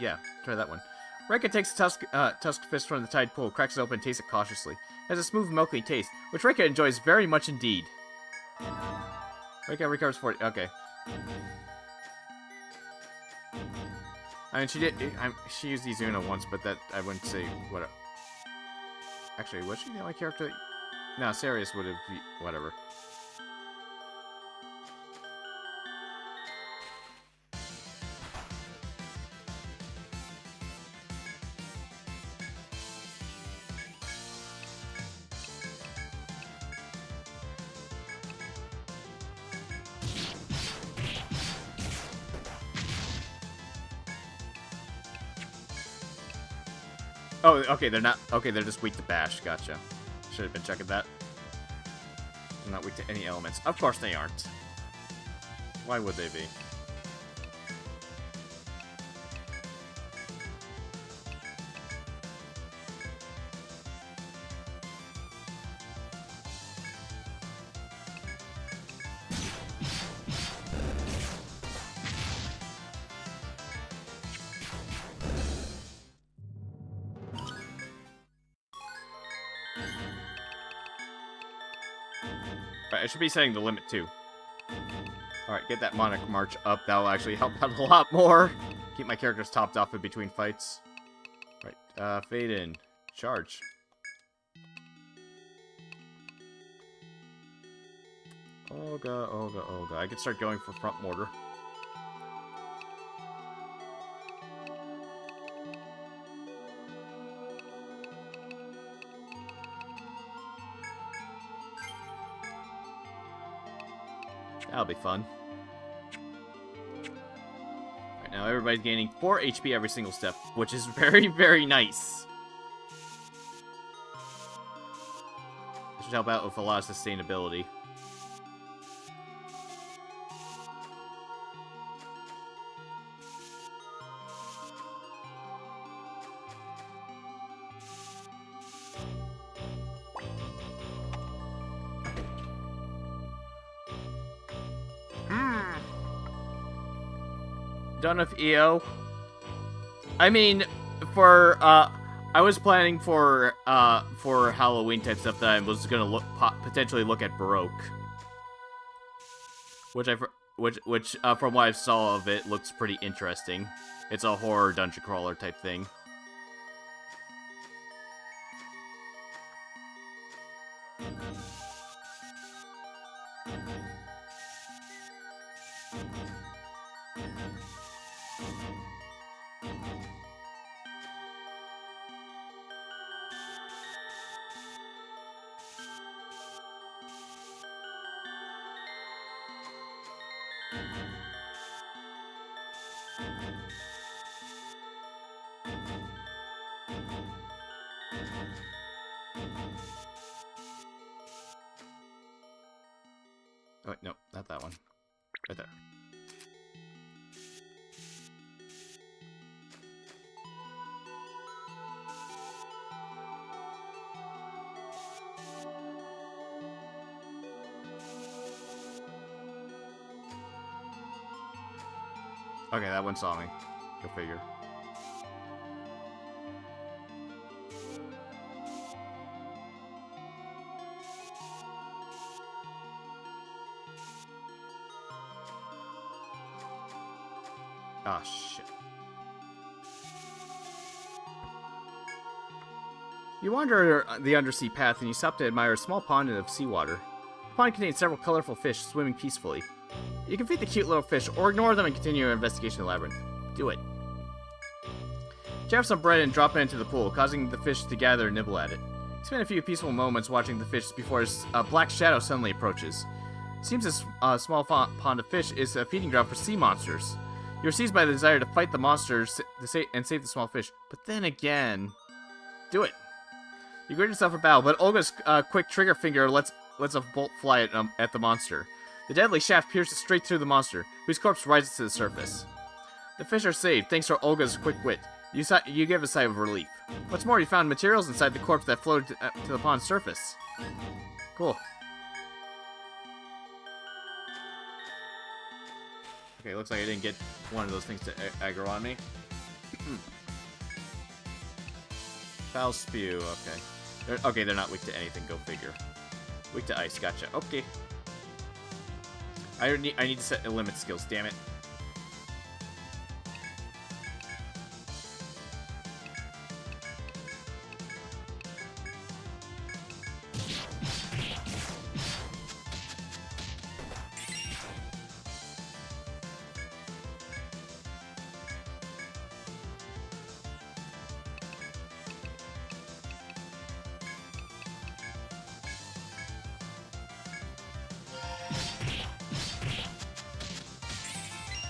Yeah, try that one. Reika takes a tusked fish from the tide pool, cracks it open, and tastes it cautiously. It has a smooth, milky taste, which Reika enjoys very much indeed. Reika recovers 40. Okay. I mean, she used Izuna once, but that I wouldn't say what. Actually, was she the only character? No, Sarius would have. Whatever. Oh, okay, they're not. Okay, they're just weak to bash. Gotcha. Should have been checking that. They're not weak to any elements. Of course they aren't. Why would they be? Right, I should be setting the limit too. Alright, get that Monarch March up. That'll actually help out a lot more. Keep my characters topped off in between fights. Right, fade in. Charge. Olga, Olga, Olga. I could start going for front mortar. That'll be fun. Right now, everybody's gaining 4 HP every single step, which is very, very nice. This should help out with a lot of sustainability. Done with EO. I mean, for I was planning for Halloween type stuff that I was gonna potentially look at Baroque, which from what I saw of it looks pretty interesting. It's a horror dungeon crawler type thing. Oh, wait, no, not that one. Right there. Okay, that one saw me. Go figure. Ah, shit. You wander the undersea path and you stop to admire a small pond of seawater. The pond contains several colorful fish swimming peacefully. You can feed the cute little fish or ignore them and continue your investigation of the labyrinth. Do it. Jab some bread and drop it into the pool, causing the fish to gather and nibble at it. You spend a few peaceful moments watching the fish before a black shadow suddenly approaches. It seems this small pond of fish is a feeding ground for sea monsters. You're seized by the desire to fight the monsters and save the small fish. But then again... Do it. You grid yourself for battle, but Olga's quick trigger finger lets a bolt fly at the monster. The deadly shaft pierces straight through the monster, whose corpse rises to the surface. The fish are saved, thanks to Olga's quick wit. You give a sigh of relief. What's more, you found materials inside the corpse that floated to the pond's surface. Cool. Okay, looks like I didn't get one of those things to aggro on me. Foul spew, okay. They're not weak to anything, go figure. Weak to ice, gotcha. Okay. I need to set limit skills, damn it.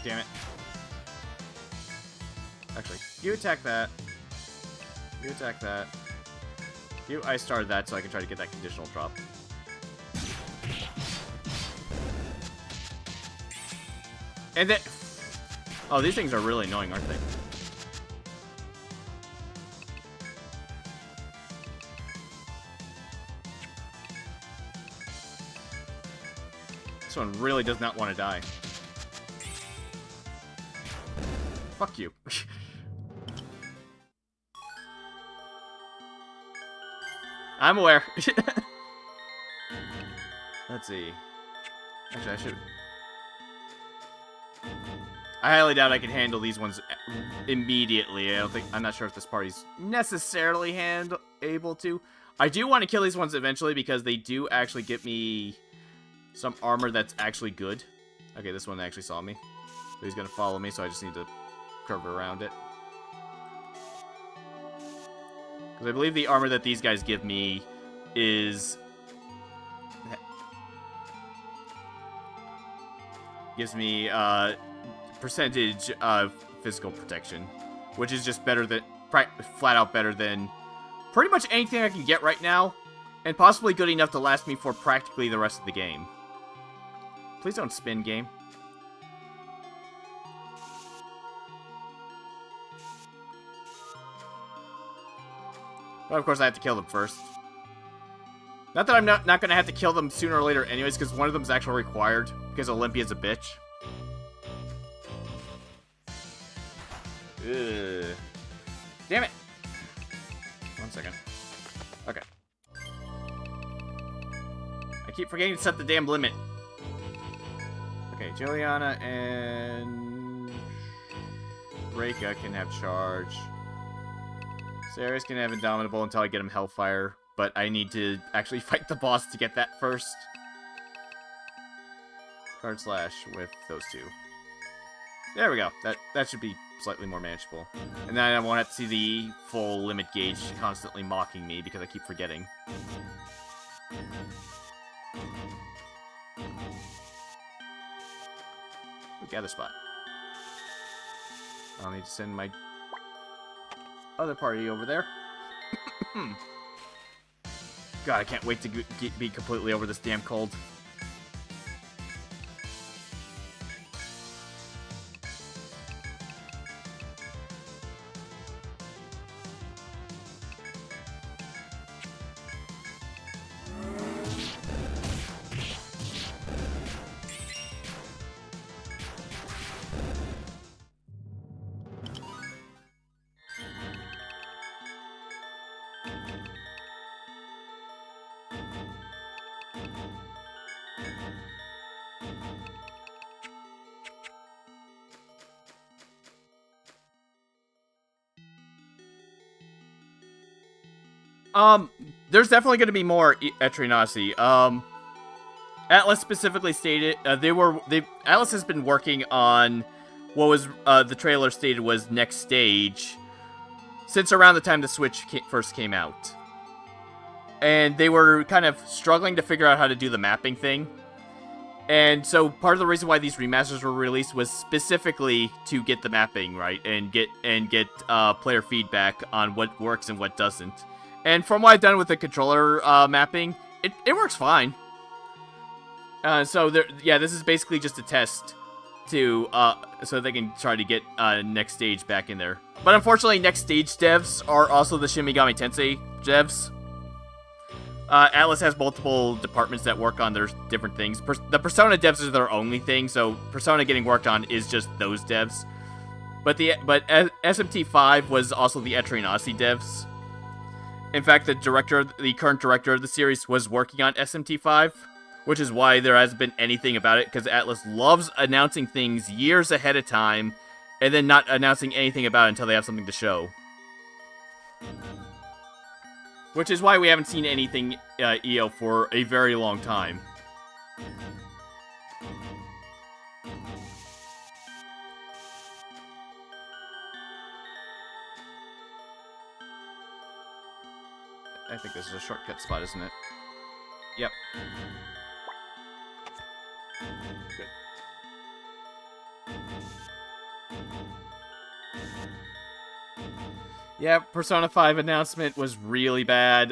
Damn it. Actually, you attack that. You attack that. I started that so I can try to get that conditional drop. And then... Oh, these things are really annoying, aren't they? This one really does not want to die. Fuck you. I'm aware. Let's see. Actually, I should... I highly doubt I can handle these ones immediately. I'm not sure if this party's necessarily able to. I do want to kill these ones eventually because they do actually get me some armor that's actually good. Okay, this one actually saw me. So he's gonna follow me, so I just need to curve around it. Because I believe the armor that these guys give me is... gives me, percentage of physical protection, which is just better than... flat out better than pretty much anything I can get right now, and possibly good enough to last me for practically the rest of the game. Please don't spin, game. But of course I have to kill them first. Not that I'm not going to have to kill them sooner or later anyways, because one of them is actually required, because Olympia's a bitch. Ugh. Damn it! 1 second. Okay. I keep forgetting to set the damn limit. Okay, Juliana and... Reika can have charge. Ceres can have Indomitable until I get him Hellfire, but I need to actually fight the boss to get that first. Card Slash with those two. There we go. That should be slightly more manageable. And then I won't have to see the full limit gauge constantly mocking me because I keep forgetting. Ooh, gather spot. I'll need to send my other party over there. God, I can't wait to be completely over this damn cold. There's definitely going to be more Etrian Odyssey. Atlas specifically stated Atlas has been working on what was the trailer stated was next stage since around the time the Switch first came out, and they were kind of struggling to figure out how to do the mapping thing. And so part of the reason why these remasters were released was specifically to get the mapping right and get player feedback on what works and what doesn't. And from what I've done with the controller mapping, it works fine. So this is basically just a test to so they can try to get next stage back in there. But unfortunately, next stage devs are also the Shin Megami Tensei devs. Atlas has multiple departments that work on their different things. The Persona devs is their only thing, so Persona getting worked on is just those devs. But SMT5 was also the Etrian Odyssey devs. In fact, the current director of the series was working on SMT5, which is why there hasn't been anything about it, because Atlas loves announcing things years ahead of time, and then not announcing anything about it until they have something to show. Which is why we haven't seen anything EO for a very long time. I think this is a shortcut spot, isn't it? Yep. Good. Yeah, Persona 5 announcement was really bad.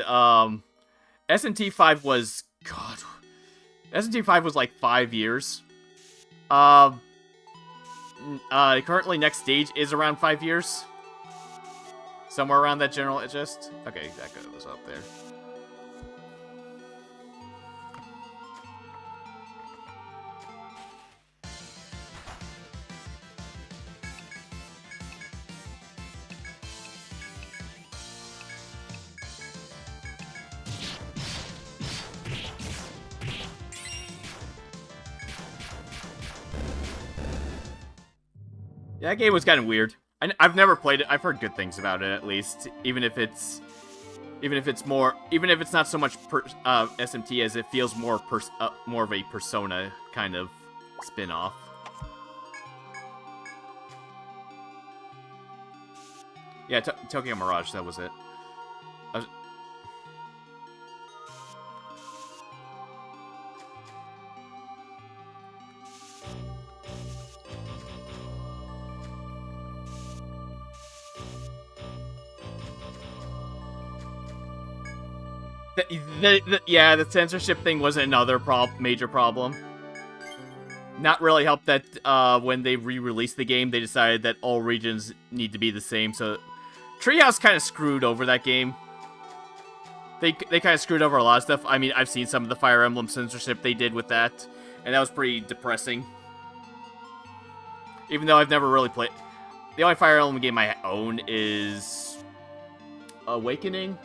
SMT 5 was... God. SMT 5 was like 5 years. Currently next stage is around 5 years. Somewhere around that general gist. Okay, that goes up there. Yeah, that game was kind of weird. I've never played it. I've heard good things about it, at least. Even if it's not so much SMT as it feels more of a Persona kind of spin-off. Yeah, Tokyo Mirage. That was it. Yeah, the censorship thing was another major problem. Not really helped that when they re-released the game, they decided that all regions need to be the same. So, Treehouse kind of screwed over that game. They kind of screwed over a lot of stuff. I mean, I've seen some of the Fire Emblem censorship they did with that, and that was pretty depressing. Even though I've never really played... The only Fire Emblem game I own is... Awakening?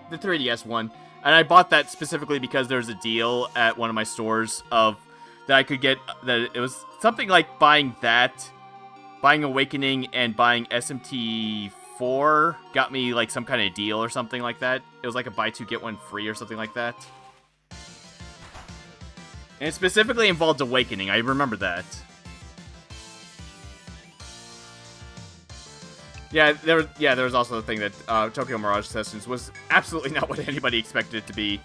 The 3DS one. And I bought that specifically because there's a deal at one of my stores of... that I could get... that it was something like buying that, buying Awakening, and buying SMT4 got me, like, some kind of deal or something like that. It was like a buy two, get one free or something like that. And it specifically involved Awakening. I remember that. Yeah, there was also the thing that Tokyo Mirage Sessions was absolutely not what anybody expected it to be.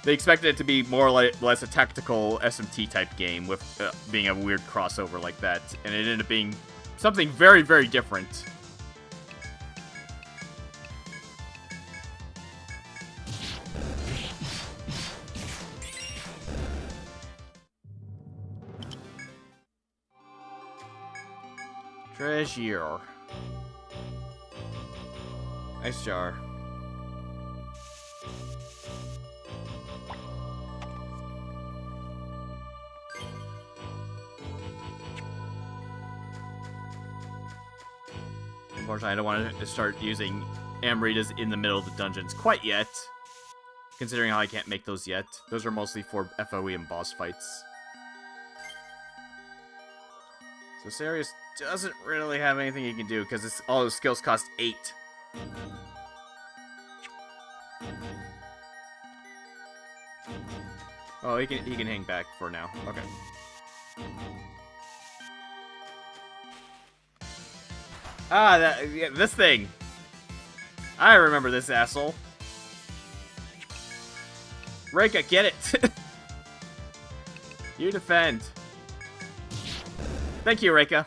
They expected it to be more or less a tactical SMT-type game with being a weird crossover like that, and it ended up being something very, very different. Treasure. Nice jar. Unfortunately, I don't want to start using Amritas in the middle of the dungeons quite yet, considering how I can't make those yet. Those are mostly for FOE and boss fights. So Sarius doesn't really have anything he can do, because all his skills cost 8. Oh, he can hang back for now. Okay. Ah, yeah, this thing. I remember this asshole. Reika, get it. You defend. Thank you, Reika.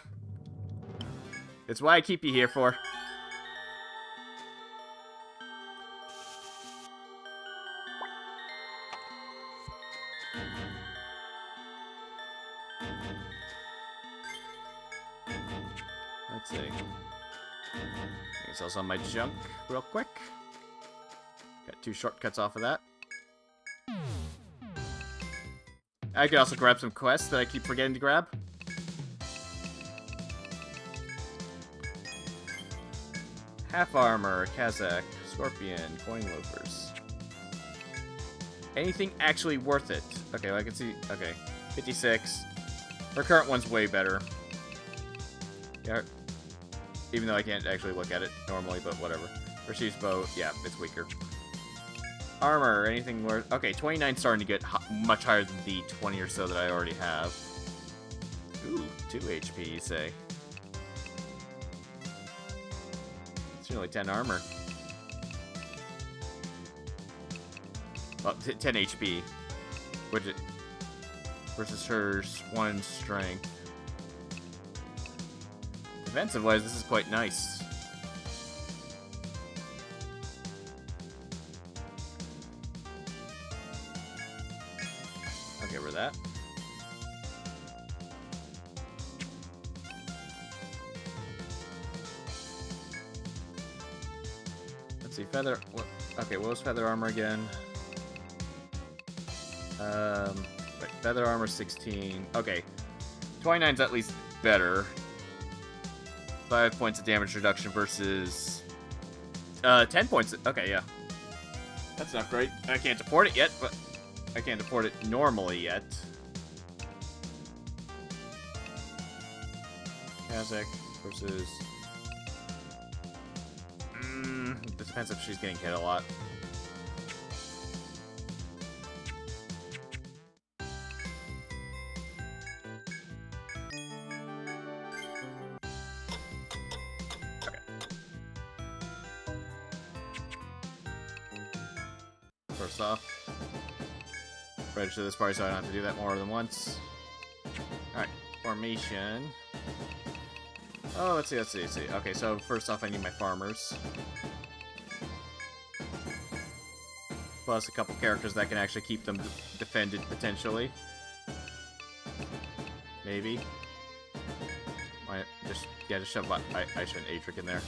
It's why I keep you here for. Let's see. I can sell some of my junk real quick. Got 2 shortcuts off of that. I could also grab some quests that I keep forgetting to grab. Half armor, Kazakh, Scorpion, coin loafers. Anything actually worth it? Okay, well, I can see. Okay, 56. Her current one's way better. Yeah, even though I can't actually look at it normally, but whatever. Rashi's bow, yeah, it's weaker. Armor, anything worth... Okay, 29 starting to get much higher than the 20 or so that I already have. Ooh, 2 HP, you say. It's only 10 armor. Well, 10 HP. Which it... versus her 1 strength. Defensive-wise, this is quite nice. I'll get rid of that. Let's see, feather... Okay, what was feather armor again? Right, feather armor 16. Okay. 29's at least better. 5 points of damage reduction versus 10 points. Okay, yeah. That's not great. I can't afford it yet, but I can't afford it normally yet. Kazakh versus... it depends if she's getting hit a lot. First off, register this party so I don't have to do that more than once. Alright, formation. Oh, let's see. Okay, so first off I need my farmers. Plus a couple characters that can actually keep them defended, potentially. Maybe. Just shove Aisha and Etrian in there.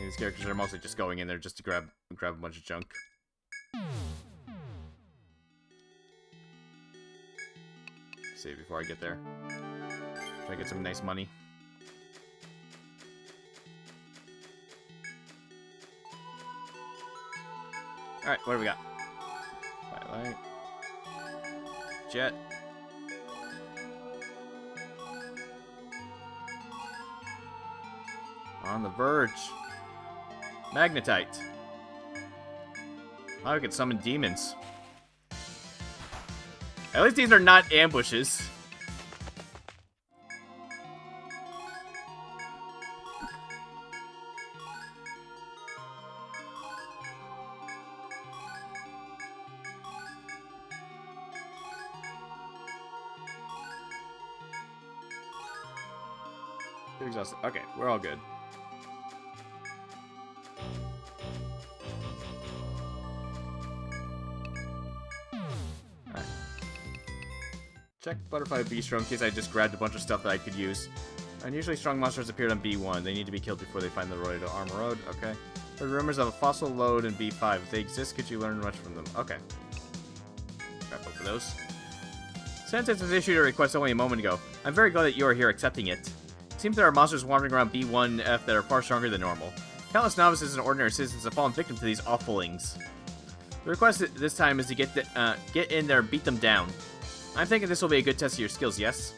These characters are mostly just going in there just to grab a bunch of junk. See before I get there. Try to get some nice money. Alright, what do we got? Light. Jet. On the verge. Magnetite. I could summon demons. At least these are not ambushes. Too exhausted. Okay, we're all good. Check Butterfly Bistro in case I just grabbed a bunch of stuff that I could use. Unusually strong monsters appeared on B1. They need to be killed before they find the road to Armor Road. Okay. There are rumors of a fossil lode in B5. If they exist, could you learn much from them? Okay. Grab both of those. Sentence was issued a request only a moment ago. I'm very glad that you are here accepting it. It seems there are monsters wandering around B1F that are far stronger than normal. Countless novices and ordinary citizens have fallen victim to these awfulings. The request this time is to get in there and beat them down. I'm thinking this will be a good test of your skills, yes?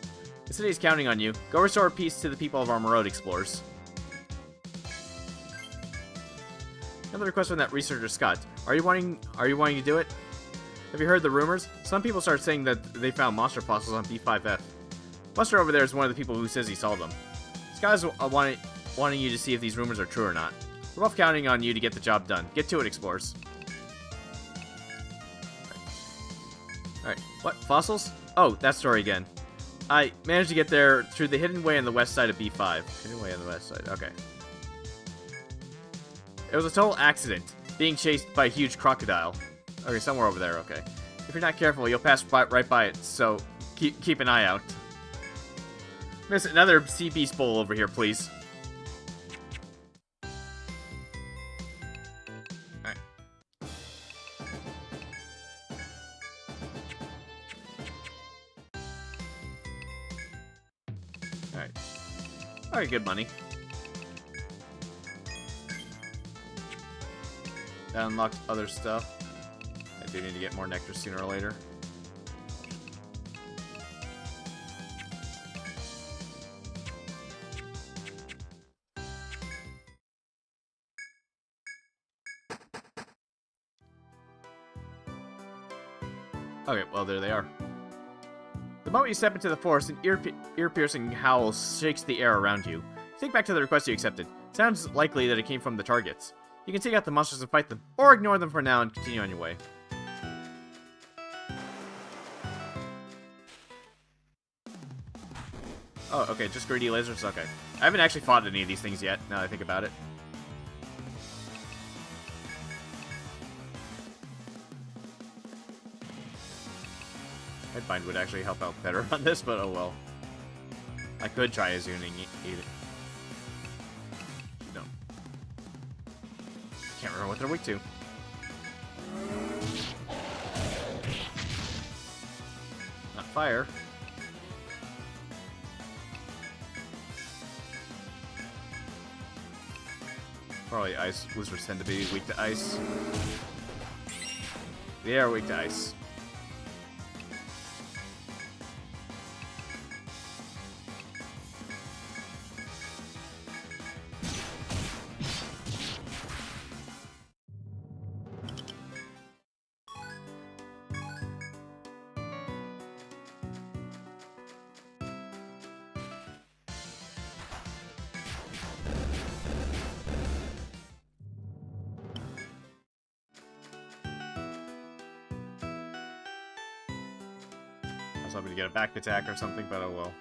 The city is counting on you. Go restore peace to the people of Armor Road, explorers. Another request from that researcher, Scott. Are you wanting to do it? Have you heard the rumors? Some people start saying that they found monster fossils on B5F. Buster over there is one of the people who says he saw them. Scott is wanting you to see if these rumors are true or not. We're both counting on you to get the job done. Get to it, explorers. Alright, what? Fossils? Oh, that story again. I managed to get there through the hidden way on the west side of B5. Hidden way on the west side, okay. It was a total accident, being chased by a huge crocodile. Okay, somewhere over there, okay. If you're not careful, you'll pass right by it, so keep an eye out. Miss another sea beast bowl over here, please. Alright, good money. That unlocked other stuff. I do need to get more nectar sooner or later. Okay, well, there they are. The moment you step into the forest, an ear-piercing howl shakes the air around you. Think back to the request you accepted. It sounds likely that it came from the targets. You can take out the monsters and fight them, or ignore them for now and continue on your way. Oh, okay, just greedy lasers? Okay. I haven't actually fought any of these things yet, now that I think about it. Headbind would actually help out better on this, but oh well. I could try a Zuning it. No. Can't remember what they're weak to. Not fire. Probably ice. Lizards tend to be weak to ice. They are weak to ice. I was hoping to get a back attack or something, but oh well.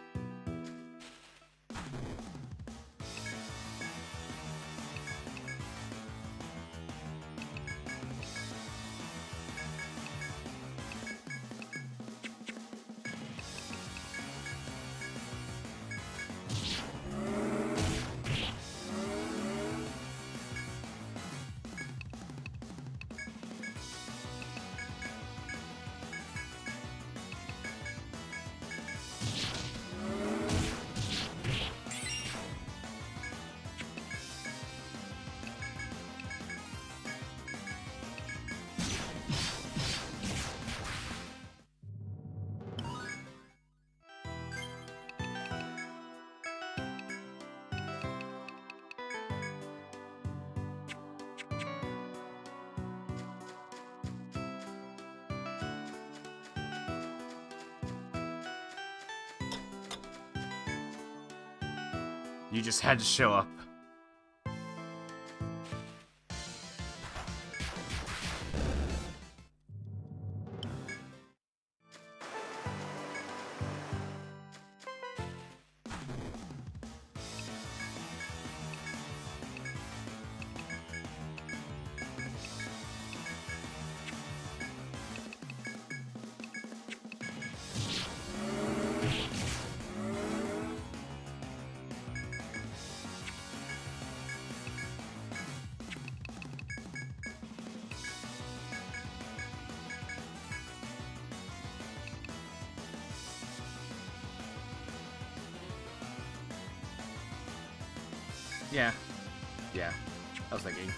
You just had to show up. Yeah. Yeah. I was thinking.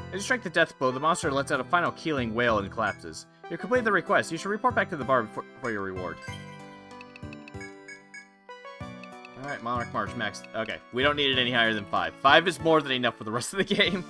As you strike the death blow, the monster lets out a final keeling wail and collapses. You completed the request. You should report back to the bar for your reward. Alright, Monarch March max. Okay, we don't need it any higher than 5. 5 is more than enough for the rest of the game.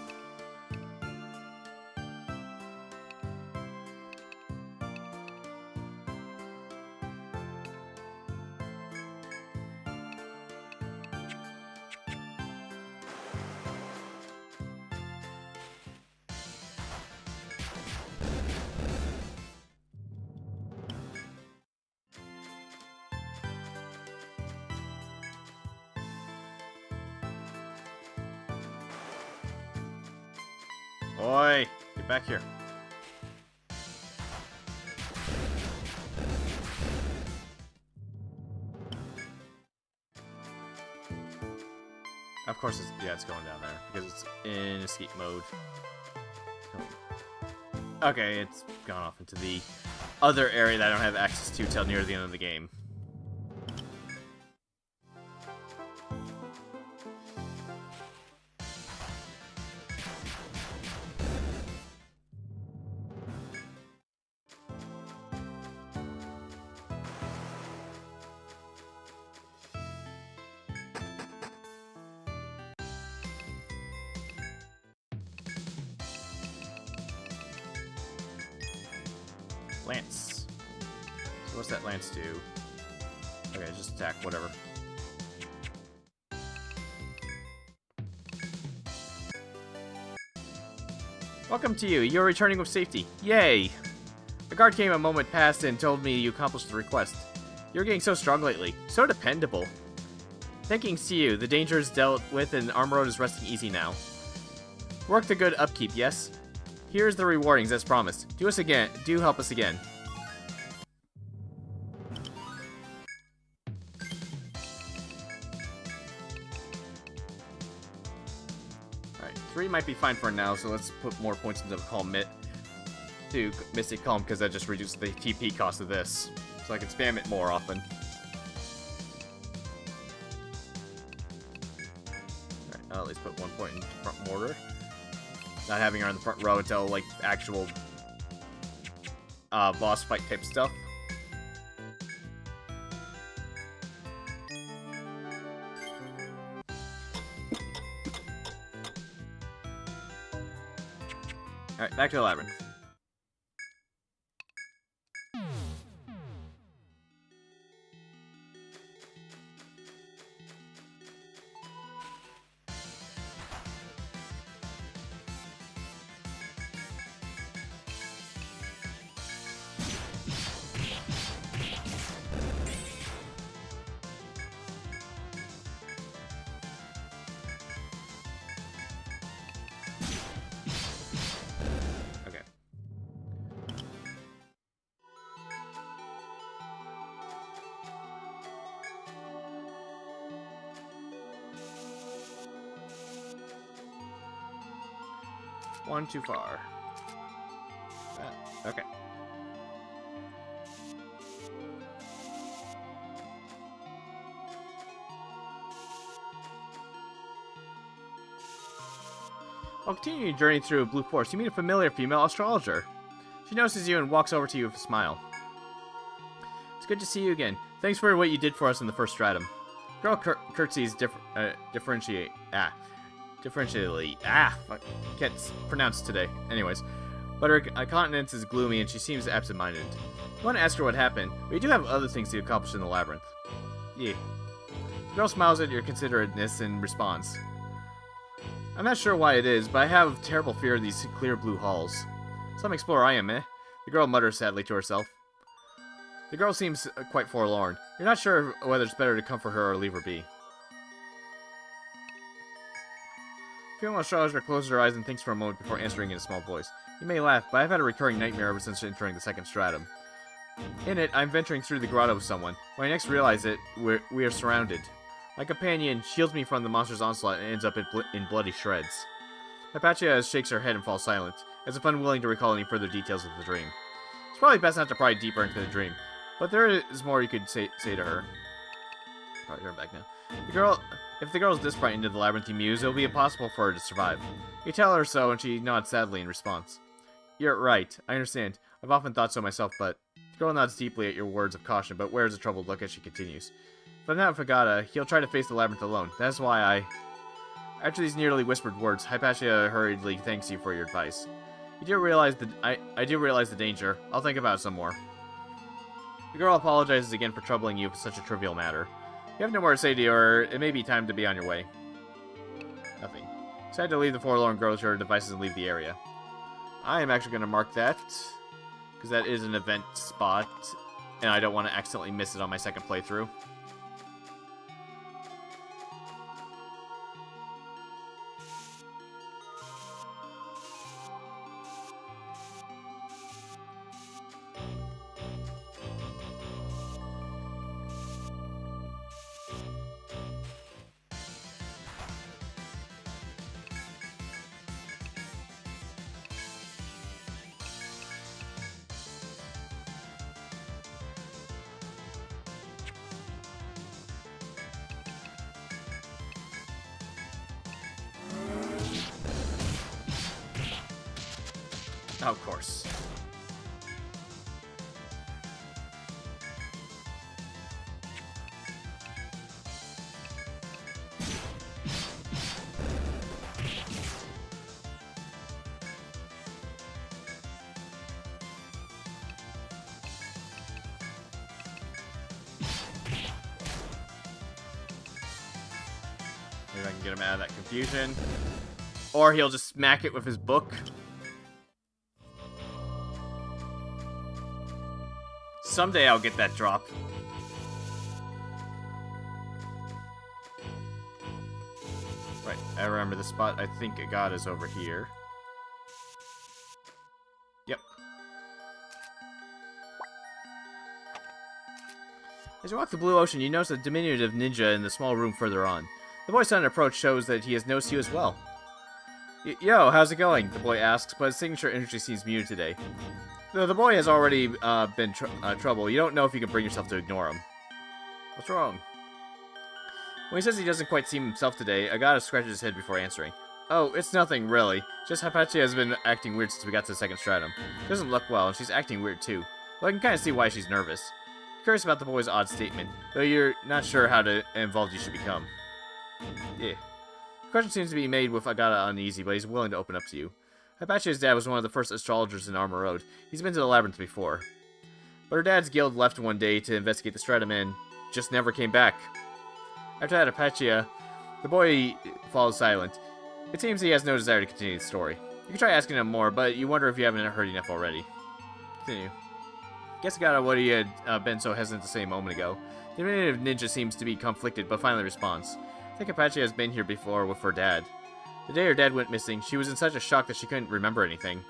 Oi! Get back here. Of course, it's going down there because it's in escape mode. Okay, it's gone off into the other area that I don't have access to till near the end of the game. Lance. So what's that Lance do? Okay, just attack, whatever. Welcome to you. You're returning with safety. Yay! A guard came a moment past and told me you accomplished the request. You're getting so strong lately. So dependable. Thanks to you, the danger is dealt with and Armor is resting easy now. Work the good upkeep, yes? Here's the rewardings as promised. Do help us again. Alright, 3 might be fine for now, so let's put more points into Mystic Calm, because that just reduces the TP cost of this. So I can spam it more often. Alright, I'll at least put 1 point in front mortar. Not having her on the front row until, like, actual boss fight type stuff. Alright, back to the labyrinth. One too far. Okay. While continuing your journey through a blue forest, you meet a familiar female astrologer. She notices you and walks over to you with a smile. It's good to see you again. Thanks for what you did for us in the first stratum. Girl curtsies differentially. I can't pronounce today. Anyways, but her countenance is gloomy and she seems absent-minded. You want to ask her what happened, but you do have other things to accomplish in the labyrinth. Yeah. The girl smiles at your considerateness and responds. I'm not sure why it is, but I have a terrible fear of these clear blue halls. Some explorer I am, eh? The girl mutters sadly to herself. The girl seems quite forlorn. You're not sure whether it's better to comfort her or leave her be. The female astrologer closes her eyes and thinks for a moment before answering in a small voice. You may laugh, but I've had a recurring nightmare ever since entering the second stratum. In it, I'm venturing through the grotto with someone. When I next realize it, we are surrounded. My companion shields me from the monster's onslaught and ends up in bloody shreds. Hypatia shakes her head and falls silent, as if unwilling to recall any further details of the dream. It's probably best not to pry deeper into the dream, but there is more you could say to her. Alright, you're back now. If the girl is this frightened of the labyrinth you muse, it will be impossible for her to survive. You tell her so, and she nods sadly in response. You're right, I understand. I've often thought so myself, but... The girl nods deeply at your words of caution, but wears a troubled look as she continues. If I'm not Fagata, he'll try to face the labyrinth alone. That's why I... After these nearly whispered words, Hypatia hurriedly thanks you for your advice. I do realize the danger. I'll think about it some more. The girl apologizes again for troubling you with such a trivial matter. You have no more to say to her. It may be time to be on your way. Nothing. Decide to leave the forlorn girl to her devices and leave the area. I am actually going to mark that, because that is an event spot, and I don't want to accidentally miss it on my second playthrough. Oh, of course. Maybe I can get him out of that confusion. Or he'll just smack it with his book. Someday I'll get that drop. Right, I remember the spot I think I got is over here. Yep. As you walk the blue ocean, you notice a diminutive ninja in the small room further on. The boy's sudden approach shows that he has noticed you as well. Yo, how's it going? The boy asks, but his signature energy seems muted today. Though the boy has already been trouble, you don't know if you can bring yourself to ignore him. What's wrong? When he says he doesn't quite seem himself today, Agata scratches his head before answering. Oh, it's nothing, really. Just Hypatia has been acting weird since we got to the second stratum. She doesn't look well, and she's acting weird too. Though I can kind of see why she's nervous. Curious about the boy's odd statement, though you're not sure how involved you should become. Yeah. The question seems to be made with Agata uneasy, but he's willing to open up to you. Hypatia's dad was one of the first astrologers in Narmer Road. He's been to the labyrinth before. But her dad's guild left one day to investigate the stratum and just never came back. After that, Hypatia, the boy falls silent. It seems he has no desire to continue the story. You can try asking him more, but you wonder if you haven't heard enough already. Continue. Guess Agata what he had been so hesitant to say a moment ago. The diminutive ninja seems to be conflicted, but finally responds. I think Hypatia has been here before with her dad. The day her dad went missing, she was in such a shock that she couldn't remember anything.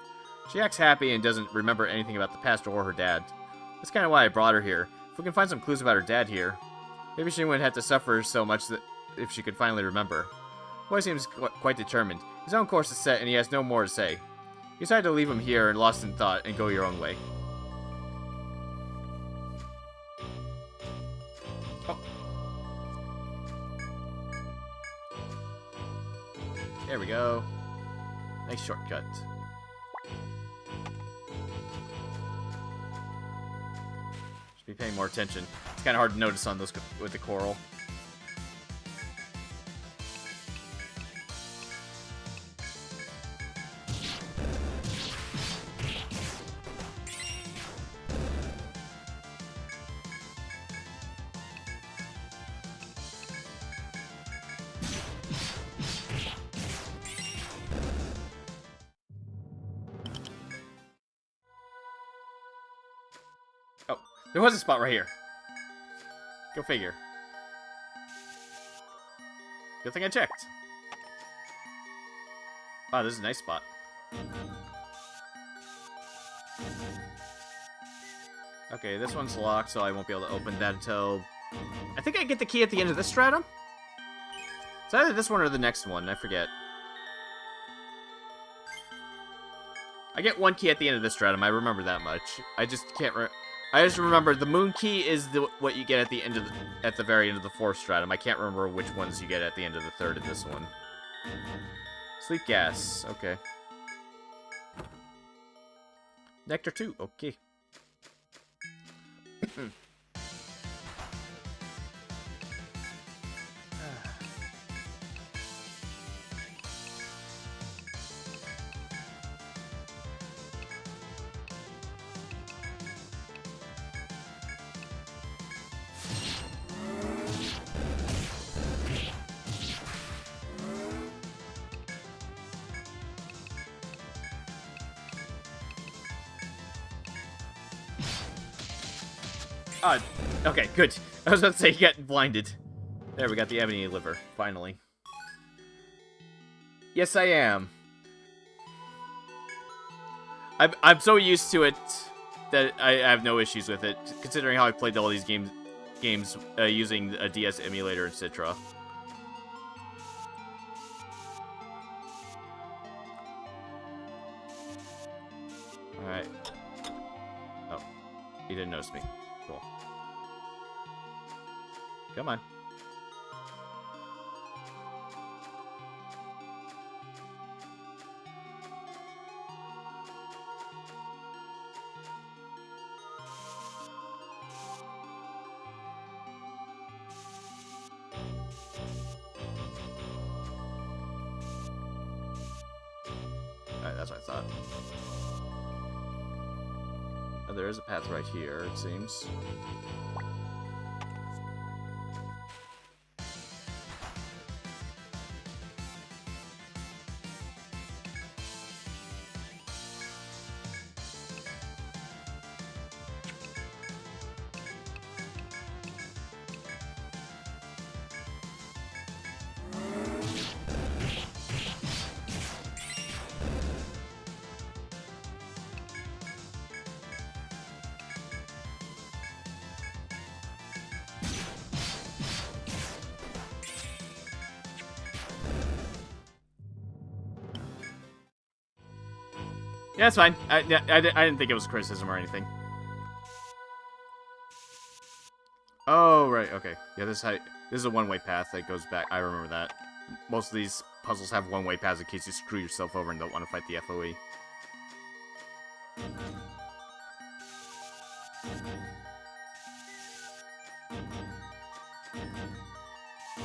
She acts happy and doesn't remember anything about the past or her dad. That's kind of why I brought her here. If we can find some clues about her dad here, maybe she wouldn't have to suffer so much that if she could finally remember. The boy seems quite determined. His own course is set and he has no more to say. You decide to leave him here and lost in thought and go your own way. Oh. There we go. Nice shortcut. Should be paying more attention. It's kind of hard to notice on those with the coral. Oh, there was a spot right here. Go figure. Good thing I checked. Wow, this is a nice spot. Okay, this one's locked, so I won't be able to open that until... I think I get the key at the end of this stratum? It's either this one or the next one, I forget. I get one key at the end of this stratum, I remember that much. I just can't I just remember the moon key is what you get at the end of at the very end of the fourth stratum. I can't remember which ones you get at the end of the third in this one. Sleep gas, okay. Nectar 2, okay. Okay, good. I was about to say you got blinded. There, we got the ebony liver, finally. Yes, I am. I'm so used to it that I have no issues with it, considering how I played all these games using a DS emulator, etc. Alright. Oh. He didn't notice me. Cool. Come on. Alright, that's what I thought. Oh, there is a path right here, it seems. Yeah, it's fine. I didn't think it was criticism or anything. Oh, right, okay. Yeah, this is a one-way path that goes back. I remember that. Most of these puzzles have one-way paths in case you screw yourself over and don't want to fight the FOE.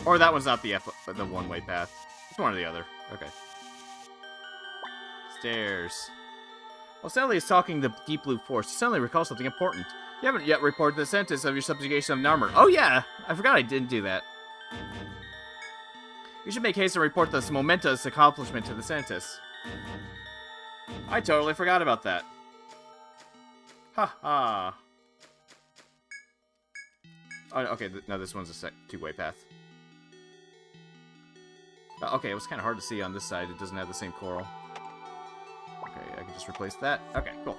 Or that one's not the one-way path. It's one or the other. Okay. Stairs. While Stanley is talking the Deep Blue Force, he suddenly recalls something important. You haven't yet reported the sentence of your subjugation of Narmer. Oh yeah! I forgot I didn't do that. You should make haste and report this momentous accomplishment to the Santis. I totally forgot about that. Ha ha. Oh, okay, no, this one's a two-way path. Okay, it was kind of hard to see on this side. It doesn't have the same coral. Okay, I can just replace that. Okay, cool.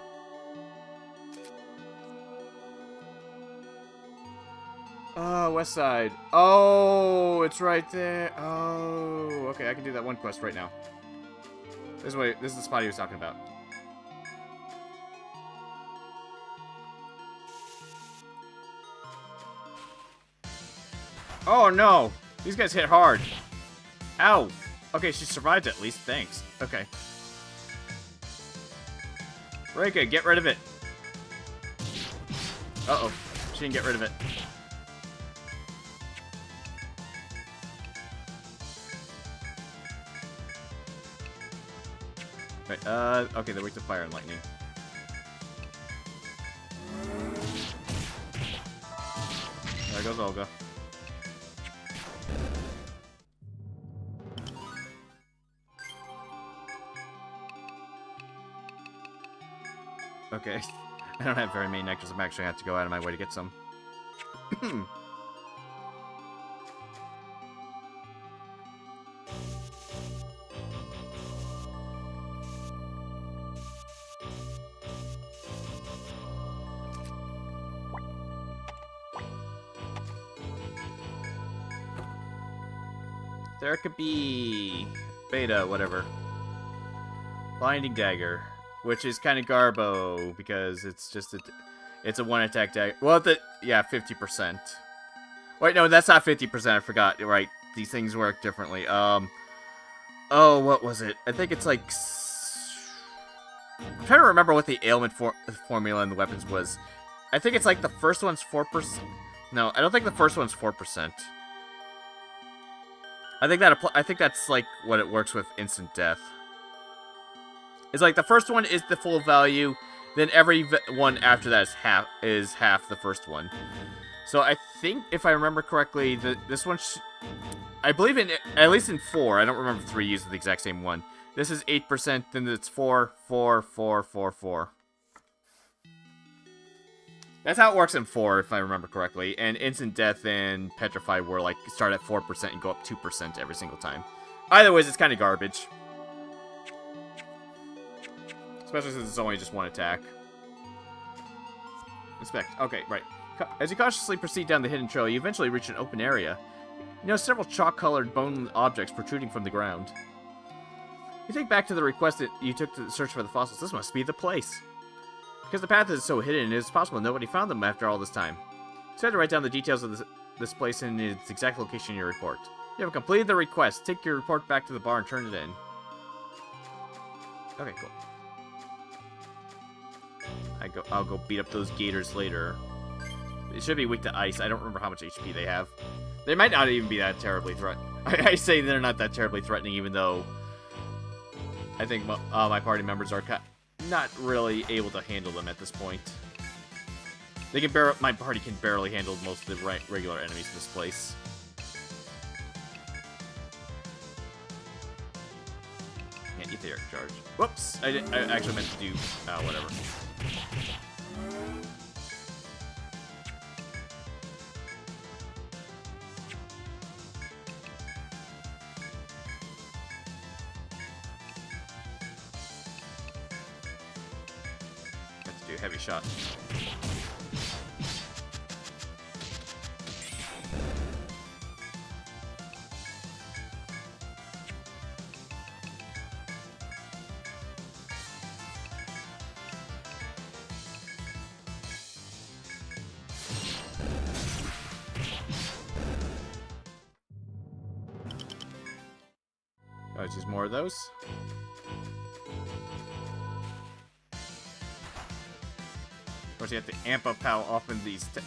Oh, west side. Oh, it's right there. Oh, okay, I can do that one quest right now. This is the spot he was talking about. Oh no! These guys hit hard. Ow! Okay, she survived at least. Thanks. Okay. Reika, get rid of it. Uh-oh. She didn't get rid of it. Right, okay, they're weak to fire and lightning. There goes Olga. Okay. I don't have very many nectars. I'm actually going to have to go out of my way to get some. There could be beta, whatever. Blinding dagger, which is kind of garbo because it's just it's a one attack dagger. Well, yeah, 50%. Wait, no, that's not 50%. I forgot. Right, these things work differently. Oh, what was it? I think it's like. I'm trying to remember what the ailment formula in the weapons was. I think it's like the first one's 4%. No, I don't think the first one's 4%. I think that's like what it works with instant death. It's like the first one is the full value, then every one after that is half the first one. So I think if I remember correctly, this one, I believe at least in 4. I don't remember 3 using the exact same one. This is 8%, then it's 4, 4, 4, 4, 4. That's how it works in 4, if I remember correctly. And Instant Death and Petrify were like start at 4% and go up 2% every single time. Either way, it's kind of garbage. Especially since it's only just one attack. Inspect. Okay, right. As you cautiously proceed down the hidden trail, you eventually reach an open area. You notice several chalk-colored bone objects protruding from the ground. You think back to the request that you took to search for the fossils. This must be the place. Because the path is so hidden, it is possible nobody found them after all this time. So you had to write down the details of this place and its exact location in your report. You have completed the request. Take your report back to the bar and turn it in. Okay, cool. I'll go beat up those gators later. It should be weak to ice. I don't remember how much HP they have. They might not even be that terribly threatening. I say they're not that terribly threatening, even though I think my party members are not really able to handle them at this point. My party can barely handle most of the regular enemies in this place. Yeah, etheric charge. Whoops! I actually meant to do whatever. Meant to do heavy shot. more of those. Of course, you have to amp up how often these are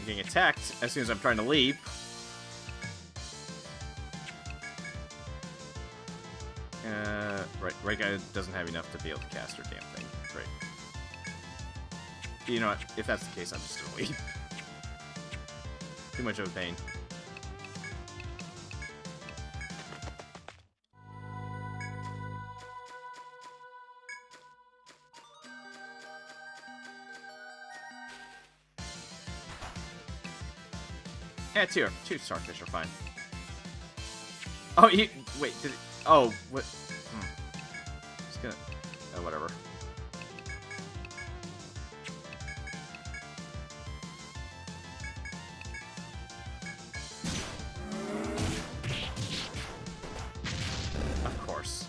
getting attacked as soon as I'm trying to leave. Right guy doesn't have enough to be able to cast her damn thing. Great. You know what? If that's the case, I'm just gonna leave. Too much of a pain. Yeah, two starfish are fine. Oh, wait, did it, oh, what? Just gonna, whatever. Of course.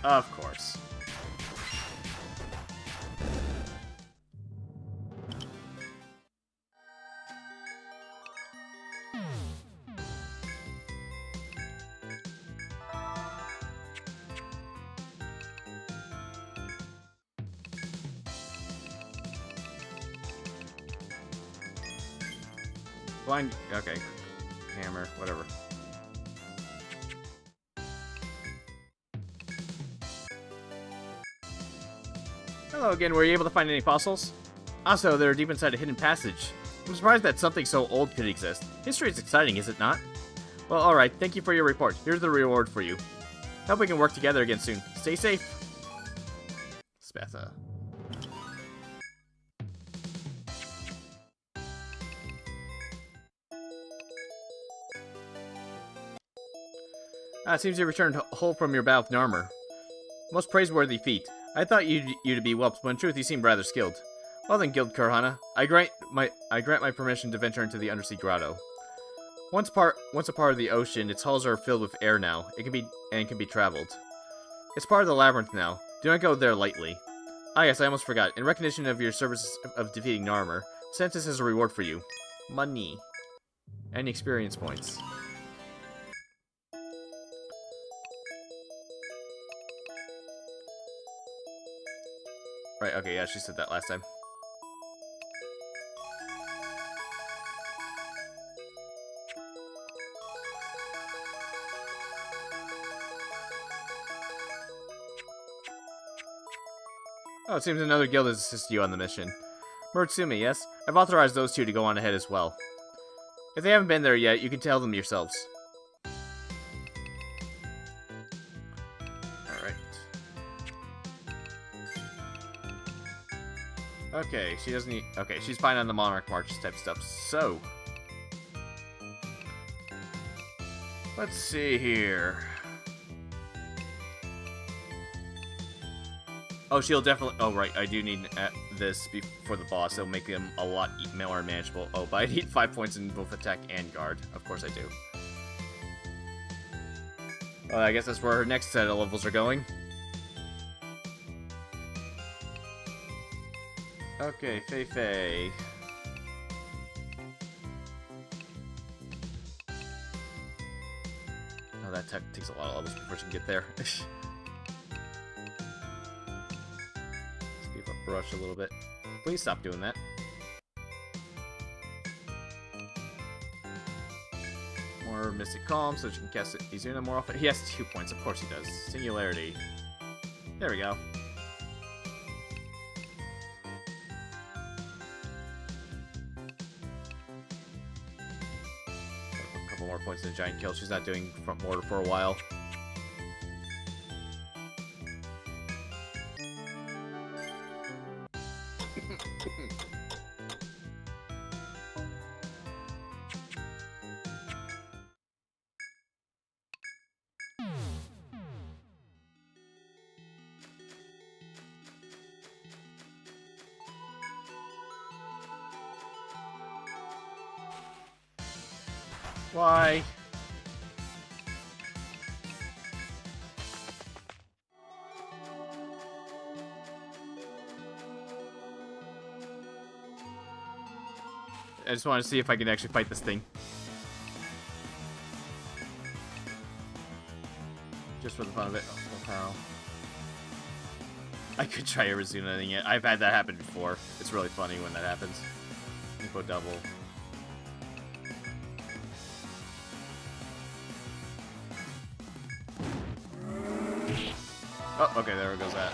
Of course. Blind, okay. Hammer, whatever. Hello again, were you able to find any fossils? Also, they're deep inside a hidden passage. I'm surprised that something so old could exist. History is exciting, is it not? Well, alright, thank you for your report. Here's the reward for you. Hope we can work together again soon. Stay safe. Spatha. It seems you returned whole from your battle with Narmer. Most praiseworthy feat. I thought you to be whelps, but in truth you seem rather skilled. Well then, Guild Kurhana, I grant my permission to venture into the undersea grotto. Once a part of the ocean, its halls are filled with air now. It can be traveled. It's part of the labyrinth now. Do not go there lightly. Ah yes, I almost forgot. In recognition of your services of defeating Narmer, sent this as a reward for you. Money. And experience points. Right, okay, yeah, she said that last time. Oh, it seems another guild has assisted you on the mission. Muritsumi, yes? I've authorized those two to go on ahead as well. If they haven't been there yet, you can tell them yourselves. Okay, she doesn't need... Okay, she's fine on the Monarch March type stuff, so... Let's see here... Oh, she'll definitely... Oh, right, I do need this before the boss. It'll make him a lot more manageable. Oh, but I need 5 points in both attack and guard. Of course I do. Well, I guess that's where her next set of levels are going. Okay, Fei. Oh, that takes a lot of levels before she can get there. Speed up brush a little bit. Please stop doing that. More Mystic Calm so she can cast Izuna more often. He has 2 points, of course he does. Singularity. There we go. More points in the giant kill. She's not doing front mortar for a while. Why? I just want to see if I can actually fight this thing. Just for the fun of it. Oh, pal. I could try Arizona-ing it. I've had that happen before. It's really funny when that happens. Info double. Oh, okay, there goes that.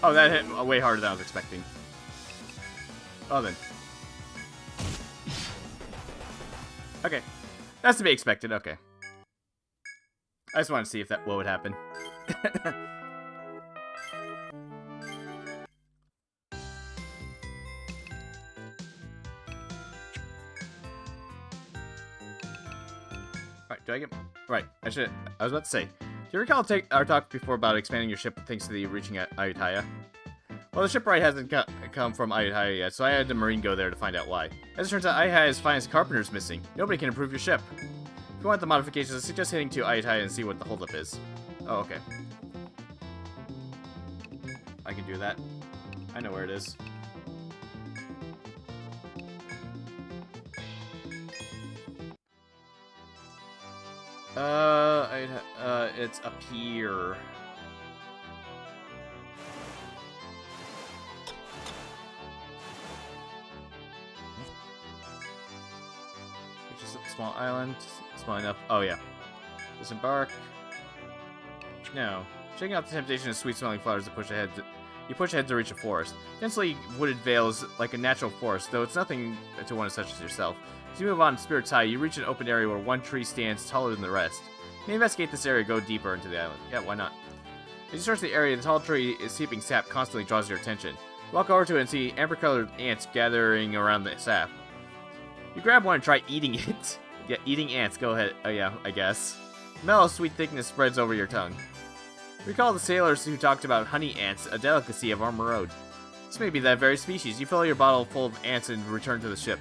Oh, that hit way harder than I was expecting. Oh, then. Okay. That's to be expected, okay. I just wanted to see if what would happen. Alright, do I get... Right, I was about to say... Do you recall our talk before about expanding your ship thanks to the reaching at Ayutthaya? Well, the shipwright hasn't come from Ayutthaya yet, so I had the Marine go there to find out why. As it turns out, Ayuthaya's finest carpenter is missing. Nobody can improve your ship. If you want the modifications, I suggest heading to Ayutthaya and see what the holdup is. Oh, okay. I can do that. I know where it is. It's up here. Which is a small island. Small enough. Oh, yeah. Disembark. No. Checking out the temptation of sweet-smelling flowers that push ahead. You push ahead to reach a forest. Densely wooded vales like a natural forest, though it's nothing to one such as yourself. As you move on Spirit's High, you reach an open area where one tree stands taller than the rest. You may investigate this area, go deeper into the island. Yeah, why not? As you search the area, the tall tree is heaping sap constantly draws your attention. You walk over to it and see amber-colored ants gathering around the sap. You grab one and try eating it. Yeah, eating ants, go ahead. Oh yeah, I guess. Mellow, sweet thickness spreads over your tongue. Recall the sailors who talked about honey ants, a delicacy of Armor Road. This may be that very species. You fill your bottle full of ants and return to the ship.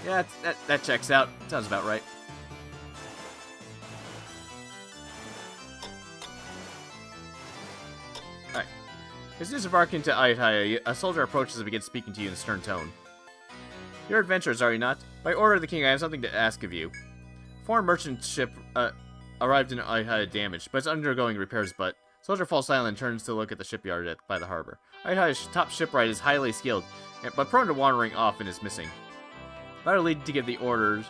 Yeah, that checks out. Sounds about right. Alright. As you disembark into Ayutthaya, a soldier approaches and begins speaking to you in a stern tone. You're adventurers, are you not? By order of the king, I have something to ask of you. A foreign merchant ship arrived in Ayutthaya damaged, but it's undergoing repairs, but... Soldier falls silent and turns to look at the shipyard by the harbor. Ayutthaya's top shipwright is highly skilled, but prone to wandering off and is missing. By our lead to give the orders,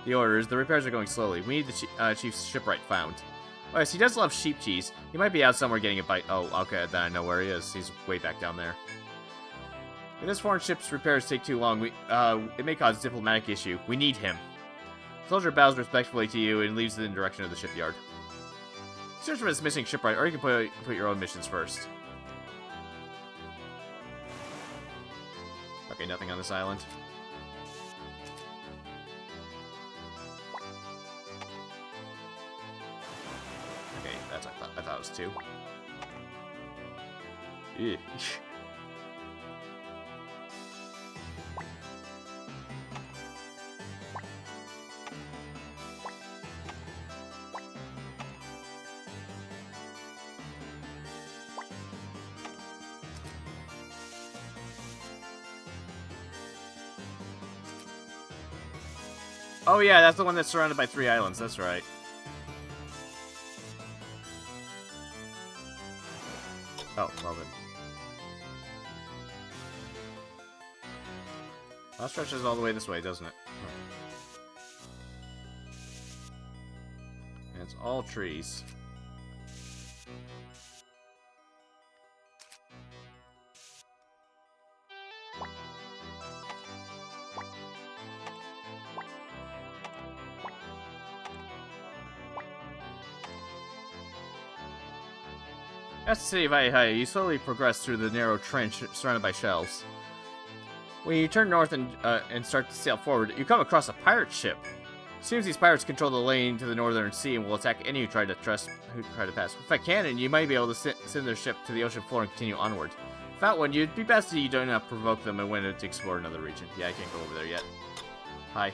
the repairs are going slowly. We need the chief's shipwright found. Oh yes, he does love sheep cheese. He might be out somewhere getting a bite. Oh, okay, then I know where he is. He's way back down there. If this foreign ship's repairs take too long, it may cause a diplomatic issue. We need him. The soldier bows respectfully to you and leaves in the direction of the shipyard. Search for this missing shipwright, or you can put your own missions first. Okay, nothing on this island. Okay, that's what I thought it was 2. Ew. Oh yeah, that's the one that's surrounded by 3 islands, that's right. Oh, well then. That stretches all the way this way, doesn't it? And it's all trees. Past the city of Ayutthaya, you slowly progress through the narrow trench surrounded by shells. When you turn north and start to sail forward, you come across a pirate ship. Seems these pirates control the lane to the northern sea and will attack any who try to pass. With a cannon, you might be able to send their ship to the ocean floor and continue onward. Without one, it'd be best that you do not provoke them and went to explore another region. Yeah, I can't go over there yet. Hi.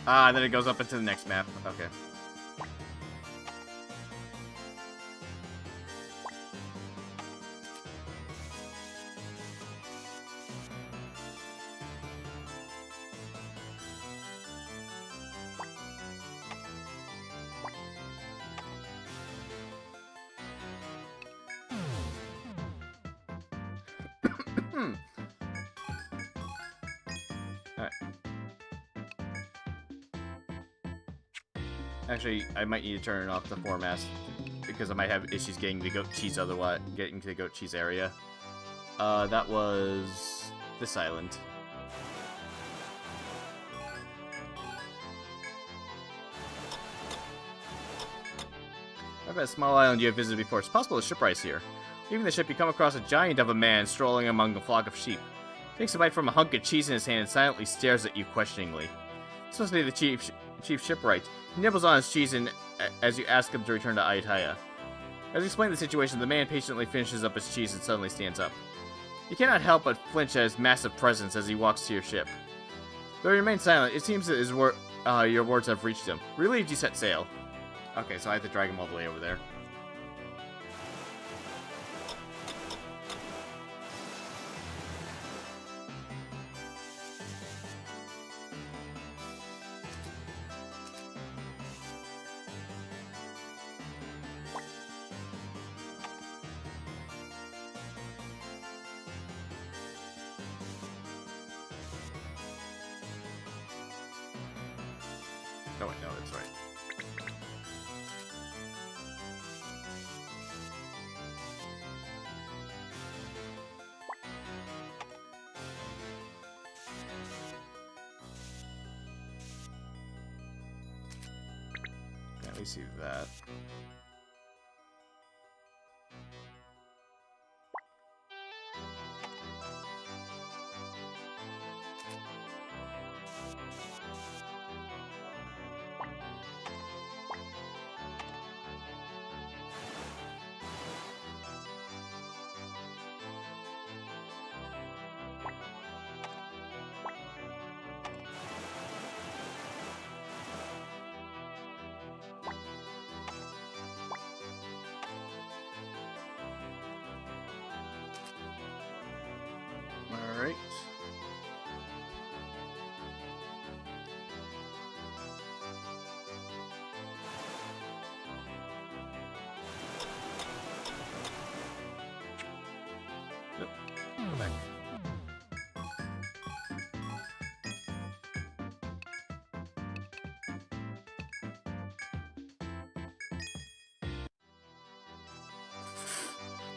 Ah, then it goes up into the next map. Okay. Alright. Actually, I might need to turn off the foremast because I might have issues getting the goat cheese otherwise, getting to the goat cheese area. That was this island. I've had a small island you have visited before. It's possible the shipwright's here. Leaving the ship, you come across a giant of a man strolling among a flock of sheep. He takes a bite from a hunk of cheese in his hand and silently stares at you questioningly. This must be the chief shipwright. He nibbles on his cheese as you ask him to return to Ayutthaya. As you explain the situation, the man patiently finishes up his cheese and suddenly stands up. You cannot help but flinch at his massive presence as he walks to your ship. Though he remains silent, it seems that your words have reached him. Relieved, you set sail. Okay, so I have to drag him all the way over there. No, wait, no, that's right. Let me see that. Alright. Nope. Go back.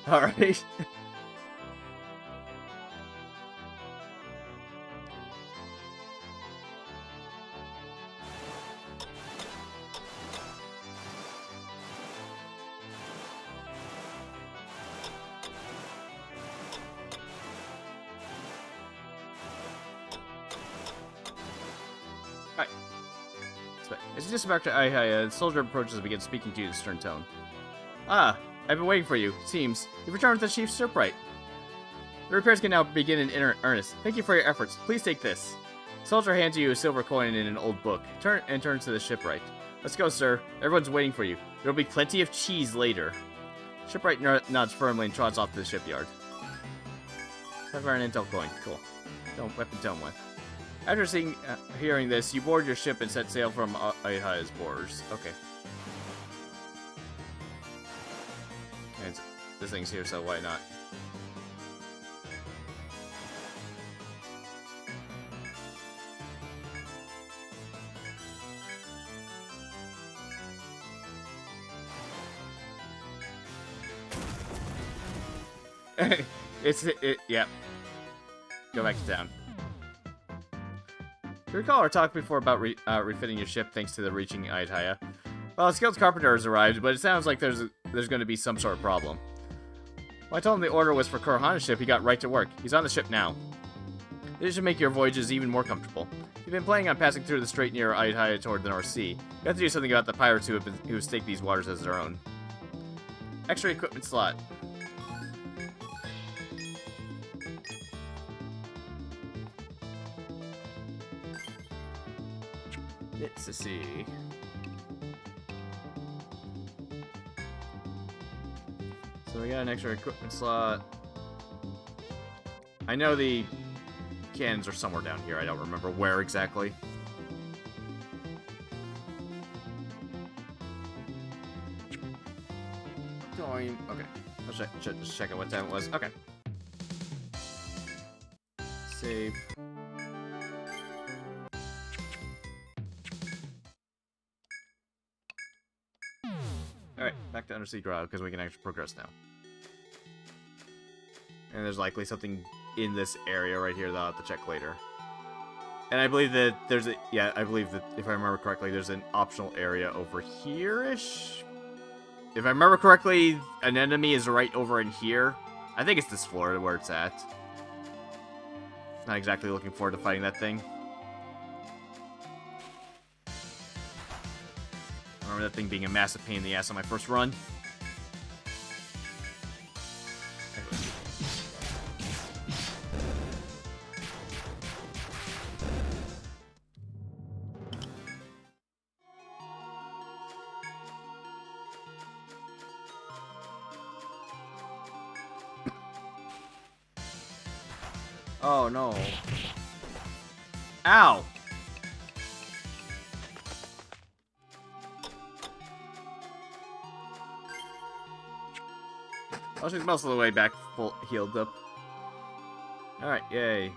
Alright. Alright. As you disembark to Ayutthaya, the soldier approaches and begins speaking to you in a stern tone. Ah, I've been waiting for you. It seems you've returned with the chief shipwright. The repairs can now begin in earnest. Thank you for your efforts. Please take this. The soldier hands you a silver coin in an old book. Turns to the shipwright. Let's go, sir. Everyone's waiting for you. There'll be plenty of cheese later. Shipwright nods firmly and trots off to the shipyard. Have an intel coin. Cool. Weapon tone one. After hearing this, you board your ship and set sail from Ayutthaya's borders. Okay. And this thing's here, so why not? Yeah. Go back to town. You recall our talk before about refitting your ship thanks to the reaching Ayutthaya? Well, a skilled carpenter has arrived, but it sounds like there's going to be some sort of problem. When I told him the order was for Kurohana's ship, he got right to work. He's on the ship now. This should make your voyages even more comfortable. You've been planning on passing through the strait near Ayutthaya toward the North Sea. You have to do something about the pirates who have staked these waters as their own. Extra equipment slot. Let's see. So we got an extra equipment slot. I know the cannons are somewhere down here. I don't remember where exactly. Going. Okay. Let's just check out what time it was. Okay. Save. Alright, back to undersea grotto because we can actually progress now. And there's likely something in this area right here that I'll have to check later. And I believe that there's a... Yeah, I believe that, if I remember correctly, there's an optional area over here-ish? If I remember correctly, an enemy is right over in here. I think it's this floor where it's at. Not exactly looking forward to fighting that thing. I remember that thing being a massive pain in the ass on my first run. Oh no. Ow! Oh, she's most of the way back full healed up. Alright, yay.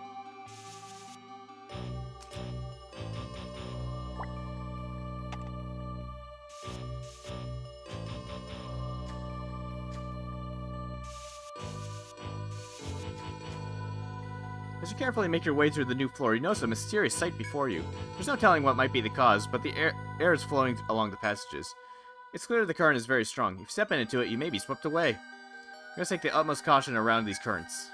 As you carefully make your way through the new floor, you notice a mysterious sight before you. There's no telling what might be the cause, but the air is flowing along the passages. It's clear the current is very strong. If you step into it, you may be swept away. You must take the utmost caution around these currents.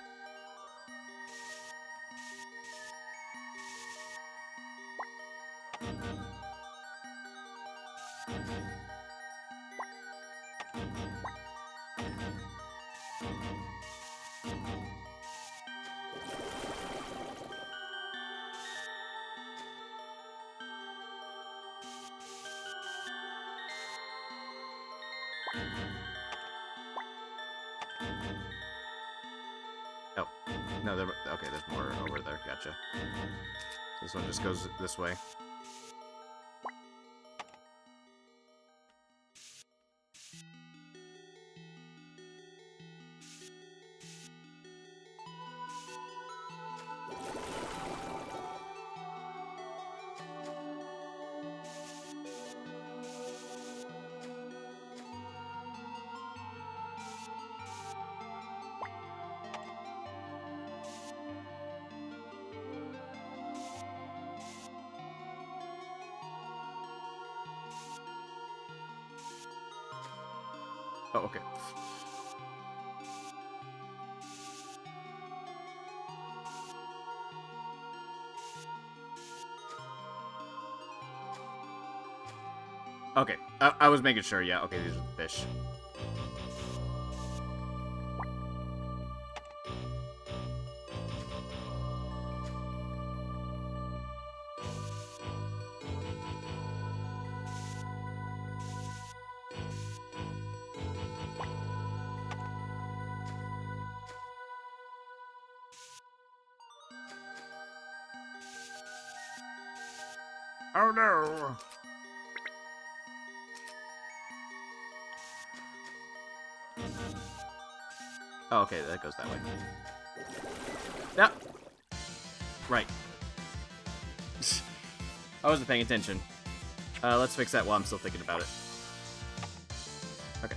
Oh, no, okay, there's more over there, gotcha. This one just goes this way. Oh, okay. Okay, I was making sure, yeah. Okay, these are the fish. Oh no! Oh, okay, that goes that way. Yep. Right. I wasn't paying attention. Let's fix that while I'm still thinking about it. Okay.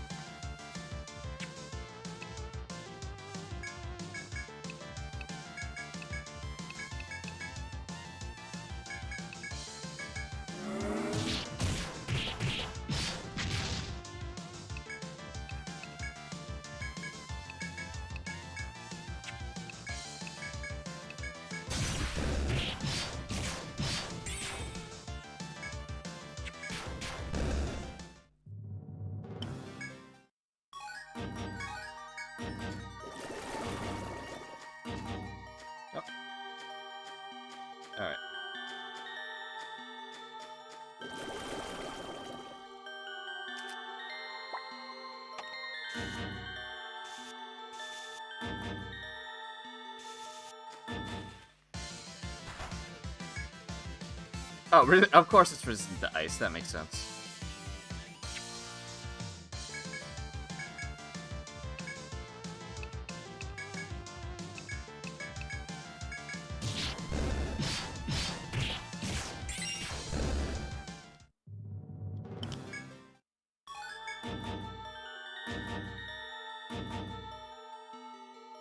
Oh, really? Of course it's resistant to ice. That makes sense.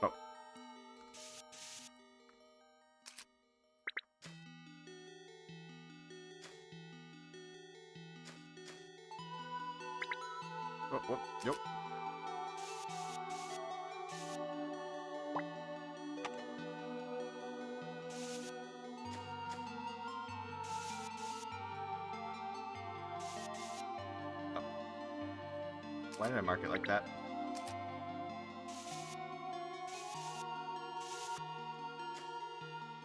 Oh. Oh, nope. Oh. Why did I mark it like that?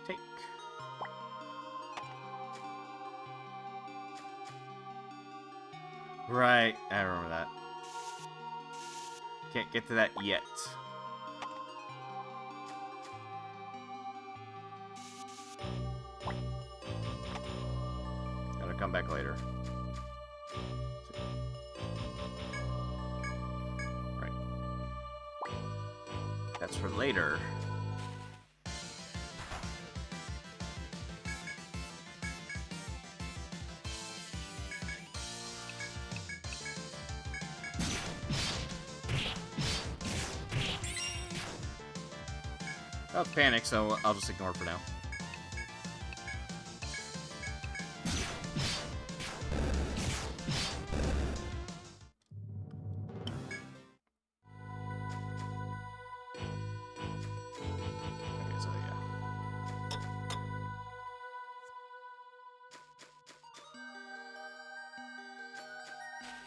Take. Right, I remember that. Can't get to that yet. Gotta come back later. Right. That's for later. Oh, it's panic, so I'll just ignore it for now. Okay, so yeah.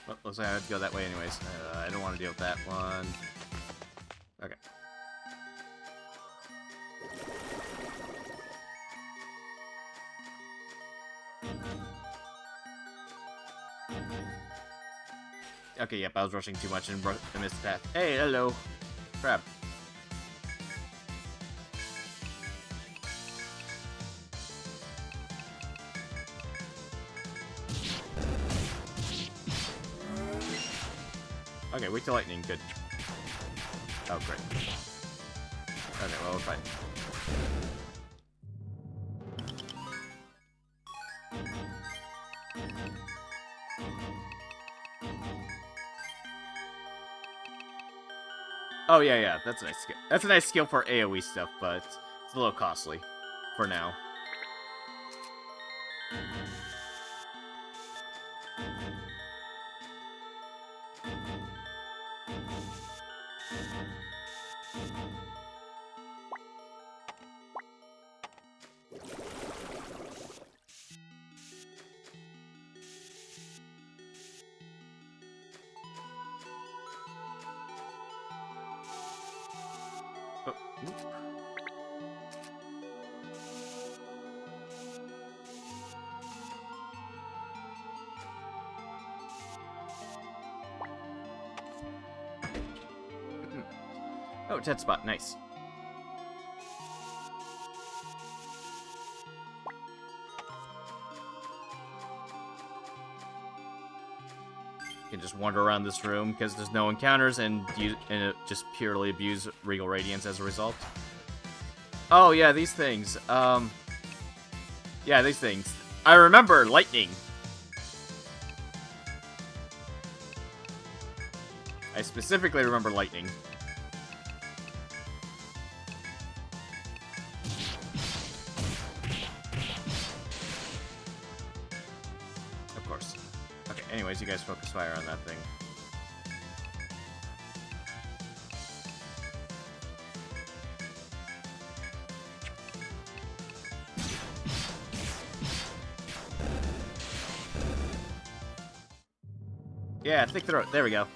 Well, looks like I have to go that way anyways. I don't want to deal with that one. Okay. Okay, yep, I was rushing too much and missed the path. Hey, hello. Crap. Okay, wait till lightning. Good. Oh, great. Okay, well, we're fine. Oh, yeah, that's a nice skill. That's a nice skill for AoE stuff, but it's a little costly for now. Oh, oop. Oh, 10 spot. Nice. You can just wander around this room because there's no encounters and just purely abuse Regal Radiance as a result. Oh, yeah, these things. Yeah, these things. I remember lightning. I specifically remember lightning. Of course. Okay, anyways, you guys focus fire on that thing. Yeah, thick throat. There we go.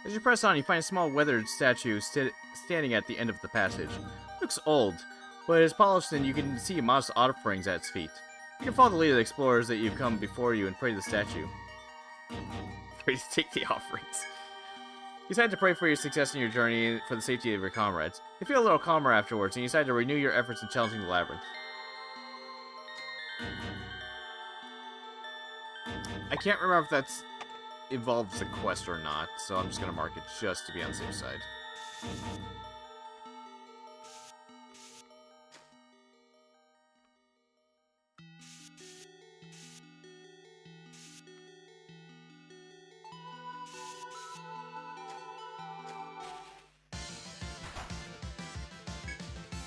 As you press on, you find a small weathered statue standing at the end of the passage. It looks old, but it is polished and you can see modest offerings at its feet. You can follow the lead of the explorers that you've come before you and pray to the statue. Pray to take the offerings. You decide to pray for your success in your journey for the safety of your comrades. You feel a little calmer afterwards, and you decide to renew your efforts in challenging the labyrinth. I can't remember if that's involves a quest or not, so I'm just going to mark it just to be on the safe side.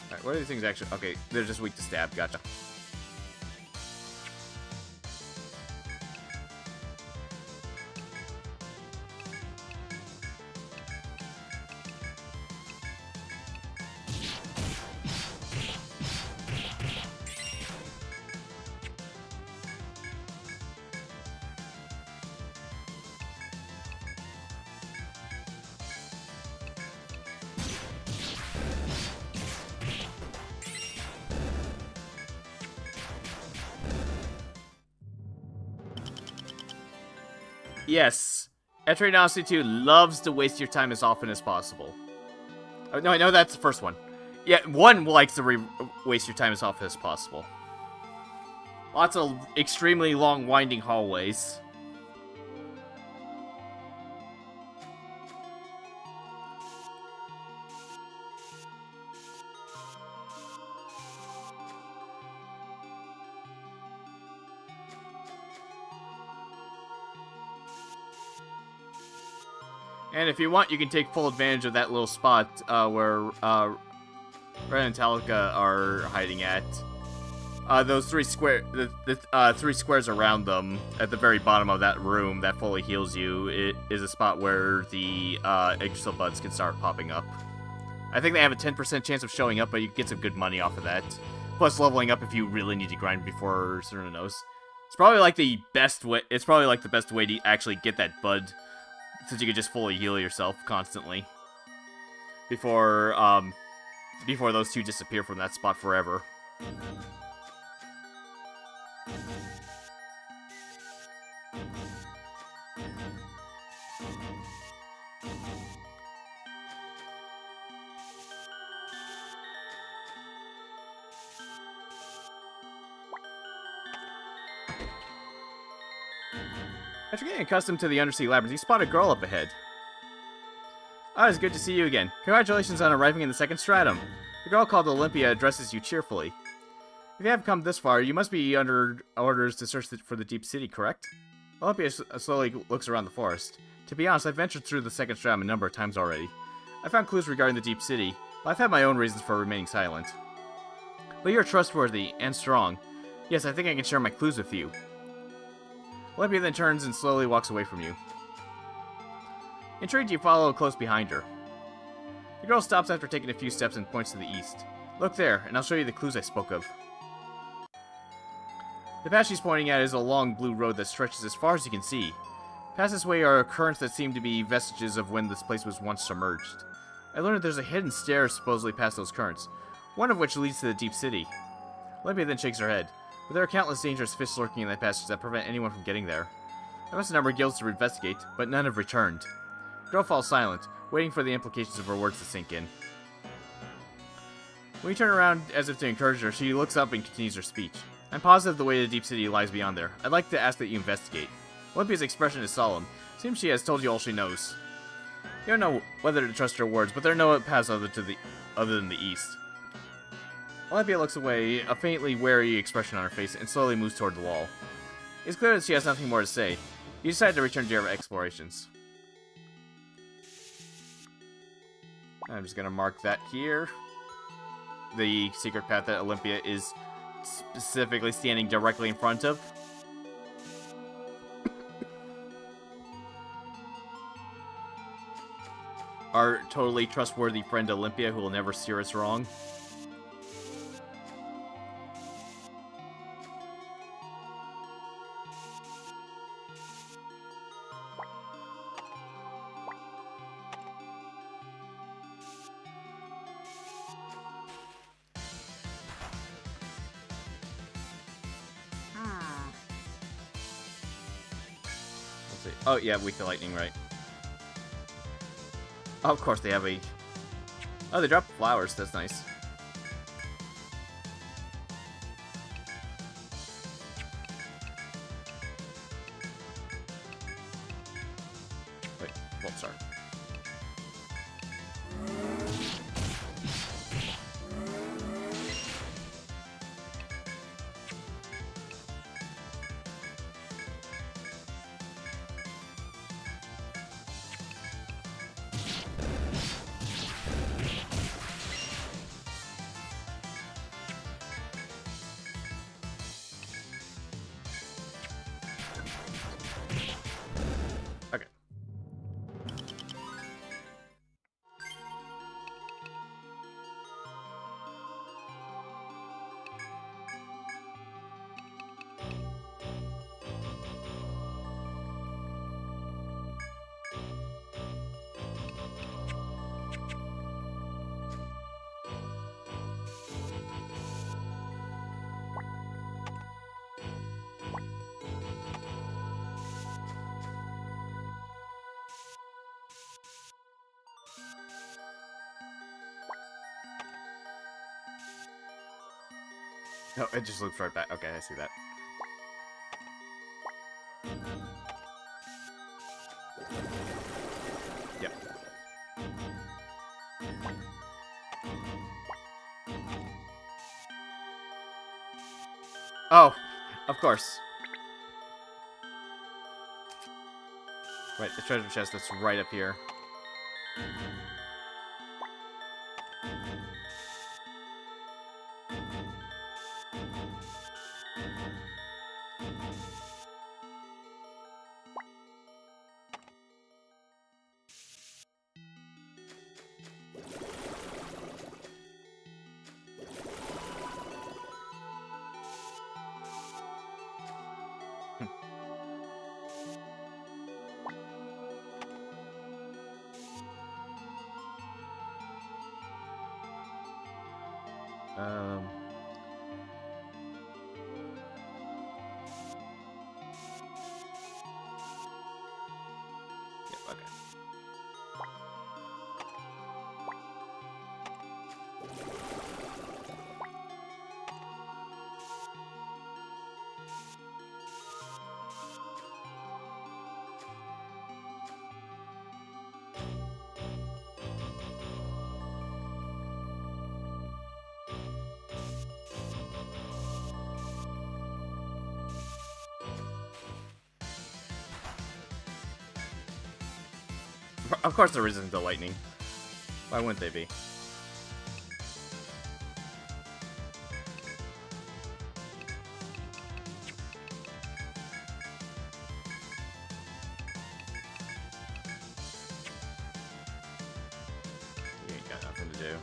Alright, what are these things actually? Okay, they're just weak to stab, gotcha. Yes, Etrian Odyssey 2 loves to waste your time as often as possible. Oh, no, I know that's the first one. Yeah, 1 likes to waste your time as often as possible. Lots of extremely long, winding hallways. And if you want, you can take full advantage of that little spot where Red and Talika are hiding at. Those three three squares around them at the very bottom of that room that fully heals you. It is a spot where the Yggdrasil buds can start popping up. I think they have a 10% chance of showing up, but you can get some good money off of that. Plus leveling up if you really need to grind before Cernunnos. It's probably like the best way. It's probably like the best way to actually get that bud, since you could just fully heal yourself constantly before those two disappear from that spot forever. After getting accustomed to the undersea labyrinth, you spot a girl up ahead. Oh, it's good to see you again. Congratulations on arriving in the second stratum. The girl called Olympia addresses you cheerfully. If you have come this far, you must be under orders to search for the deep city, correct? Olympia slowly looks around the forest. To be honest, I've ventured through the second stratum a number of times already. I found clues regarding the deep city, but I've had my own reasons for remaining silent. But you're trustworthy and strong. Yes, I think I can share my clues with you. Olympia then turns and slowly walks away from you. Intrigued, you follow close behind her. The girl stops after taking a few steps and points to the east. Look there, and I'll show you the clues I spoke of. The path she's pointing at is a long blue road that stretches as far as you can see. Past this way are currents that seem to be vestiges of when this place was once submerged. I learned that there's a hidden stair supposedly past those currents, one of which leads to the deep city. Olympia then shakes her head. But there are countless dangerous fish lurking in that passage that prevent anyone from getting there. I must number guilds to investigate, but none have returned. The girl falls silent, waiting for the implications of her words to sink in. When you turn around as if to encourage her, she looks up and continues her speech. I'm positive the way to the deep city lies beyond there. I'd like to ask that you investigate. Olympia's expression is solemn. Seems she has told you all she knows. You don't know whether to trust her words, but there are no paths other than the east. Olympia looks away, a faintly wary expression on her face, and slowly moves toward the wall. It's clear that she has nothing more to say. You decide to return to your explorations. I'm just gonna mark that here. The secret path that Olympia is specifically standing directly in front of. Our totally trustworthy friend Olympia, who will never steer us wrong. See. Oh, yeah, weak to lightning, right. Oh, of course, they have a... Oh, they drop flowers. That's nice. Wait, Volt Star. Okay. No, it just loops right back. Okay, I see that. Yep. Oh, of course. Right, the treasure chest that's right up here. Um... Yep, okay. Of course there isn't the lightning. Why wouldn't they be? You ain't got nothing to do.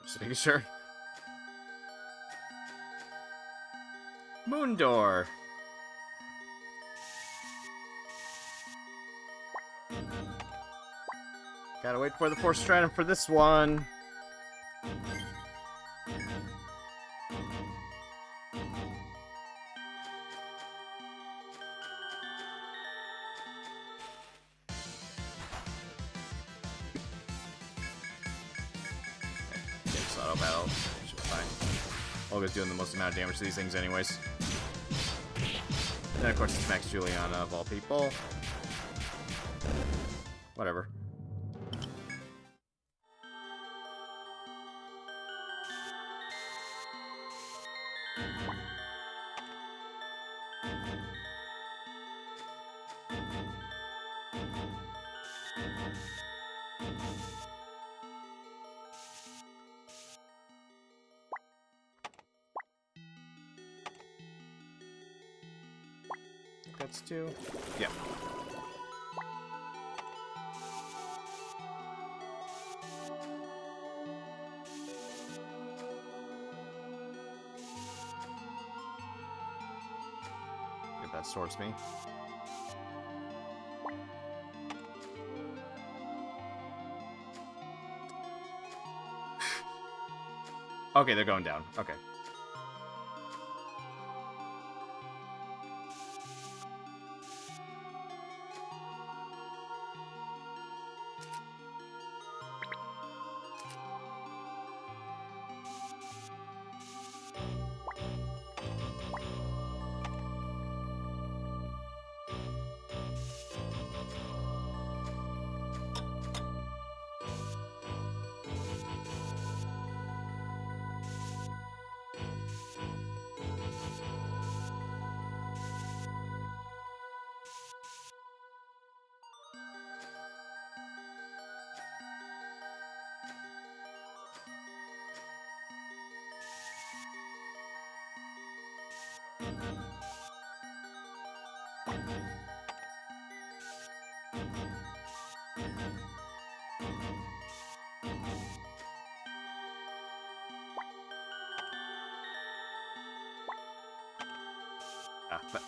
Just making sure. Moon door. Gotta wait for the fourth stratum for this one. Auto battle. Should be fine. Olga's doing the most amount of damage to these things anyways. Then of course it's Max Juliana of all people. Whatever. Okay. shortcuts too? Yeah. If that sorts me. Okay, they're going down. Okay.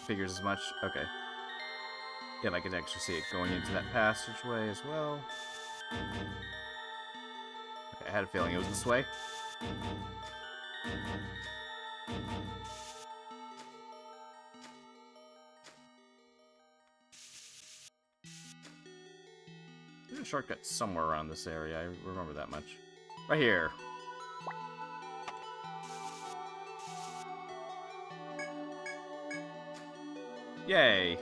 Figures as much. Okay. Yeah, I can actually see it going into that passageway as well. Okay, I had a feeling it was this way. There's a shortcut somewhere around this area. I remember that much. Right here. Yay!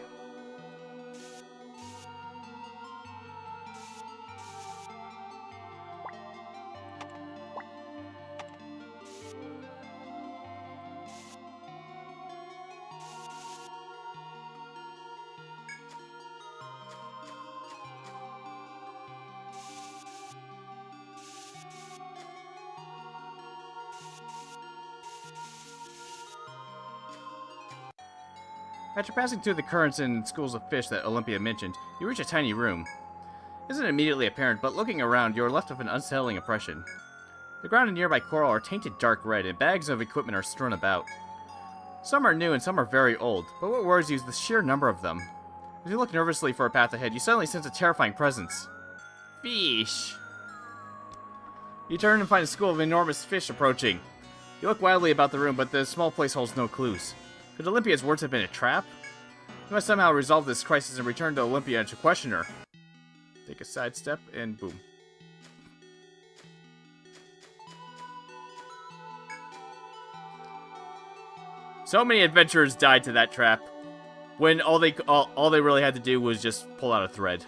After passing through the currents and schools of fish that Olympia mentioned, you reach a tiny room. It isn't immediately apparent, but looking around, you are left with an unsettling impression. The ground and nearby coral are tainted dark red, and bags of equipment are strewn about. Some are new and some are very old, but what worries you is the sheer number of them. As you look nervously for a path ahead, you suddenly sense a terrifying presence. Fish! You turn and find a school of enormous fish approaching. You look wildly about the room, but the small place holds no clues. Could Olympia's words have been a trap? You must somehow resolve this crisis and return to Olympia to question her. Take a sidestep, and boom. So many adventurers died to that trap, when all they really had to do was just pull out a thread.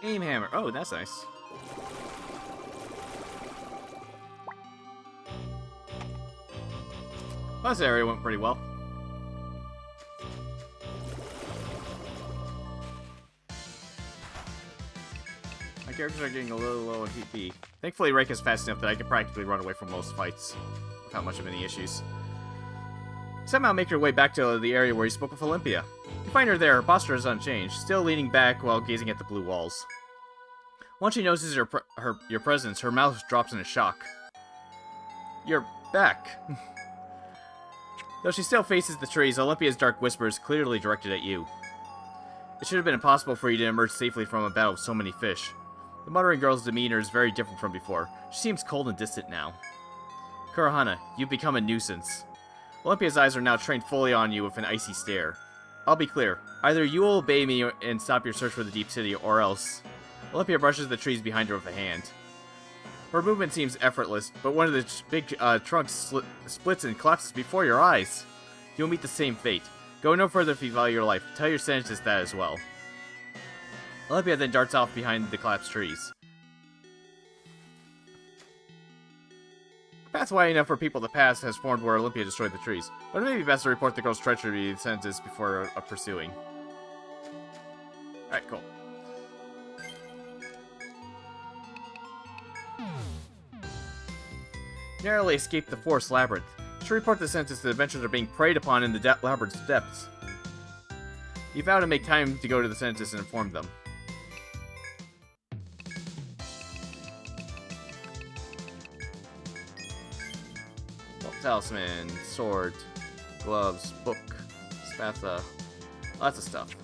Aim hammer. Oh, that's nice. Well, this area went pretty well. My characters are getting a little low on PP. Thankfully, Rake is fast enough that I can practically run away from most fights without much of any issues. Somehow make your way back to the area where you spoke with Olympia. You find her there, her posture is unchanged, still leaning back while gazing at the blue walls. Once she notices your presence, her mouth drops in a shock. You're back. Though she still faces the trees, Olympia's dark whisper is clearly directed at you. It should have been impossible for you to emerge safely from a battle with so many fish. The muttering girl's demeanor is very different from before. She seems cold and distant now. Kurohana, you've become a nuisance. Olympia's eyes are now trained fully on you with an icy stare. I'll be clear. Either you will obey me and stop your search for the Deep City, or else... Olympia brushes the trees behind her with a hand. Her movement seems effortless, but one of the big trunks splits and collapses before your eyes. You'll meet the same fate. Go no further if you value your life. Tell your senators that as well. Olympia then darts off behind the collapsed trees. A path wide enough for people to pass has formed where Olympia destroyed the trees, but it may be best to report the girl's treachery to the senators before pursuing. Alright, cool. Narrowly escaped the forest labyrinth. You should report to the senators that adventurers are being preyed upon in the labyrinth's depths. You vow to make time to go to the senators and inform them. Talisman, sword, gloves, book, spatha, lots of stuff.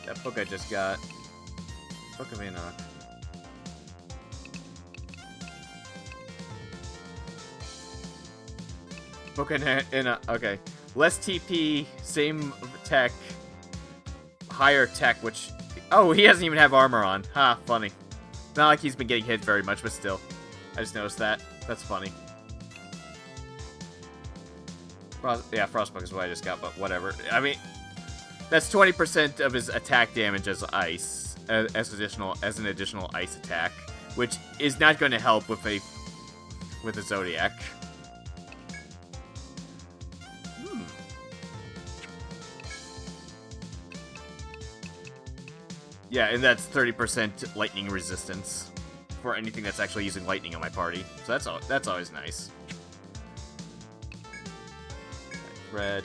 That book I just got. Book of Enoch. Book of Enoch. Okay. Less TP, same tech. Higher tech, which... Oh, he doesn't even have armor on. Ha, funny. Not like he's been getting hit very much, but still. I just noticed that. That's funny. Yeah, Frostbook is what I just got, but whatever. I mean, that's 20% of his attack damage as ice, as an additional ice attack, which is not going to help with a Zodiac. Yeah, and that's 30% lightning resistance for anything that's actually using lightning on my party. So that's always nice. Red.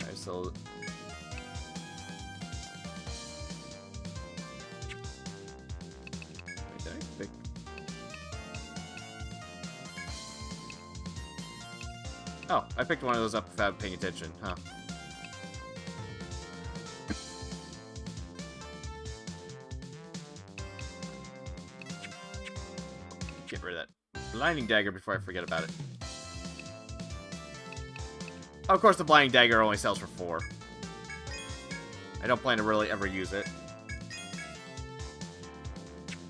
Alright, so... Wait, did I pick... Oh, I picked one of those up without paying attention, huh? Get rid of that blinding dagger before I forget about it. Of course, the blinding dagger only sells for 4. I don't plan to really ever use it.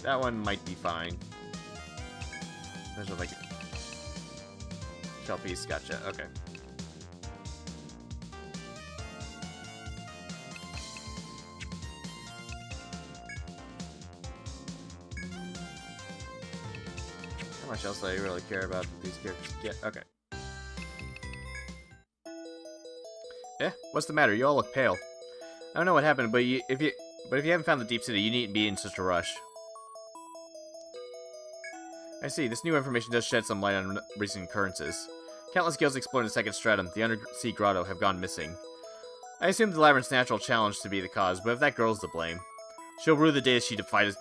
That one might be fine. There's like shell piece. Gotcha. Okay. How much else do I really care about these characters get? Okay. Eh? What's the matter? You all look pale. I don't know what happened, but if you haven't found the Deep City, you needn't be in such a rush. I see. This new information does shed some light on recent occurrences. Countless guilds exploring the second stratum, the undersea grotto, have gone missing. I assume the labyrinth's natural challenge to be the cause, but if that girl's to blame, she'll rue the day she defied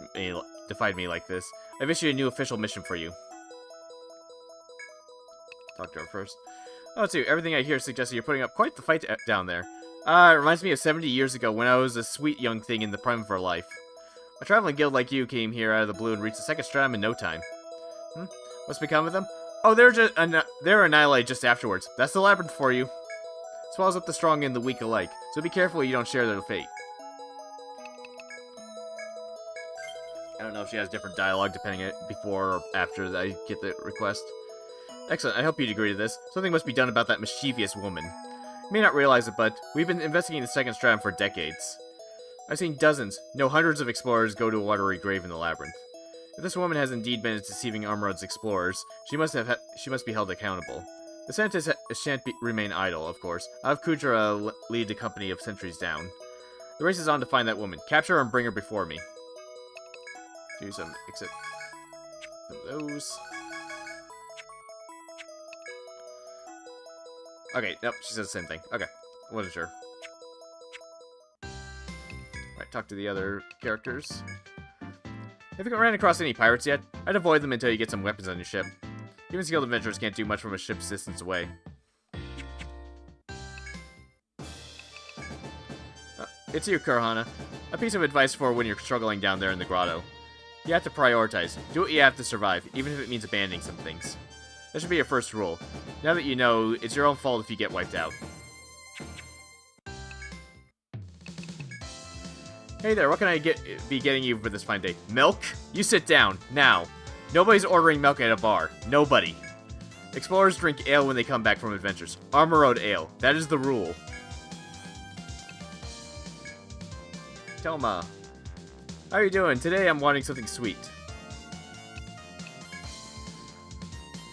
me like this. I've issued a new official mission for you. Talk to her first. Oh, too. Everything I hear suggests that you're putting up quite the fight down there. It reminds me of 70 years ago when I was a sweet young thing in the prime of her life. A traveling guild like you came here out of the blue and reached the second stratum in no time. What's become of them? Oh, they're annihilated just afterwards. That's the labyrinth for you. Swallows up the strong and the weak alike, so be careful you don't share their fate. I don't know if she has different dialogue depending on before or after I get the request. Excellent, I hope you'd agree to this. Something must be done about that mischievous woman. You may not realize it, but we've been investigating the second stratum for decades. I've seen dozens, no hundreds of explorers go to a watery grave in the labyrinth. If this woman has indeed been deceiving Armrod's explorers, she must be held accountable. The scientists shan't remain idle, of course. I'll have Kudra lead the company of sentries down. The race is on to find that woman. Capture her and bring her before me. Do some of those. Okay, nope, she says the same thing. Okay, wasn't sure. talk to the other characters. Have you ran across any pirates yet? I'd avoid them until you get some weapons on your ship. Even skilled adventurers can't do much from a ship's distance away. It's you, Kurhana. A piece of advice for when you're struggling down there in the grotto. You have to prioritize. Do what you have to survive, even if it means abandoning some things. That should be your first rule. Now that you know, it's your own fault if you get wiped out. Hey there, what can I be getting you for this fine day? Milk? You sit down, now. Nobody's ordering milk at a bar. Nobody. Explorers drink ale when they come back from adventures. Armor Road ale. That is the rule. Thelma. How are you doing? Today I'm wanting something sweet.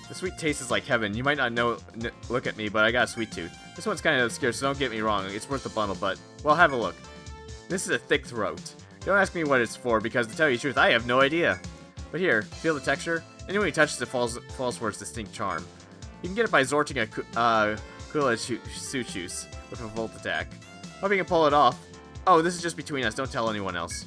The sweet taste is like heaven. You might not look at me, but I got a sweet tooth. This one's kind of obscure, so don't get me wrong. It's worth a bundle, but... Well, have a look. This is a thick throat. Don't ask me what it's for, because to tell you the truth, I have no idea. But here, feel the texture? Anyone who touches it falls for its distinct charm. You can get it by zorting a Kula Suchus with a Volt attack. Hope you can pull it off. Oh, this is just between us. Don't tell anyone else.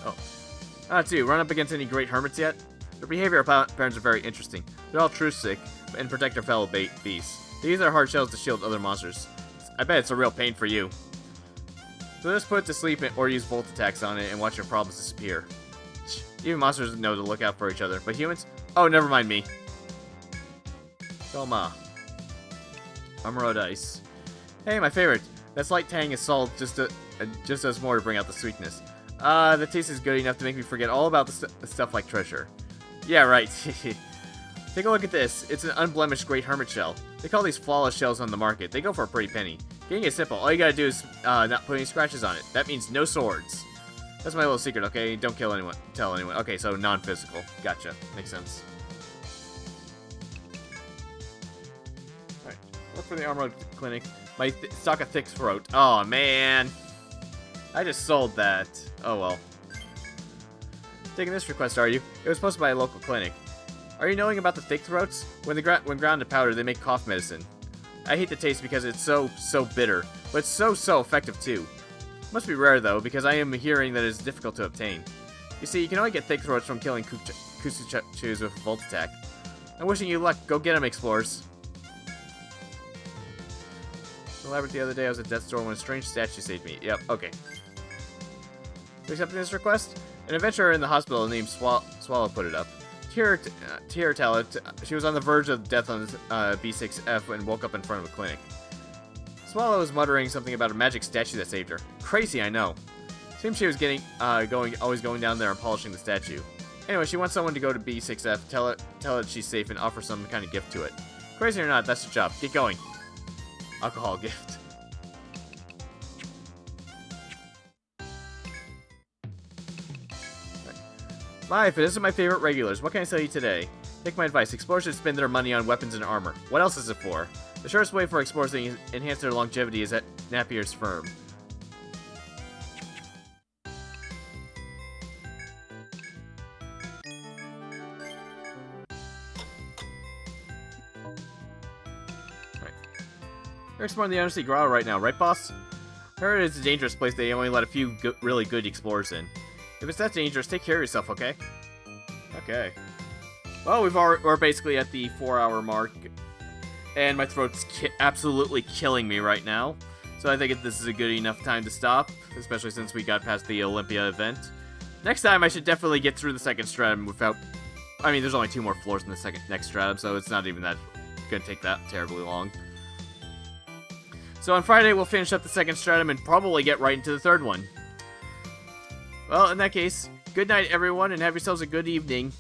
Oh. Two, run up against any great hermits yet? Their behavior patterns are very interesting. They're all truce-sick and protect their fellow beasts. They use their hard shells to shield other monsters. I bet it's a real pain for you. So just put it to sleep or use Volt attacks on it and watch your problems disappear. Even monsters know to look out for each other, but humans? Oh, never mind me. Thelma. Armor Dice. Hey, my favorite. That slight tang is salt just does more to bring out the sweetness. The taste is good enough to make me forget all about the stuff like treasure. Yeah, right. Take a look at this. It's an unblemished great hermit shell. They call these flawless shells on the market. They go for a pretty penny. Getting it simple. All you gotta do is not put any scratches on it. That means no swords. That's my little secret, okay? Don't tell anyone. Okay, so non-physical. Gotcha. Makes sense. Alright. Look for the armor clinic. My stock of thick throat. Oh, man. I just sold that. Oh, well. Taking this request, are you? It was posted by a local clinic. Are you knowing about the thick throats? When ground to powder, they make cough medicine. I hate the taste because it's so bitter, but it's so effective too. Must be rare though, because I am hearing that it's difficult to obtain. You see, you can only get thick throats from killing Kusuchus with a Volt attack. I'm wishing you luck. Go get them, explorers. Elaborate the other day, I was at death's door when a strange statue saved me. Yep, okay. You accepting this request? An adventurer in the hospital named Swallow put it up. Hear tell it, she was on the verge of death on B6F and woke up in front of a clinic. Swallow was muttering something about a magic statue that saved her. Crazy, I know. Seems she was always going down there and polishing the statue. Anyway, she wants someone to go to B6F, tell it she's safe, and offer some kind of gift to it. Crazy or not, that's the job. Get going. Alcohol gift. Life, this is my favorite regulars. What can I sell you today? Take my advice. Explorers should spend their money on weapons and armor. What else is it for? The surest way for explorers to enhance their longevity is at Napier's firm. We're exploring the undersea grotto right now, right, boss? I heard it's a dangerous place. They only let a few really good explorers in. If it's that dangerous, take care of yourself, okay? Okay. Well, we're basically at the 4-hour mark, and my throat's absolutely killing me right now. So I think this is a good enough time to stop, especially since we got past the Olympia event. Next time, I should definitely get through the second stratum without... I mean, there's only 2 more floors in the next stratum, so it's not even gonna take that terribly long. So on Friday, we'll finish up the second stratum and probably get right into the third one. Well, in that case, good night, everyone, and have yourselves a good evening.